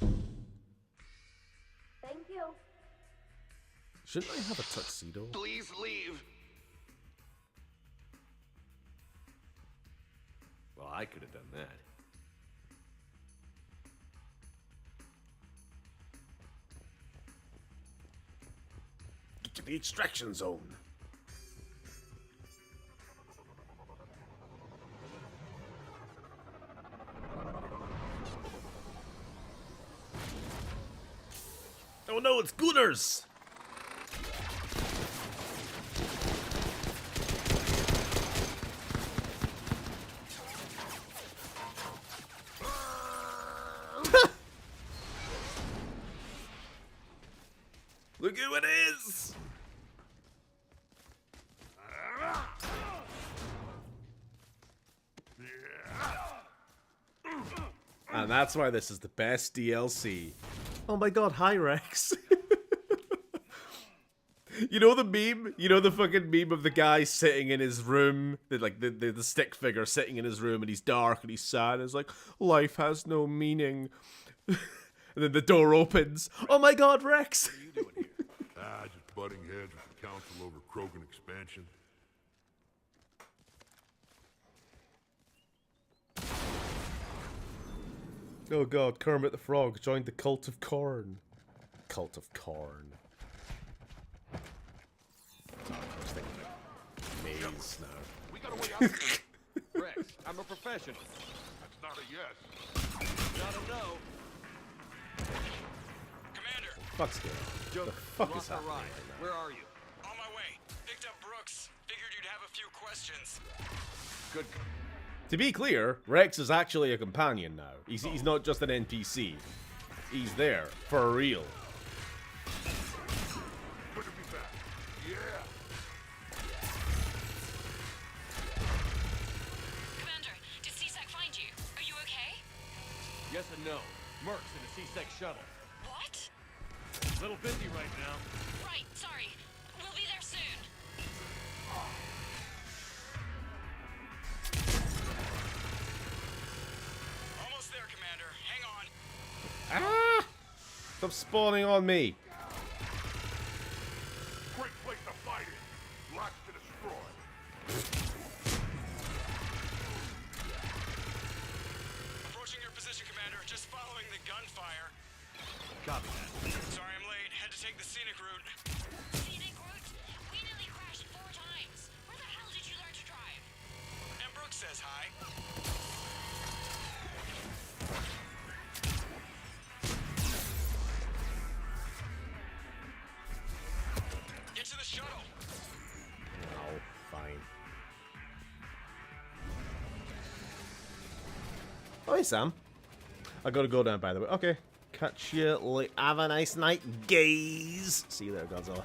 wear. Thank you. Shouldn't I have a tuxedo? Please leave. Well, I could have done that. Get to the extraction zone. Oh no, it's Gooners! Look who it is! And that's why this is the best DLC. Oh my god, hi Rex. You know the meme? You know the fucking meme of the guy sitting in his room? The stick figure sitting in his room and he's dark and he's sad and it's like, life has no meaning. And then the door opens. Oh my god, Rex! What are you doing here? Just butting heads with the council over Krogan expansion. Oh god, Kermit the Frog joined the Cult of Corn. Cult of Corn. I was thinking of maze now. We gotta wait out for Rex, I'm a professional. That's not a yes. Not a no. Commander! Fuck's good. Joker, The fuck you is lost our happening ride. right now? Where are you? On my way. Picked up Brooks. Figured you'd have a few questions. Good. To be clear, Rex is actually a companion now. He's not just an NPC. He's there, for real. Good to be back. Yeah. Commander, did CSAC find you? Are you okay? Yes and no. Merc's in a C-Sec shuttle. What? Little busy right now. Right, sorry. We'll be there soon. Almost there, Commander. Hang on. Ah! Stop spawning on me. Great place to fight it. Copy that. Sorry I'm late. Had to take the scenic route. Scenic route? We nearly crashed 4 times. Where the hell did you learn to drive? And Brooks says hi. Get to the shuttle. No, fine. Oh, hey, Sam. I gotta go down, by the way. Okay. Catch you later. Have a nice night, gays. See you later, Godzilla.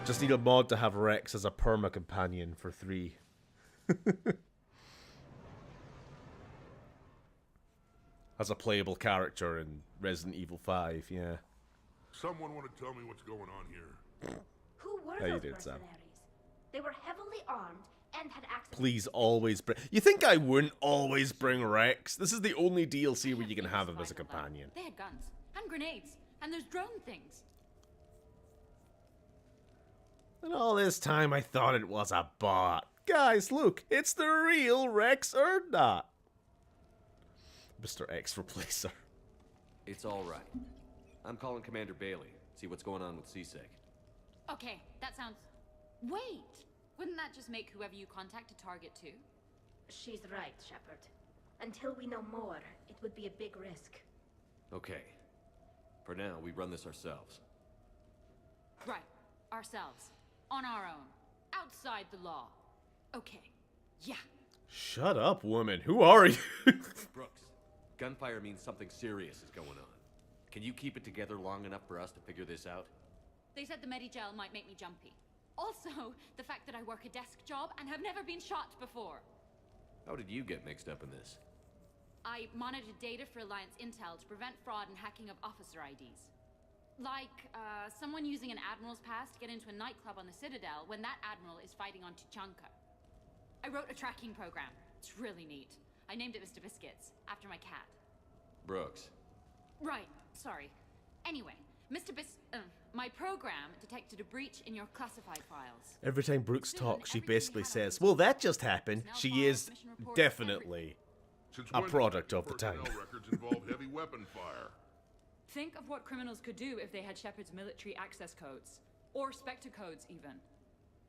Just need a mod to have Rex as a perma companion for 3. As a playable character in Resident Evil 5, yeah. Someone want to tell me what's going on here? Who were How you those doing, Sam? mercenaries? They were heavily armed and had access. Please always bring... You think I wouldn't always bring Rex? This is the only DLC where you can have him as a companion. They had guns and grenades and those drone things. And all this time I thought it was a bot. Guys, look, it's the real Rex Erdnot. Mr. X Replacer. It's all right. I'm calling Commander Bailey. See what's going on with CSEC. Okay, that sounds... Wait! Wouldn't that just make whoever you contact a target too? She's right, Shepard. Until we know more, it would be a big risk. Okay. For now, we run this ourselves. Right. Ourselves. On our own. Outside the law. Okay. Yeah. Shut up, woman. Who are you? Brooks, gunfire means something serious is going on. Can you keep it together long enough for us to figure this out? They said the Medigel might make me jumpy. Also, the fact that I work a desk job and have never been shot before. How did you get mixed up in this? I monitored data for Alliance intel to prevent fraud and hacking of officer IDs. Like, someone using an Admiral's pass to get into a nightclub on the Citadel when that Admiral is fighting on Tuchanka. I wrote a tracking program. It's really neat. I named it Mr. Biscuits, after my cat. Brooks. Right, sorry. Anyway, my program detected a breach in your classified files. Every time Brooks talks, she basically says, well, that just happened. She is definitely a product of the time. Records involve heavy weapon fire. Think of what criminals could do if they had Shepard's military access codes. Or Spectre codes, even.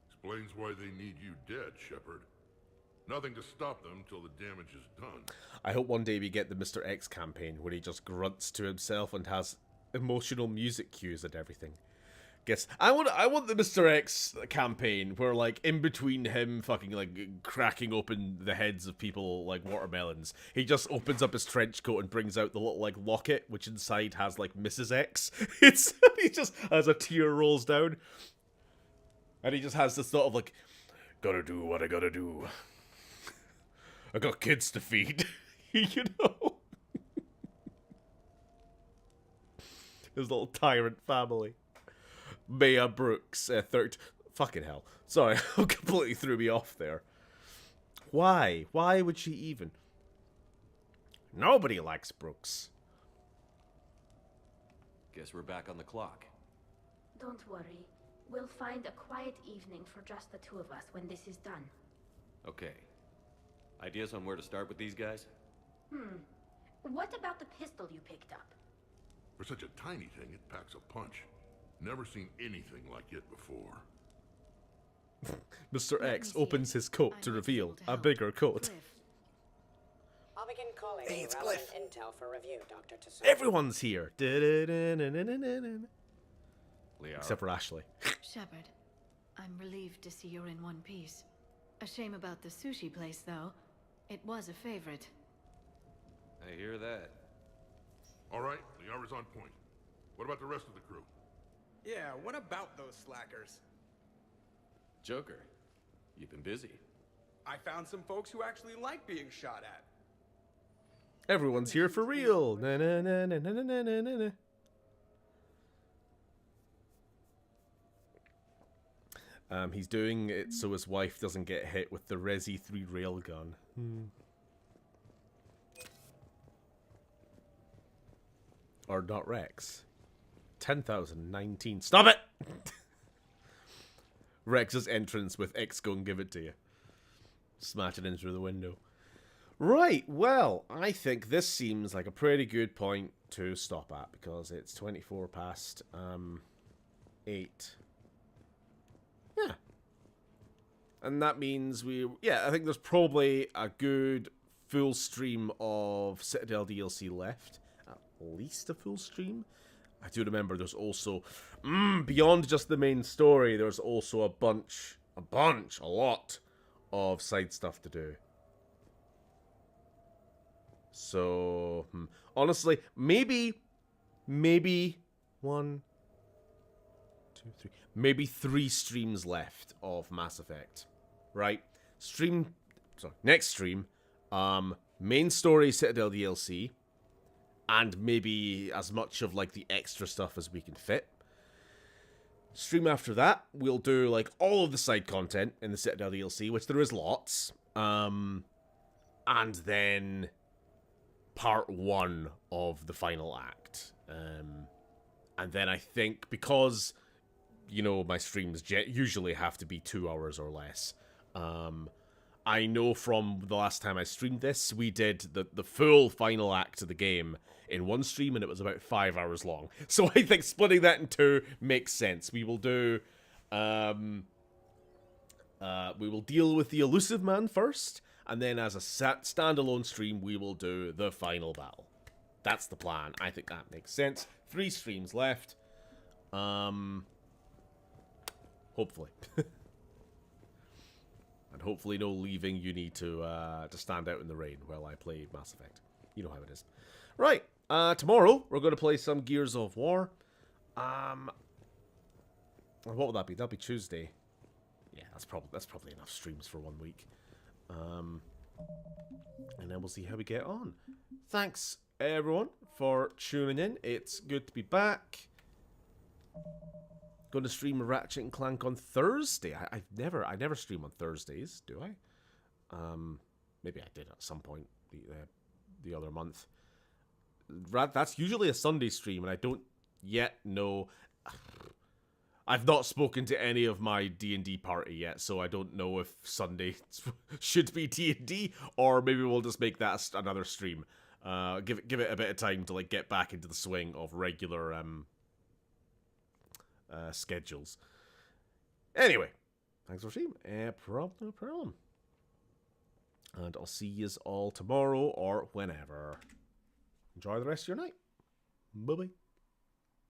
Explains why they need you dead, Shepard. Nothing to stop them till the damage is done. I hope one day we get the Mr. X campaign where he just grunts to himself and has emotional music cues and everything. Guess I want the Mr. X campaign where, like, in between him fucking like cracking open the heads of people like watermelons, he just opens up his trench coat and brings out the little like locket, which inside has like Mrs. X. He just as a tear rolls down, and he just has this thought of like, gotta do what I gotta do. I got kids to feed, you know. His little tyrant family. Maya Brooks, third. Fucking hell. Sorry, completely threw me off there. Why? Why would she even? Nobody likes Brooks. Guess we're back on the clock. Don't worry. We'll find a quiet evening for just the two of us when this is done. Okay. Ideas on where to start with these guys? What about the pistol you picked up? For such a tiny thing, it packs a punch. Never seen anything like it before. Mr. X opens his coat to reveal a bigger coat. I'll begin calling Hey, it's relevant Cliff. intel for review, Dr. Tassoon. Everyone's here. Except for Ashley. Shepard, I'm relieved to see you're in one piece. A shame about the sushi place, though. It was a favorite. I hear that. All right, the hour's on point. What about the rest of the crew? Yeah, what about those slackers? Joker, you've been busy. I found some folks who actually like being shot at. Everyone's here for real. Na na na na na na na na. He's doing it so his wife doesn't get hit with the Resi 3 railgun. Or not Rex. 10,019. Stop it! Rex's entrance with X go and give it to you. Smash it in through the window. Right, well, I think this seems like a pretty good point to stop at, because it's 24 past 8. Yeah. And that means I think there's probably a good full stream of Citadel DLC left. At least a full stream. I do remember there's also, beyond just the main story, there's also a lot of side stuff to do. So, honestly, maybe 1, 2, 3, maybe 3 streams left of Mass Effect, right? Next stream, main story Citadel DLC, and maybe as much of like the extra stuff as we can fit. Stream after that, we'll do like all of the side content in the Citadel DLC, which there is lots, and then part 1 of the final act. And then I think, because, you know, my streams usually have to be 2 hours or less, I know from the last time I streamed this, we did the full final act of the game in one stream, and it was about 5 hours long. So I think splitting that in 2 makes sense. We will do, we will deal with the Elusive Man first, and then as a standalone stream, we will do the final battle. That's the plan. I think that makes sense. 3 streams left. Hopefully. And hopefully no leaving uni to stand out in the rain while I play Mass Effect. You know how it is. Right. Tomorrow, we're going to play some Gears of War. What will that be? That'll be Tuesday. Yeah, that's probably enough streams for 1 week. And then we'll see how we get on. Thanks, everyone, for tuning in. It's good to be back. Going to stream Ratchet and Clank on Thursday. I never stream on Thursdays, do I? Maybe I did at some point the other month. That's usually a Sunday stream, and I don't yet know. I've not spoken to any of my D&D party yet, so I don't know if Sunday should be D&D, or maybe we'll just make that another stream. Give it a bit of time to like get back into the swing of regular schedules. Anyway, thanks for streaming. No problem. And I'll see yous all tomorrow or whenever. Enjoy the rest of your night. Bye-bye.